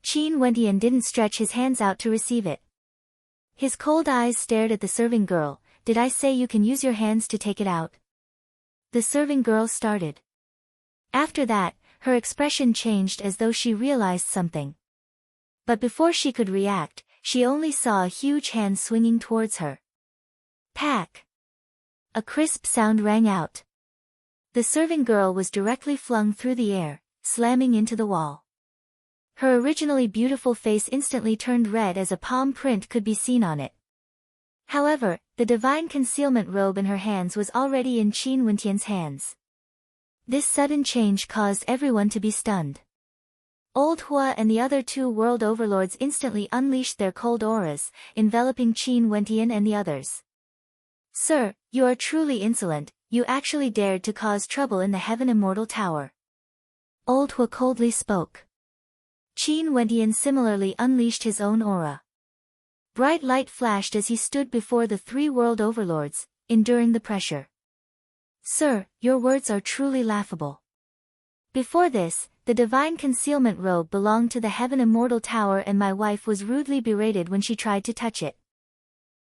Qin Wendian didn't stretch his hands out to receive it. His cold eyes stared at the serving girl. Did I say you can use your hands to take it out? The serving girl started. After that, her expression changed as though she realized something. But before she could react, she only saw a huge hand swinging towards her. Pack! A crisp sound rang out. The serving girl was directly flung through the air, slamming into the wall. Her originally beautiful face instantly turned red as a palm print could be seen on it. However, the divine concealment robe in her hands was already in Qin Wendian's hands. This sudden change caused everyone to be stunned. Old Hua and the other two world overlords instantly unleashed their cold auras, enveloping Qin Wendian and the others. Sir, you are truly insolent, you actually dared to cause trouble in the Heaven Immortal Tower. Old Hua coldly spoke. Qin Wendian similarly unleashed his own aura. Bright light flashed as he stood before the three world overlords, enduring the pressure. Sir, your words are truly laughable. Before this, the divine concealment robe belonged to the Heaven Immortal Tower and my wife was rudely berated when she tried to touch it.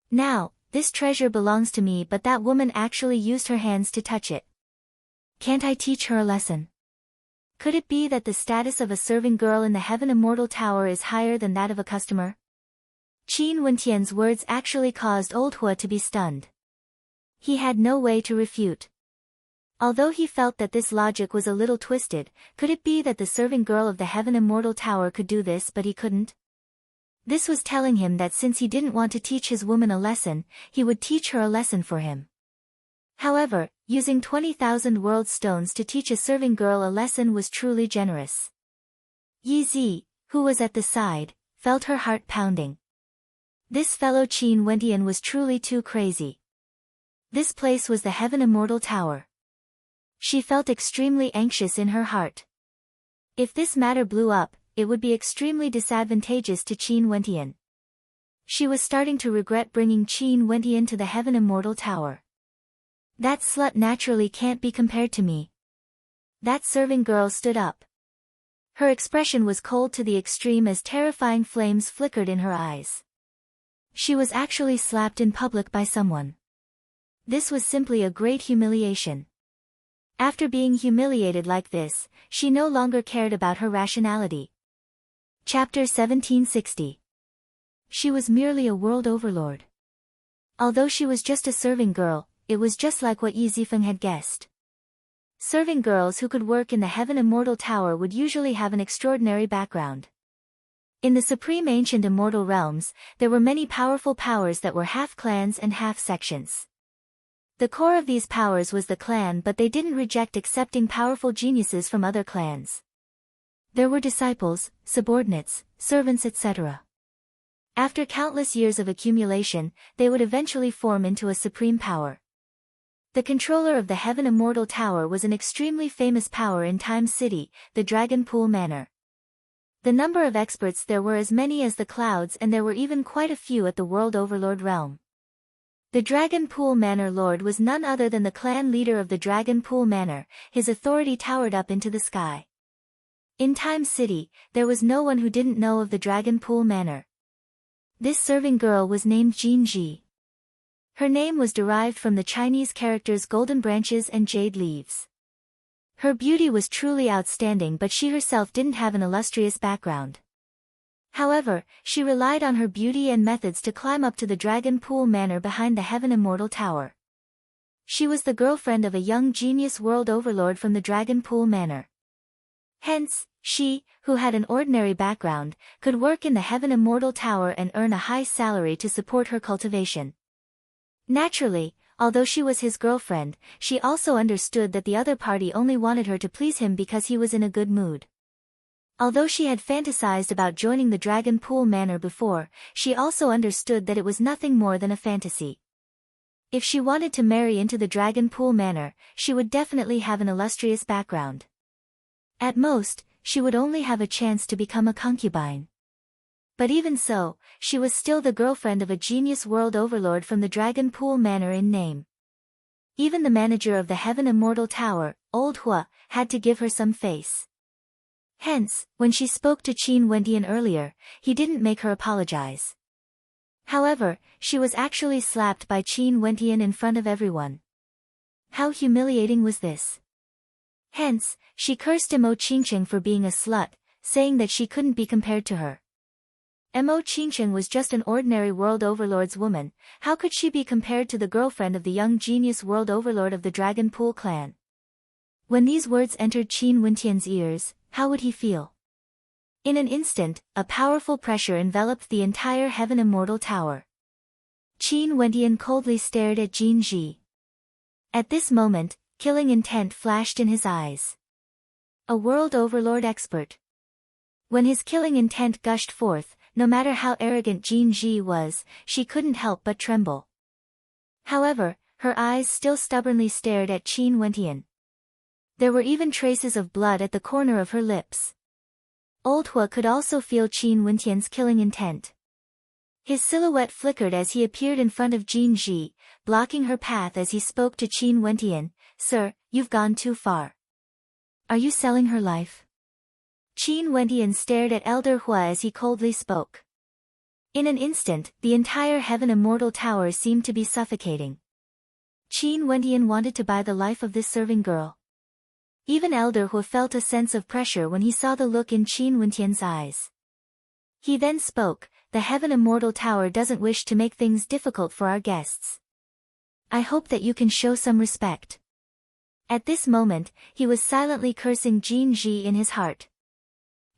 Now, this treasure belongs to me, but that woman actually used her hands to touch it. Can't I teach her a lesson? Could it be that the status of a serving girl in the Heaven Immortal Tower is higher than that of a customer? Qin Wendian's words actually caused Old Hua to be stunned. He had no way to refute. Although he felt that this logic was a little twisted, could it be that the serving girl of the Heaven Immortal Tower could do this but he couldn't? This was telling him that since he didn't want to teach his woman a lesson, he would teach her a lesson for him. However, using 20,000 world stones to teach a serving girl a lesson was truly generous. Yi Zi, who was at the side, felt her heart pounding. This fellow Qin Wendian was truly too crazy. This place was the Heaven Immortal Tower. She felt extremely anxious in her heart. If this matter blew up, it would be extremely disadvantageous to Qin Wendian. She was starting to regret bringing Qin Wendian to the Heaven Immortal Tower. That slut naturally can't be compared to me. That serving girl stood up. Her expression was cold to the extreme as terrifying flames flickered in her eyes. She was actually slapped in public by someone. This was simply a great humiliation. After being humiliated like this, she no longer cared about her rationality. Chapter 1760. She was merely a world overlord. Although she was just a serving girl, it was just like what Yi Zifeng had guessed. Serving girls who could work in the Heaven Immortal Tower would usually have an extraordinary background. In the supreme ancient immortal realms, there were many powerful powers that were half clans and half sections. The core of these powers was the clan, but they didn't reject accepting powerful geniuses from other clans. There were disciples, subordinates, servants, etc. After countless years of accumulation, they would eventually form into a supreme power. The controller of the Heaven Immortal Tower was an extremely famous power in Time City, the Dragon Pool Manor. The number of experts there were as many as the clouds, and there were even quite a few at the World Overlord realm. The Dragon Pool Manor Lord was none other than the clan leader of the Dragon Pool Manor. His authority towered up into the sky. In Time City, there was no one who didn't know of the Dragon Pool Manor. This serving girl was named Jin Ji. Her name was derived from the Chinese characters golden branches and jade leaves. Her beauty was truly outstanding, but she herself didn't have an illustrious background. However, she relied on her beauty and methods to climb up to the Dragon Pool Manor behind the Heaven Immortal Tower. She was the girlfriend of a young genius world overlord from the Dragon Pool Manor. Hence, she, who had an ordinary background, could work in the Heaven Immortal Tower and earn a high salary to support her cultivation. Naturally, although she was his girlfriend, she also understood that the other party only wanted her to please him because he was in a good mood. Although she had fantasized about joining the Dragon Pool Manor before, she also understood that it was nothing more than a fantasy. If she wanted to marry into the Dragon Pool Manor, she would definitely have an illustrious background. At most, she would only have a chance to become a concubine. But even so, she was still the girlfriend of a genius world overlord from the Dragon Pool Manor in name. Even the manager of the Heaven Immortal Tower, Old Hua, had to give her some face. Hence, when she spoke to Qin Wendian earlier, he didn't make her apologize. However, she was actually slapped by Qin Wendian in front of everyone. How humiliating was this? Hence, she cursed Mo Qingcheng for being a slut, saying that she couldn't be compared to her. Mo Qingcheng was just an ordinary world overlord's woman. How could she be compared to the girlfriend of the young genius world overlord of the Dragon Pool clan? When these words entered Qin Wendian's ears, how would he feel? In an instant, a powerful pressure enveloped the entire Heaven Immortal Tower. Qin Wendian coldly stared at Jin Ji. At this moment, killing intent flashed in his eyes. A world overlord expert. When his killing intent gushed forth, no matter how arrogant Jin Ji was, she couldn't help but tremble. However, her eyes still stubbornly stared at Qin Wendian. There were even traces of blood at the corner of her lips. Old Hua could also feel Qin Wendian's killing intent. His silhouette flickered as he appeared in front of Jin Ji, blocking her path as he spoke to Qin Wendian. "Sir, you've gone too far. Are you selling her life?" Qin Wendian stared at Elder Hua as he coldly spoke. In an instant, the entire Heaven Immortal Tower seemed to be suffocating. Qin Wendian wanted to buy the life of this serving girl. Even Elder Hua felt a sense of pressure when he saw the look in Qin Wendian's eyes. He then spoke, "The Heaven Immortal Tower doesn't wish to make things difficult for our guests. I hope that you can show some respect." At this moment, he was silently cursing Jin Ji in his heart.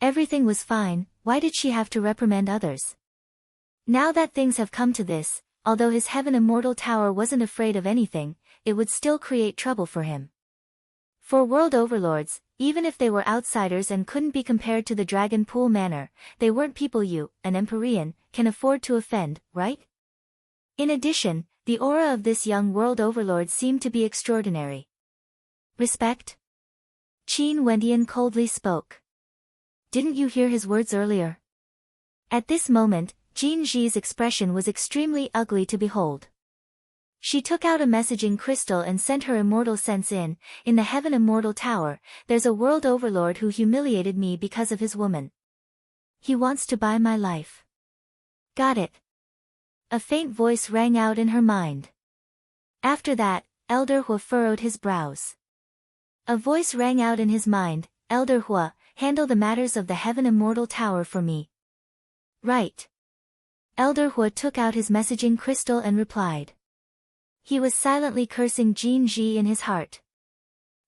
Everything was fine, why did she have to reprimand others? Now that things have come to this, although his Heaven Immortal Tower wasn't afraid of anything, it would still create trouble for him. For world overlords, even if they were outsiders and couldn't be compared to the Dragon Pool Manor, they weren't people you, an Empyrean, can afford to offend, right? In addition, the aura of this young world overlord seemed to be extraordinary. "Respect?" Qin Wendian coldly spoke. "Didn't you hear his words earlier?" At this moment, Jin Ji's expression was extremely ugly to behold. She took out a messaging crystal and sent her immortal sense in the Heaven Immortal Tower. "There's a world overlord who humiliated me because of his woman. He wants to buy my life." "Got it." A faint voice rang out in her mind. After that, Elder Hua furrowed his brows. A voice rang out in his mind, "Elder Hua, handle the matters of the Heaven Immortal Tower for me." "Right." Elder Hua took out his messaging crystal and replied. He was silently cursing Jin Ji in his heart.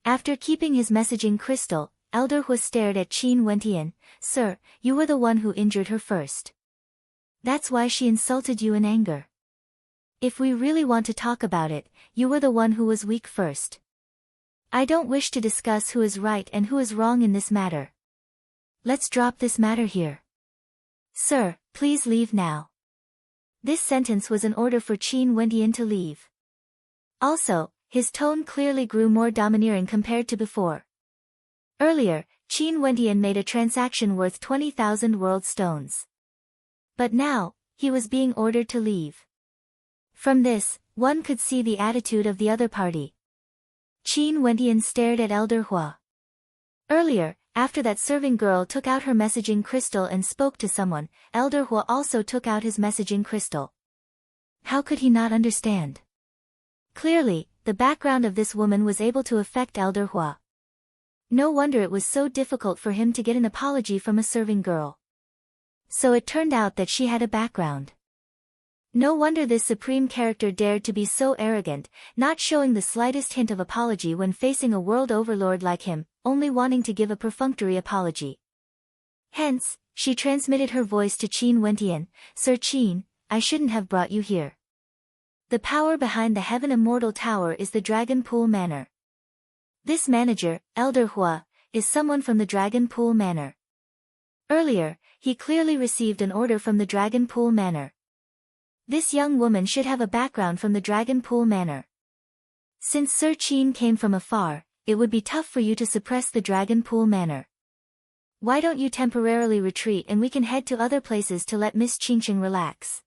After keeping his messaging crystal, Elder Hua stared at Qin Wendian. "Sir, you were the one who injured her first. That's why she insulted you in anger. If we really want to talk about it, you were the one who was weak first. I don't wish to discuss who is right and who is wrong in this matter. Let's drop this matter here. Sir, please leave now." This sentence was an order for Qin Wendian to leave. Also, his tone clearly grew more domineering compared to before. Earlier, Qin Wendian made a transaction worth 20,000 world stones. But now, he was being ordered to leave. From this, one could see the attitude of the other party. Qin Wendian stared at Elder Hua. Earlier, after that serving girl took out her messaging crystal and spoke to someone, Elder Hua also took out his messaging crystal. How could he not understand? Clearly, the background of this woman was able to affect Elder Hua. No wonder it was so difficult for him to get an apology from a serving girl. So it turned out that she had a background. No wonder this supreme character dared to be so arrogant, not showing the slightest hint of apology when facing a world overlord like him, only wanting to give a perfunctory apology. Hence, she transmitted her voice to Qin Wentian, "Sir Qin, I shouldn't have brought you here. The power behind the Heaven Immortal Tower is the Dragon Pool Manor. This manager, Elder Hua, is someone from the Dragon Pool Manor. Earlier, he clearly received an order from the Dragon Pool Manor. This young woman should have a background from the Dragon Pool Manor. Since Sir Qin came from afar, it would be tough for you to suppress the Dragon Pool Manor. Why don't you temporarily retreat and we can head to other places to let Miss Qingqing relax?"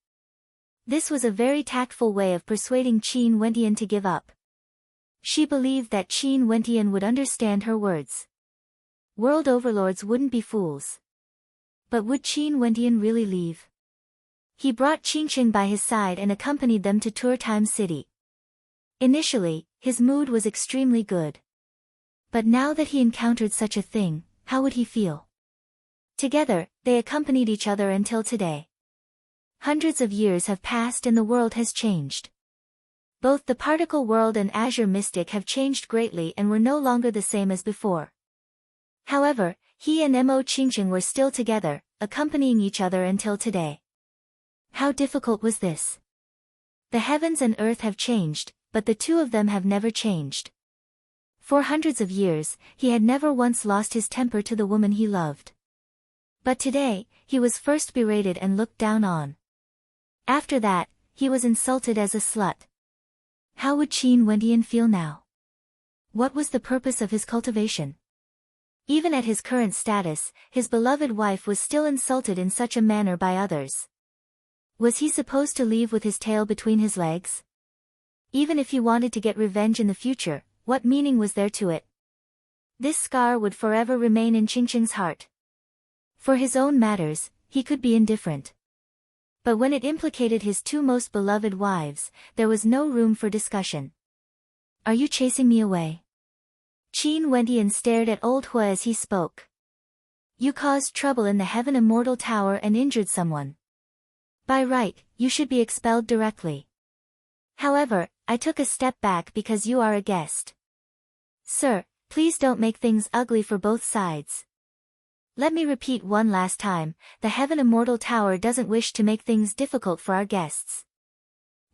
This was a very tactful way of persuading Qin Wentian to give up. She believed that Qin Wentian would understand her words. World overlords wouldn't be fools. But would Qin Wentian really leave? He brought Qingqing by his side and accompanied them to Turtime City. Initially, his mood was extremely good. But now that he encountered such a thing, how would he feel? Together, they accompanied each other until today. Hundreds of years have passed and the world has changed. Both the particle world and Azure Mystic have changed greatly and were no longer the same as before. However, he and Mo Qingqing were still together, accompanying each other until today. How difficult was this? The heavens and earth have changed, but the two of them have never changed. For hundreds of years, he had never once lost his temper to the woman he loved. But today, he was first berated and looked down on. After that, he was insulted as a slut. How would Qin Wentian feel now? What was the purpose of his cultivation? Even at his current status, his beloved wife was still insulted in such a manner by others. Was he supposed to leave with his tail between his legs? Even if he wanted to get revenge in the future, what meaning was there to it? This scar would forever remain in Qingqing's heart. For his own matters, he could be indifferent. But when it implicated his two most beloved wives, there was no room for discussion. "Are you chasing me away?" Qin Wentian stared at old Hua as he spoke. "You caused trouble in the Heaven Immortal Tower and injured someone. By right, you should be expelled directly. However, I took a step back because you are a guest. Sir, please don't make things ugly for both sides. Let me repeat one last time, the Heaven Immortal Tower doesn't wish to make things difficult for our guests.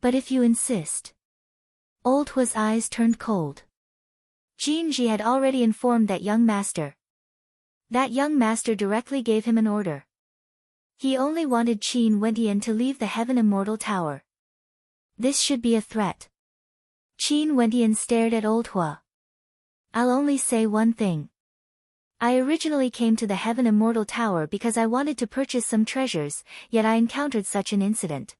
But if you insist." Old Hua's eyes turned cold. Jin Ji had already informed that young master. That young master directly gave him an order. He only wanted Qin Wentian to leave the Heaven Immortal Tower. This should be a threat. Qin Wentian stared at old Hua. "I'll only say one thing. I originally came to the Heaven Immortal Tower because I wanted to purchase some treasures, yet I encountered such an incident.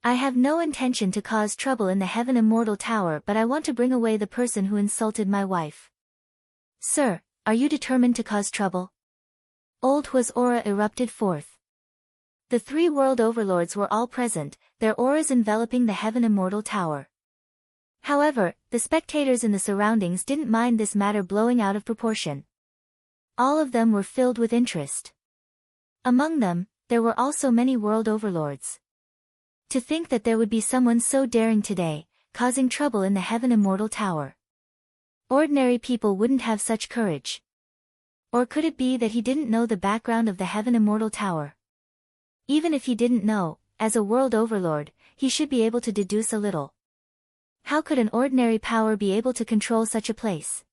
I have no intention to cause trouble in the Heaven Immortal Tower, but I want to bring away the person who insulted my wife. Sir, are you determined to cause trouble?" Old Hua's aura erupted forth. The three world overlords were all present, their auras enveloping the Heaven Immortal Tower. However, the spectators in the surroundings didn't mind this matter blowing out of proportion. All of them were filled with interest. Among them, there were also many world overlords. To think that there would be someone so daring today, causing trouble in the Heaven Immortal Tower. Ordinary people wouldn't have such courage. Or could it be that he didn't know the background of the Heaven Immortal Tower? Even if he didn't know, as a world overlord, he should be able to deduce a little. How could an ordinary power be able to control such a place?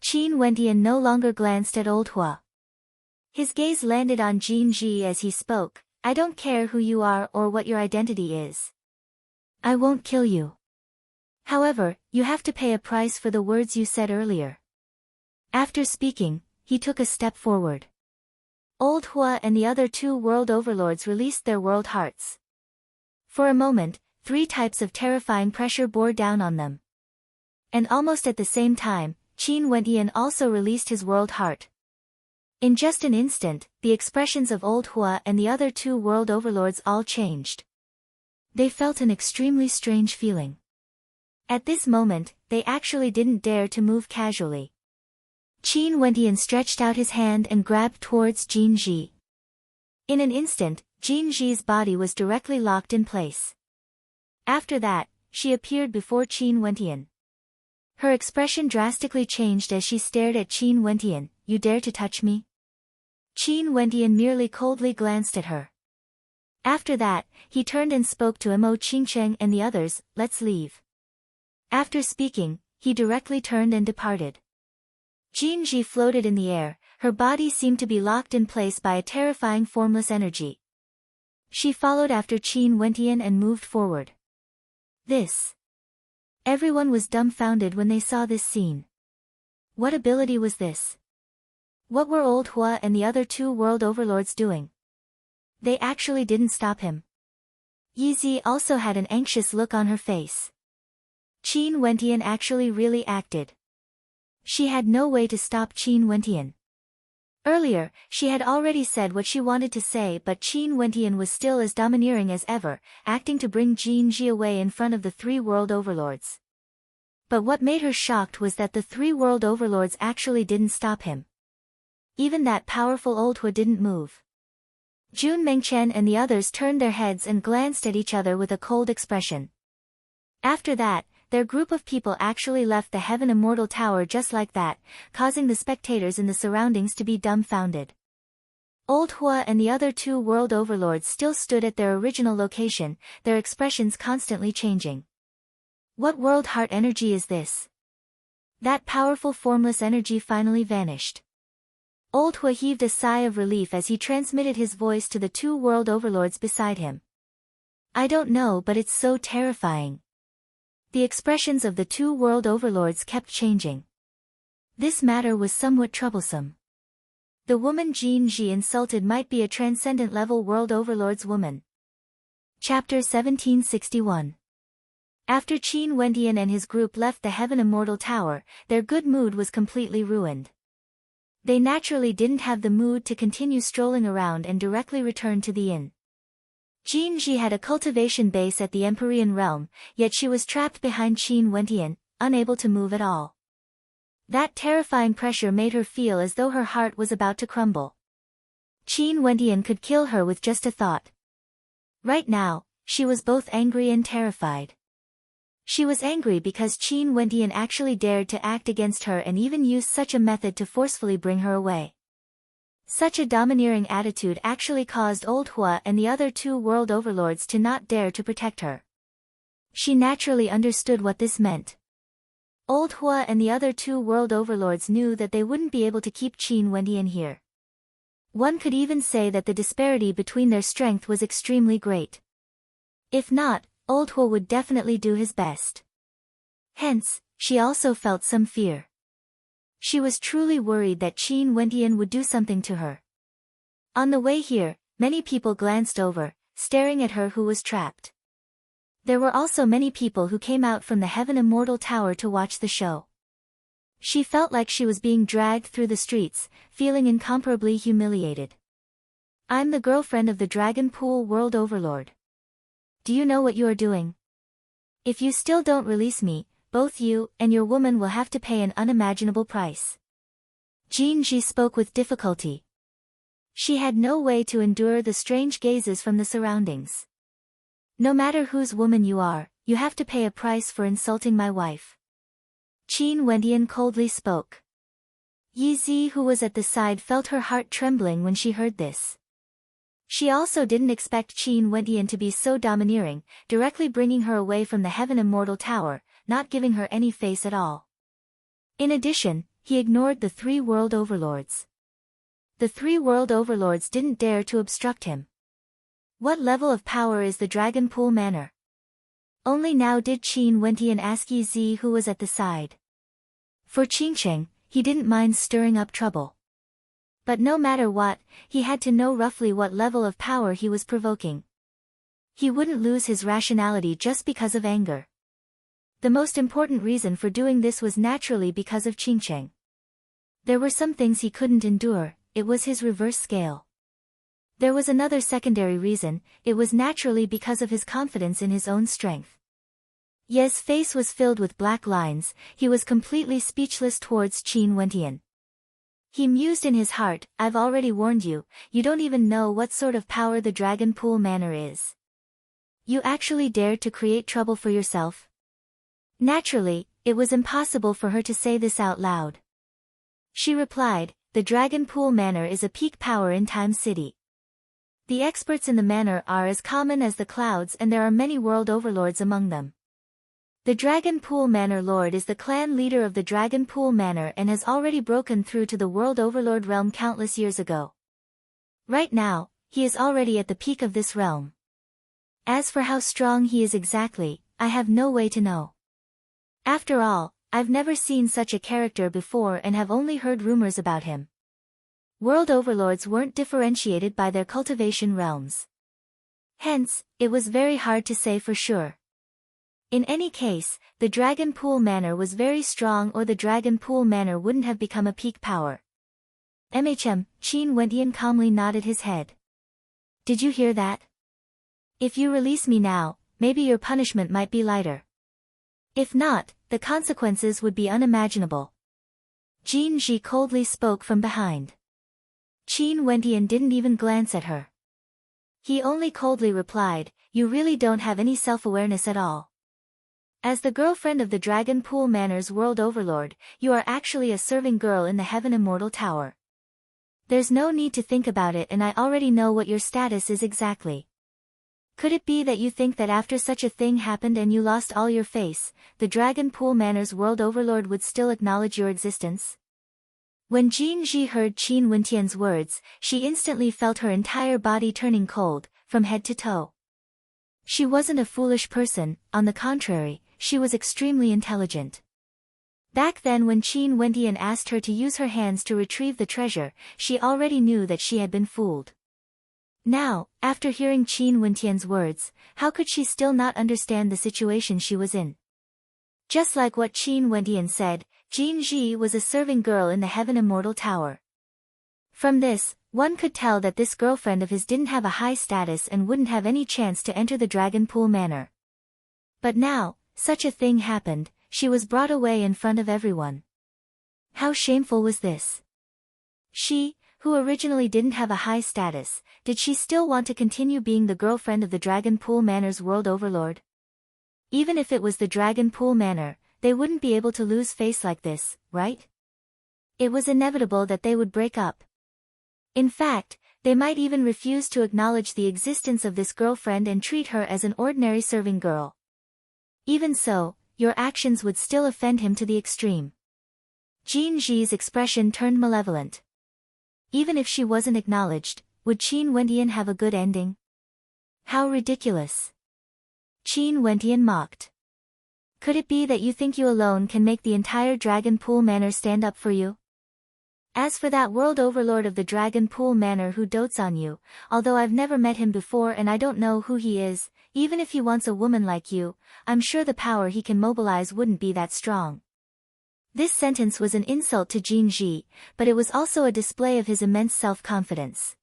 Qin Wentian no longer glanced at old Hua. His gaze landed on Jin Ji as he spoke. "I don't care who you are or what your identity is. I won't kill you. However, you have to pay a price for the words you said earlier." After speaking, he took a step forward. Old Hua and the other two world overlords released their world hearts. For a moment, three types of terrifying pressure bore down on them. And almost at the same time, Qin Wentian also released his world heart. In just an instant, the expressions of old Hua and the other two world overlords all changed. They felt an extremely strange feeling. At this moment, they actually didn't dare to move casually. Qin Wentian stretched out his hand and grabbed towards Jin Ji. In an instant, Jin Ji's body was directly locked in place. After that, she appeared before Qin Wentian. Her expression drastically changed as she stared at Qin Wentian. "You dare to touch me?" Qin Wentian merely coldly glanced at her. After that, he turned and spoke to Mo Qingcheng and the others. "Let's leave." After speaking, he directly turned and departed. Jin Ji floated in the air, her body seemed to be locked in place by a terrifying formless energy. She followed after Qin Wentian and moved forward. Everyone was dumbfounded when they saw this scene. What ability was this? What were Old Hua and the other two world overlords doing? They actually didn't stop him. Yi Zi also had an anxious look on her face. Qin Wentian actually really acted. She had no way to stop Qin Wentian. Earlier, she had already said what she wanted to say, but Qin Wentian was still as domineering as ever, acting to bring Jin Ji away in front of the three world overlords. But what made her shocked was that the three world overlords actually didn't stop him. Even that powerful Old Hua didn't move. Jun Mengchen and the others turned their heads and glanced at each other with a cold expression. After that, their group of people actually left the Heaven Immortal Tower just like that, causing the spectators in the surroundings to be dumbfounded. Old Hua and the other two world overlords still stood at their original location, their expressions constantly changing. What world heart energy is this? That powerful formless energy finally vanished. Old Hua heaved a sigh of relief as he transmitted his voice to the two world overlords beside him. "I don't know, but it's so terrifying." The expressions of the two world overlords kept changing. This matter was somewhat troublesome. The woman Jin Ji insulted might be a transcendent level world overlord's woman. Chapter 1761. After Qin Wentian and his group left the Heaven Immortal Tower, their good mood was completely ruined. They naturally didn't have the mood to continue strolling around and directly returned to the inn. Jin Ji had a cultivation base at the Empyrean realm, yet she was trapped behind Qin Wentian, unable to move at all. That terrifying pressure made her feel as though her heart was about to crumble. Qin Wentian could kill her with just a thought. Right now, she was both angry and terrified. She was angry because Qin Wentian actually dared to act against her and even used such a method to forcefully bring her away. Such a domineering attitude actually caused Old Hua and the other two world overlords to not dare to protect her. She naturally understood what this meant. Old Hua and the other two world overlords knew that they wouldn't be able to keep Qin Wentian here. One could even say that the disparity between their strength was extremely great. If not, Old Hua would definitely do his best. Hence, she also felt some fear. She was truly worried that Qin Wentian would do something to her. On the way here, many people glanced over, staring at her who was trapped. There were also many people who came out from the Heaven Immortal Tower to watch the show. She felt like she was being dragged through the streets, feeling incomparably humiliated. "I'm the girlfriend of the Dragon Pool World Overlord. Do you know what you are doing? If you still don't release me, both you and your woman will have to pay an unimaginable price." Jin Ji spoke with difficulty. She had no way to endure the strange gazes from the surroundings. "No matter whose woman you are, you have to pay a price for insulting my wife." Qin Wentian coldly spoke. Yi Zi, who was at the side, felt her heart trembling when she heard this. She also didn't expect Qin Wentian to be so domineering, directly bringing her away from the Heaven Immortal Tower, not giving her any face at all. In addition, he ignored the three world overlords. The three world overlords didn't dare to obstruct him. What level of power is the Dragon Pool Manor? Only now did Qin Wentian ask Yi Zi, who was at the side. For Qingcheng, he didn't mind stirring up trouble. But no matter what, he had to know roughly what level of power he was provoking. He wouldn't lose his rationality just because of anger. The most important reason for doing this was naturally because of Qingcheng. There were some things he couldn't endure, it was his reverse scale. There was another secondary reason, it was naturally because of his confidence in his own strength. Ye's face was filled with black lines, he was completely speechless towards Qin Wentian. He mused in his heart, I've already warned you, you don't even know what sort of power the Dragon Pool Manor is. You actually dared to create trouble for yourself? Naturally, it was impossible for her to say this out loud. She replied, the Dragon Pool Manor is a peak power in Time City. The experts in the manor are as common as the clouds and there are many world overlords among them. The Dragon Pool Manor Lord is the clan leader of the Dragon Pool Manor and has already broken through to the World Overlord realm countless years ago. Right now, he is already at the peak of this realm. As for how strong he is exactly, I have no way to know. After all, I've never seen such a character before and have only heard rumors about him. World overlords weren't differentiated by their cultivation realms. Hence, it was very hard to say for sure. In any case, the Dragon Pool Manor was very strong or the Dragon Pool Manor wouldn't have become a peak power. Qin Wentian calmly nodded his head. Did you hear that? If you release me now, maybe your punishment might be lighter. If not, the consequences would be unimaginable. Jin Ji coldly spoke from behind. Qin Wentian didn't even glance at her. He only coldly replied, you really don't have any self-awareness at all. As the girlfriend of the Dragon Pool Manor's world overlord, you are actually a serving girl in the Heaven Immortal Tower. There's no need to think about it and I already know what your status is exactly. Could it be that you think that after such a thing happened and you lost all your face, the Dragon Pool Manor's world overlord would still acknowledge your existence? When Jin Ji heard Qin Wentian's words, she instantly felt her entire body turning cold, from head to toe. She wasn't a foolish person, on the contrary, she was extremely intelligent. Back then when Qin Wentian asked her to use her hands to retrieve the treasure, she already knew that she had been fooled. Now, after hearing Qin Wentian's words, how could she still not understand the situation she was in? Just like what Qin Wentian said, Jin Ji was a serving girl in the Heaven Immortal Tower. From this, one could tell that this girlfriend of his didn't have a high status and wouldn't have any chance to enter the Dragon Pool Manor. But now, such a thing happened, she was brought away in front of everyone. How shameful was this? She, who originally didn't have a high status, did she still want to continue being the girlfriend of the Dragon Pool Manor's world overlord? Even if it was the Dragon Pool Manor, they wouldn't be able to lose face like this, right? It was inevitable that they would break up. In fact, they might even refuse to acknowledge the existence of this girlfriend and treat her as an ordinary serving girl. Even so, your actions would still offend him to the extreme. Jin Ji's expression turned malevolent. Even if she wasn't acknowledged, would Qin Wentian have a good ending? How ridiculous! Qin Wentian mocked. Could it be that you think you alone can make the entire Dragon Pool Manor stand up for you? As for that world overlord of the Dragon Pool Manor who dotes on you, although I've never met him before and I don't know who he is, even if he wants a woman like you, I'm sure the power he can mobilize wouldn't be that strong. This sentence was an insult to Jin Ji, but it was also a display of his immense self-confidence.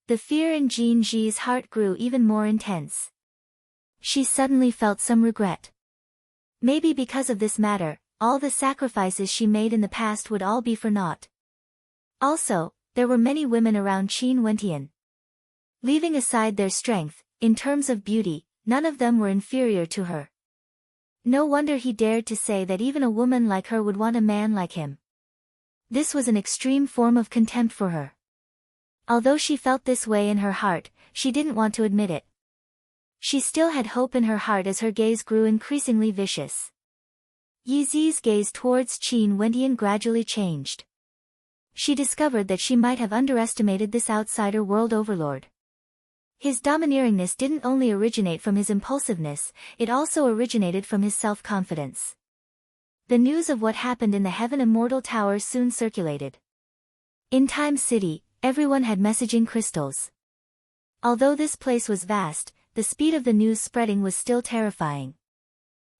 The fear in Jin Ji's heart grew even more intense. She suddenly felt some regret. Maybe because of this matter, all the sacrifices she made in the past would all be for naught. Also, there were many women around Qin Wentian. Leaving aside their strength, in terms of beauty, none of them were inferior to her. No wonder he dared to say that even a woman like her would want a man like him. This was an extreme form of contempt for her. Although she felt this way in her heart, she didn't want to admit it. She still had hope in her heart as her gaze grew increasingly vicious. Yi Zi's gaze towards Qin Wentian gradually changed. She discovered that she might have underestimated this outsider world overlord. His domineeringness didn't only originate from his impulsiveness, it also originated from his self-confidence. The news of what happened in the Heaven Immortal Tower soon circulated. In Time City, everyone had messaging crystals. Although this place was vast, the speed of the news spreading was still terrifying.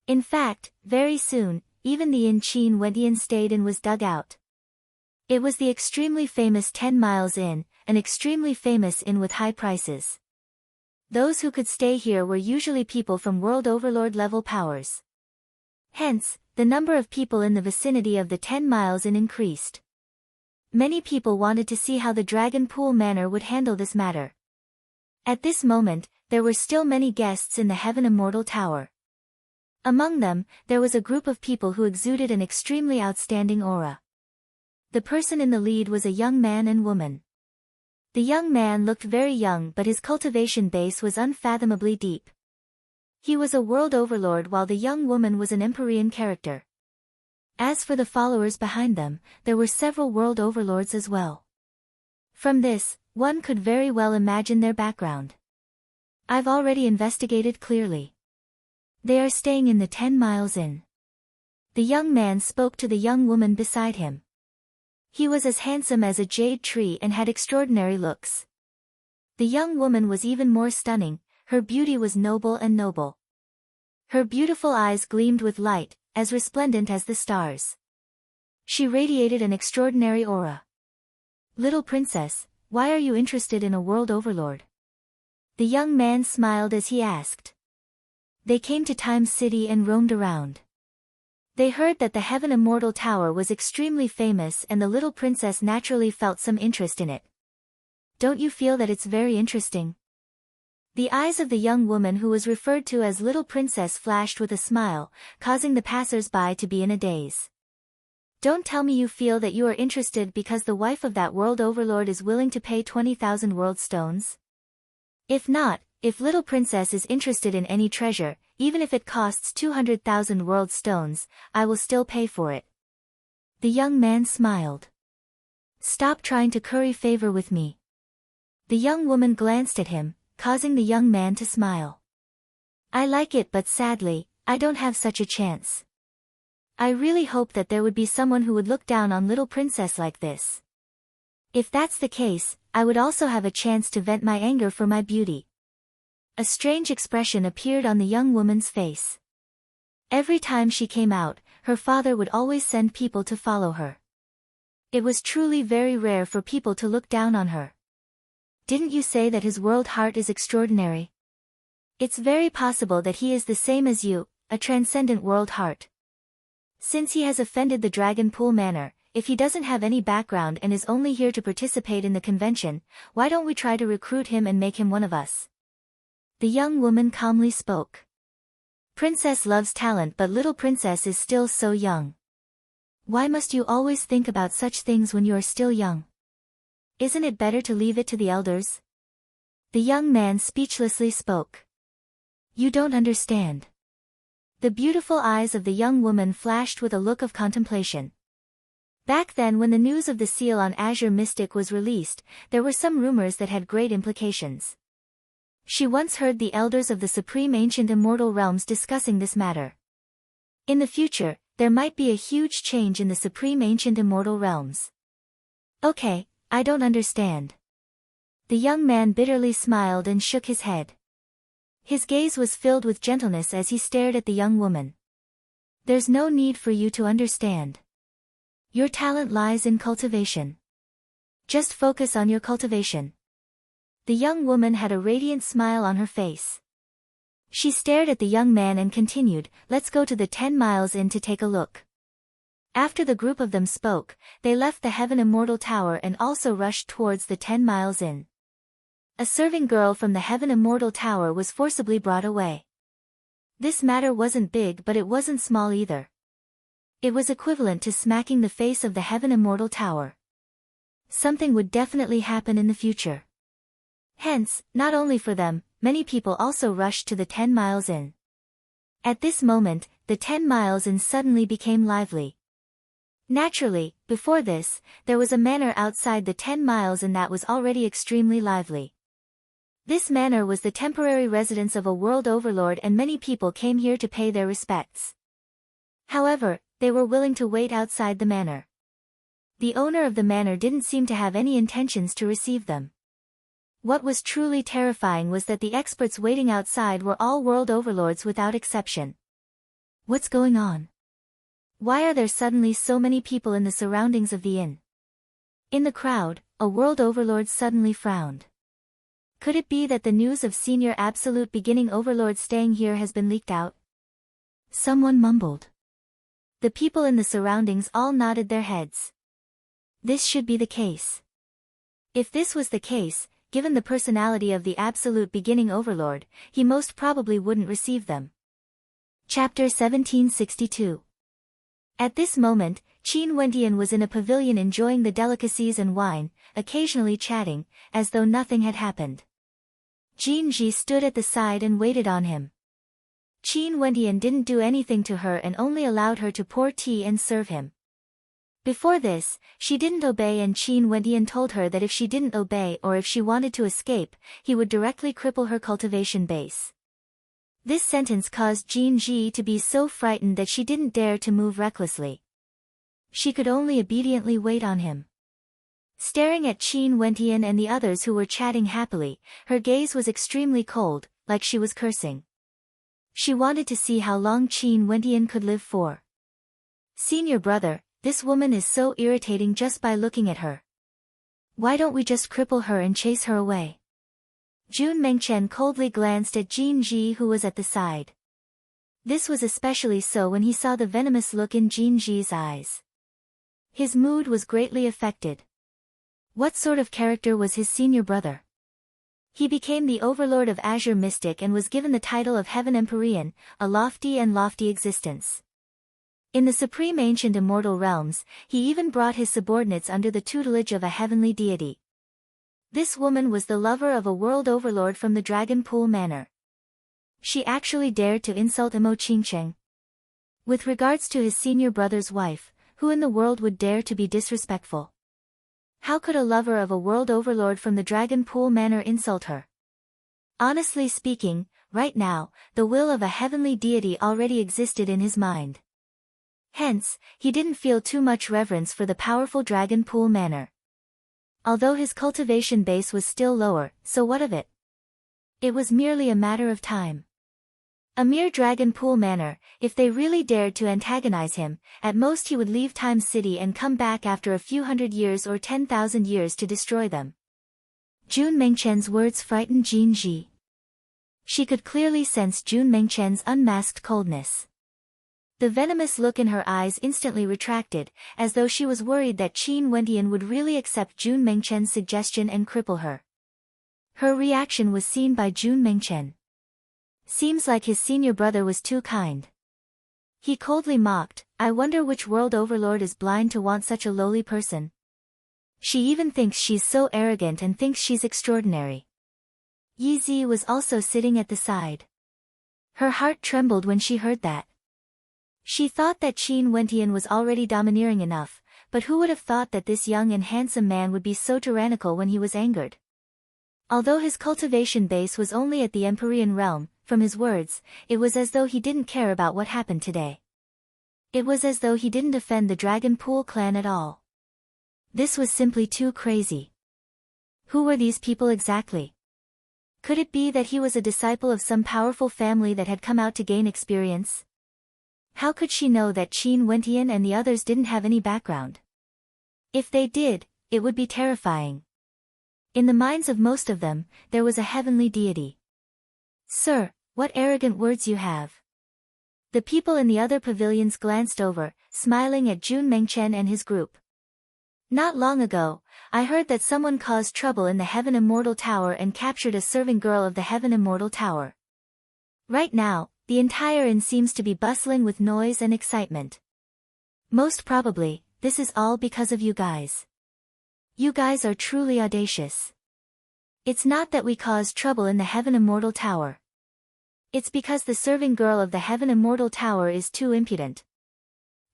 In fact, very soon, even the inn Qin Wentian stayed in was dug out. It was the extremely famous 10 Miles Inn, an extremely famous inn with high prices. Those who could stay here were usually people from world overlord level powers. Hence, the number of people in the vicinity of the 10 Miles Inn increased. Many people wanted to see how the Dragon Pool Manor would handle this matter. At this moment, there were still many guests in the Heaven Immortal Tower. Among them, there was a group of people who exuded an extremely outstanding aura. The person in the lead was a young man and woman. The young man looked very young, but his cultivation base was unfathomably deep. He was a world overlord while the young woman was an Empyrean character. As for the followers behind them, there were several world overlords as well. From this, one could very well imagine their background. I've already investigated clearly. They are staying in the 10 Miles Inn. The young man spoke to the young woman beside him. He was as handsome as a jade tree and had extraordinary looks. The young woman was even more stunning, her beauty was noble and noble. Her beautiful eyes gleamed with light, as resplendent as the stars. She radiated an extraordinary aura. Little princess, why are you interested in a world overlord? The young man smiled as he asked. They came to Time City and roamed around. They heard that the Heaven Immortal Tower was extremely famous and the little princess naturally felt some interest in it. Don't you feel that it's very interesting? The eyes of the young woman who was referred to as Little Princess flashed with a smile, causing the passers-by to be in a daze. Don't tell me you feel that you are interested because the wife of that world overlord is willing to pay 20,000 world stones? If not, if Little Princess is interested in any treasure, even if it costs 200,000 world stones, I will still pay for it. The young man smiled. Stop trying to curry favor with me. The young woman glanced at him, causing the young man to smile. I like it, but sadly, I don't have such a chance. I really hope that there would be someone who would look down on Little Princess like this. If that's the case, I would also have a chance to vent my anger for my beauty. A strange expression appeared on the young woman's face. Every time she came out, her father would always send people to follow her. It was truly very rare for people to look down on her. Didn't you say that his world heart is extraordinary? It's very possible that he is the same as you, a transcendent world heart. Since he has offended the Dragon Pool Manor, if he doesn't have any background and is only here to participate in the convention, why don't we try to recruit him and make him one of us? The young woman calmly spoke. Princess loves talent, but Little Princess is still so young. Why must you always think about such things when you are still young? Isn't it better to leave it to the elders? The young man speechlessly spoke. You don't understand. The beautiful eyes of the young woman flashed with a look of contemplation. Back then, when the news of the seal on Azure Mystic was released, there were some rumors that had great implications. She once heard the elders of the Supreme Ancient Immortal Realms discussing this matter. In the future, there might be a huge change in the Supreme Ancient Immortal Realms. Okay, I don't understand. The young man bitterly smiled and shook his head. His gaze was filled with gentleness as he stared at the young woman. There's no need for you to understand. Your talent lies in cultivation. Just focus on your cultivation. The young woman had a radiant smile on her face. She stared at the young man and continued, let's go to the 10 Miles Inn to take a look. After the group of them spoke, they left the Heaven Immortal Tower and also rushed towards the 10 Miles Inn. A serving girl from the Heaven Immortal Tower was forcibly brought away. This matter wasn't big, but it wasn't small either. It was equivalent to smacking the face of the Heaven Immortal Tower. Something would definitely happen in the future. Hence, not only for them, many people also rushed to the 10 Miles Inn. At this moment, the 10 Miles Inn suddenly became lively. Naturally, before this, there was a manor outside the 10 Miles Inn that was already extremely lively. This manor was the temporary residence of a world overlord and many people came here to pay their respects. However, they were willing to wait outside the manor. The owner of the manor didn't seem to have any intentions to receive them. What was truly terrifying was that the experts waiting outside were all world overlords without exception. What's going on? Why are there suddenly so many people in the surroundings of the inn? In the crowd, a world overlord suddenly frowned. Could it be that the news of Senior Absolute Beginning Overlord staying here has been leaked out? Someone mumbled. The people in the surroundings all nodded their heads. This should be the case. If this was the case, given the personality of the Absolute Beginning Overlord, he most probably wouldn't receive them. Chapter 1762. At this moment, Qin Wentian was in a pavilion enjoying the delicacies and wine, occasionally chatting, as though nothing had happened. Jin Ji stood at the side and waited on him. Qin Wentian didn't do anything to her and only allowed her to pour tea and serve him. Before this, she didn't obey, and Qin Wentian told her that if she didn't obey or if she wanted to escape, he would directly cripple her cultivation base. This sentence caused Jin Ji to be so frightened that she didn't dare to move recklessly. She could only obediently wait on him. Staring at Qin Wentian and the others who were chatting happily, her gaze was extremely cold, like she was cursing. She wanted to see how long Qin Wentian could live for. Senior brother, this woman is so irritating just by looking at her. Why don't we just cripple her and chase her away? Jun Mengchen coldly glanced at Jin Ji, who was at the side. This was especially so when he saw the venomous look in Jin Ji's eyes. His mood was greatly affected. What sort of character was his senior brother? He became the overlord of Azure Mystic and was given the title of Heaven Empyrean, a lofty existence. In the supreme ancient immortal realms, he even brought his subordinates under the tutelage of a heavenly deity. This woman was the lover of a world overlord from the Dragon Pool Manor. She actually dared to insult Imo Qingcheng. With regards to his senior brother's wife, who in the world would dare to be disrespectful? How could a lover of a world overlord from the Dragon Pool Manor insult her? Honestly speaking, right now, the will of a heavenly deity already existed in his mind. Hence, he didn't feel too much reverence for the powerful Dragon Pool Manor. Although his cultivation base was still lower, so what of it? It was merely a matter of time. A mere Dragon Pool Manor, if they really dared to antagonize him, at most he would leave Time City and come back after a few hundred years or 10,000 years to destroy them. Jun Mengchen's words frightened Jin Ji. She could clearly sense Jun Mengchen's unmasked coldness. The venomous look in her eyes instantly retracted, as though she was worried that Qin Wentian would really accept Jun Mengchen's suggestion and cripple her. Her reaction was seen by Jun Mengchen. Seems like his senior brother was too kind. He coldly mocked, I wonder which world overlord is blind to want such a lowly person. She even thinks she's so arrogant and thinks she's extraordinary. Yi Zi was also sitting at the side. Her heart trembled when she heard that. She thought that Qin Wentian was already domineering enough, but who would have thought that this young and handsome man would be so tyrannical when he was angered? Although his cultivation base was only at the Empyrean realm, from his words, it was as though he didn't care about what happened today. It was as though he didn't offend the Dragon Pool clan at all. This was simply too crazy. Who were these people exactly? Could it be that he was a disciple of some powerful family that had come out to gain experience? How could she know that Qin Wentian and the others didn't have any background? If they did, it would be terrifying. In the minds of most of them, there was a heavenly deity. Sir, what arrogant words you have. The people in the other pavilions glanced over, smiling at Jun Mengchen and his group. Not long ago, I heard that someone caused trouble in the Heaven Immortal Tower and captured a serving girl of the Heaven Immortal Tower. Right now, the entire inn seems to be bustling with noise and excitement. Most probably, this is all because of you guys. You guys are truly audacious. It's not that we caused trouble in the Heaven Immortal Tower. It's because the serving girl of the Heaven Immortal Tower is too impudent.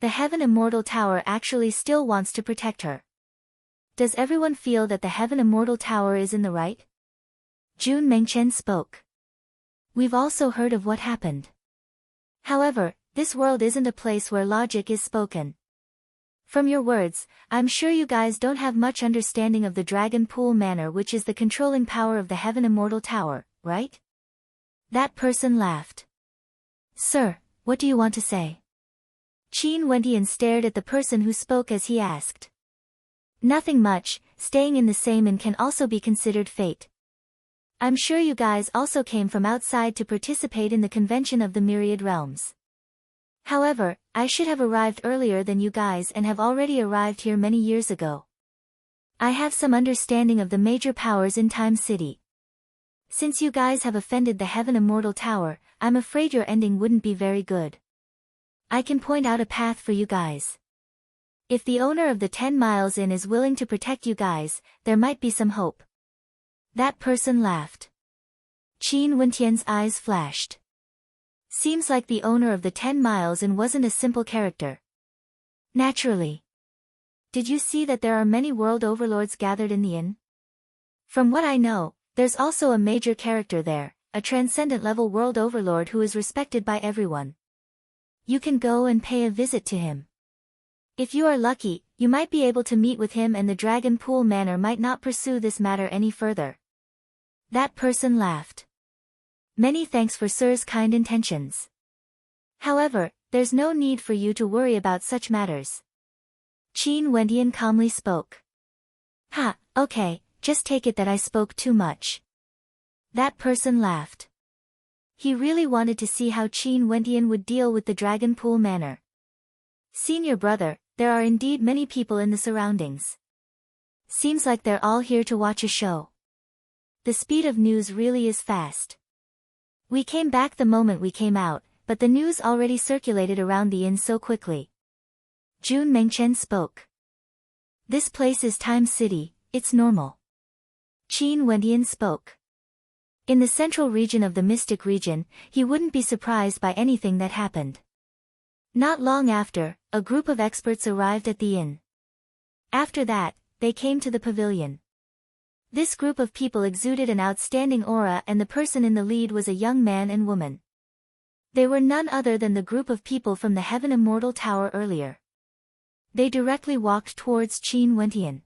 The Heaven Immortal Tower actually still wants to protect her. Does everyone feel that the Heaven Immortal Tower is in the right? Jun Mengchen spoke. We've also heard of what happened. However, this world isn't a place where logic is spoken. From your words, I'm sure you guys don't have much understanding of the Dragon Pool Manor, which is the controlling power of the Heaven Immortal Tower, right? That person laughed. Sir, what do you want to say? Qin Wentian stared at the person who spoke as he asked. Nothing much, staying in the same inn can also be considered fate. I'm sure you guys also came from outside to participate in the convention of the myriad realms. However, I should have arrived earlier than you guys and have already arrived here many years ago. I have some understanding of the major powers in Time City. Since you guys have offended the Heaven Immortal Tower, I'm afraid your ending wouldn't be very good. I can point out a path for you guys. If the owner of the 10 Miles Inn is willing to protect you guys, there might be some hope. That person laughed. Qin Wentian's eyes flashed. Seems like the owner of the 10 Miles Inn wasn't a simple character. Naturally. Did you see that there are many world overlords gathered in the inn? From what I know, there's also a major character there, a transcendent level world overlord who is respected by everyone. You can go and pay a visit to him. If you are lucky, you might be able to meet with him and the Dragon Pool Manor might not pursue this matter any further. That person laughed. Many thanks for Sir's kind intentions. However, there's no need for you to worry about such matters. Qin Wentian calmly spoke. Ha, okay, just take it that I spoke too much. That person laughed. He really wanted to see how Qin Wentian would deal with the Dragon Pool Manor. Senior brother, there are indeed many people in the surroundings. Seems like they're all here to watch a show. The speed of news really is fast. We came back the moment we came out, but the news already circulated around the inn so quickly. Jun Mengchen spoke. This place is Time City, it's normal. Qin Wentian spoke. In the central region of the Mystic region, he wouldn't be surprised by anything that happened. Not long after, a group of experts arrived at the inn. After that, they came to the pavilion. This group of people exuded an outstanding aura and the person in the lead was a young man and woman. They were none other than the group of people from the Heaven Immortal Tower earlier. They directly walked towards Qin Wentian.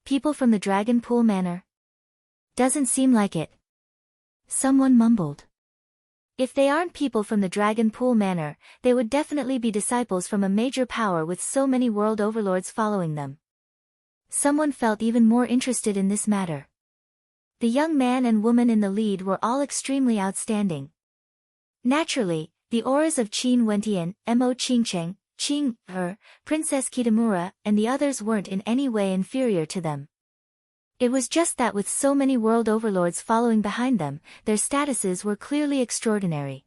People from the Dragon Pool Manor? Doesn't seem like it. Someone mumbled. If they aren't people from the Dragon Pool Manor, they would definitely be disciples from a major power with so many world overlords following them. Someone felt even more interested in this matter. The young man and woman in the lead were all extremely outstanding. Naturally, the auras of Qin Wentian, Mo Qingcheng, Qing, Princess Kitamura, and the others weren't in any way inferior to them. It was just that with so many world overlords following behind them, their statuses were clearly extraordinary.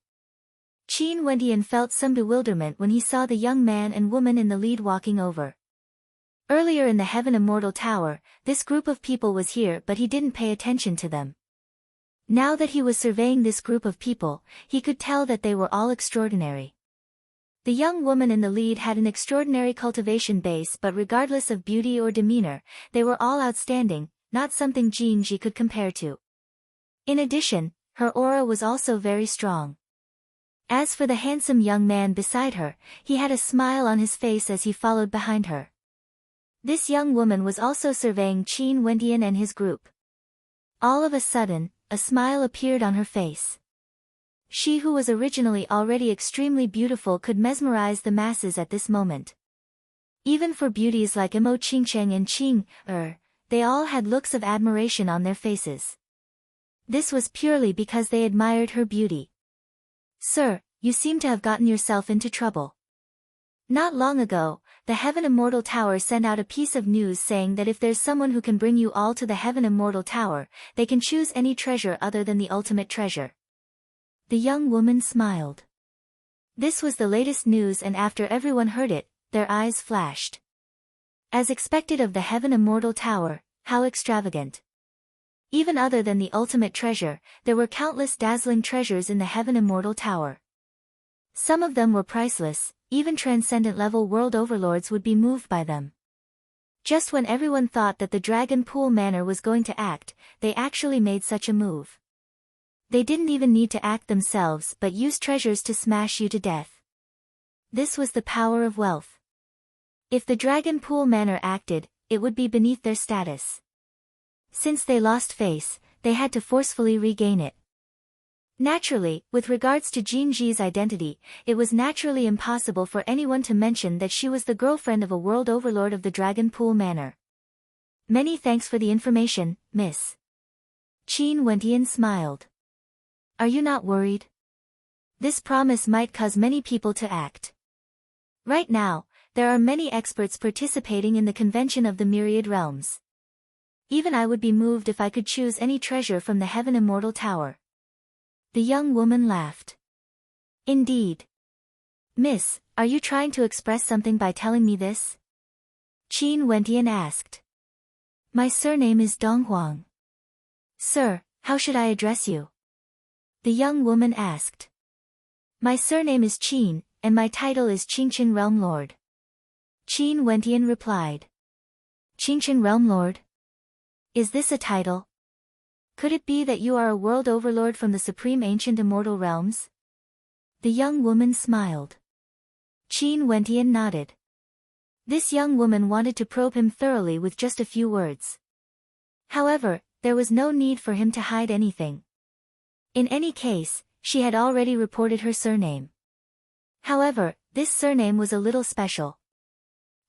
Qin Wentian felt some bewilderment when he saw the young man and woman in the lead walking over. Earlier in the Heaven Immortal Tower, this group of people was here but he didn't pay attention to them. Now that he was surveying this group of people, he could tell that they were all extraordinary. The young woman in the lead had an extraordinary cultivation base but regardless of beauty or demeanor, they were all outstanding, not something Jinji could compare to. In addition, her aura was also very strong. As for the handsome young man beside her, he had a smile on his face as he followed behind her. This young woman was also surveying Qin Wentian and his group. All of a sudden, a smile appeared on her face. She who was originally already extremely beautiful could mesmerize the masses at this moment. Even for beauties like Mo Qingcheng and Qing, they all had looks of admiration on their faces. This was purely because they admired her beauty. Sir, you seem to have gotten yourself into trouble. Not long ago, the Heaven Immortal Tower sent out a piece of news saying that if there's someone who can bring you all to the Heaven Immortal Tower, they can choose any treasure other than the ultimate treasure. The young woman smiled. This was the latest news and after everyone heard it, their eyes flashed. As expected of the Heaven Immortal Tower, how extravagant. Even other than the ultimate treasure, there were countless dazzling treasures in the Heaven Immortal Tower. Some of them were priceless, even transcendent-level world overlords would be moved by them. Just when everyone thought that the Dragon Pool Manor was going to act, they actually made such a move. They didn't even need to act themselves but used treasures to smash you to death. This was the power of wealth. If the Dragon Pool Manor acted, it would be beneath their status. Since they lost face, they had to forcefully regain it. Naturally, with regards to Jinji's identity, it was naturally impossible for anyone to mention that she was the girlfriend of a world overlord of the Dragon Pool Manor. Many thanks for the information, Miss. Qin Wentian smiled. Are you not worried? This promise might cause many people to act. Right now, there are many experts participating in the convention of the myriad realms. Even I would be moved if I could choose any treasure from the Heaven Immortal Tower. The young woman laughed. Indeed. Miss, are you trying to express something by telling me this? Qin Wentian asked. My surname is Dong Huang. Sir, how should I address you? The young woman asked. My surname is Qin, and my title is Qingqing Realm Lord. Qin Wentian replied. Qingqing Realm Lord? Is this a title? Could it be that you are a world overlord from the supreme ancient immortal realms? The young woman smiled. Qin Wentian nodded. This young woman wanted to probe him thoroughly with just a few words. However, there was no need for him to hide anything. In any case, she had already reported her surname. However, this surname was a little special.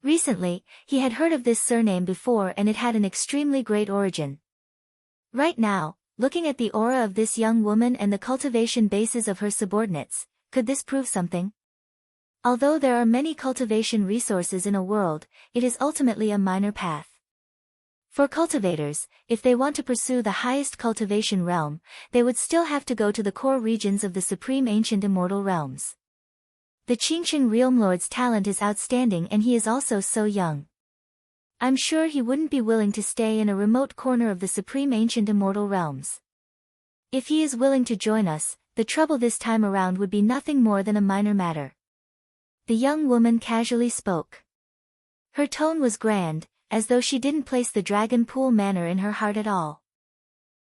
Recently, he had heard of this surname before and it had an extremely great origin. Right now, looking at the aura of this young woman and the cultivation bases of her subordinates, could this prove something? Although there are many cultivation resources in a world, it is ultimately a minor path. For cultivators, if they want to pursue the highest cultivation realm, they would still have to go to the core regions of the supreme ancient immortal realms. The Qingqing Realm Lord's talent is outstanding and he is also so young. I'm sure he wouldn't be willing to stay in a remote corner of the supreme ancient immortal realms. If he is willing to join us, the trouble this time around would be nothing more than a minor matter. The young woman casually spoke. Her tone was grand, as though she didn't place the Dragon Pool manor in her heart at all.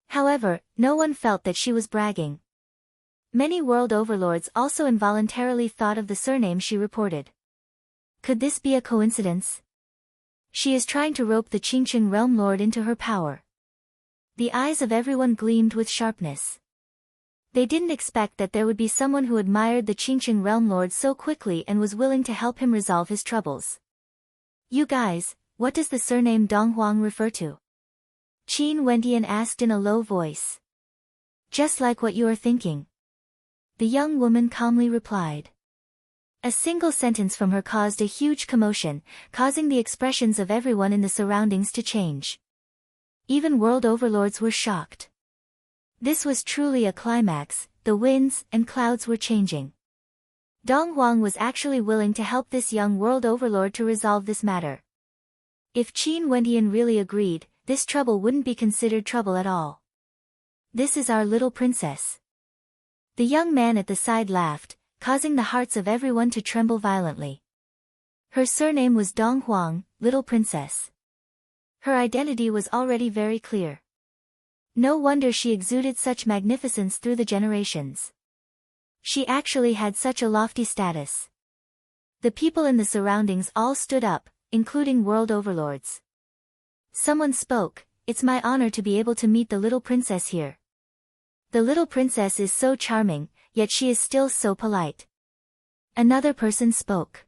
However, no one felt that she was bragging. Many world overlords also involuntarily thought of the surname she reported. Could this be a coincidence? She is trying to rope the Qingqing Realm Lord into her power. The eyes of everyone gleamed with sharpness. They didn't expect that there would be someone who admired the Qingqing Realm Lord so quickly and was willing to help him resolve his troubles. You guys, what does the surname Dong Huang refer to? Qin Wentian asked in a low voice. Just like what you are thinking. The young woman calmly replied. A single sentence from her caused a huge commotion, causing the expressions of everyone in the surroundings to change. Even world overlords were shocked. This was truly a climax, the winds and clouds were changing. Dong Huang was actually willing to help this young world overlord to resolve this matter. If Qin Wentian really agreed, this trouble wouldn't be considered trouble at all. This is our little princess. The young man at the side laughed, causing the hearts of everyone to tremble violently. Her surname was Dong Huang, little princess. Her identity was already very clear. No wonder she exuded such magnificence through the generations. She actually had such a lofty status. The people in the surroundings all stood up, including world overlords. Someone spoke, it's my honor to be able to meet the little princess here. The little princess is so charming, yet she is still so polite. Another person spoke.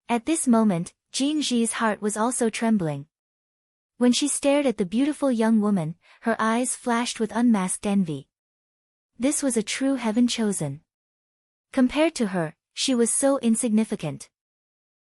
At this moment, Jin Ji's heart was also trembling. When she stared at the beautiful young woman, her eyes flashed with unmasked envy. This was a true heaven chosen. Compared to her, she was so insignificant.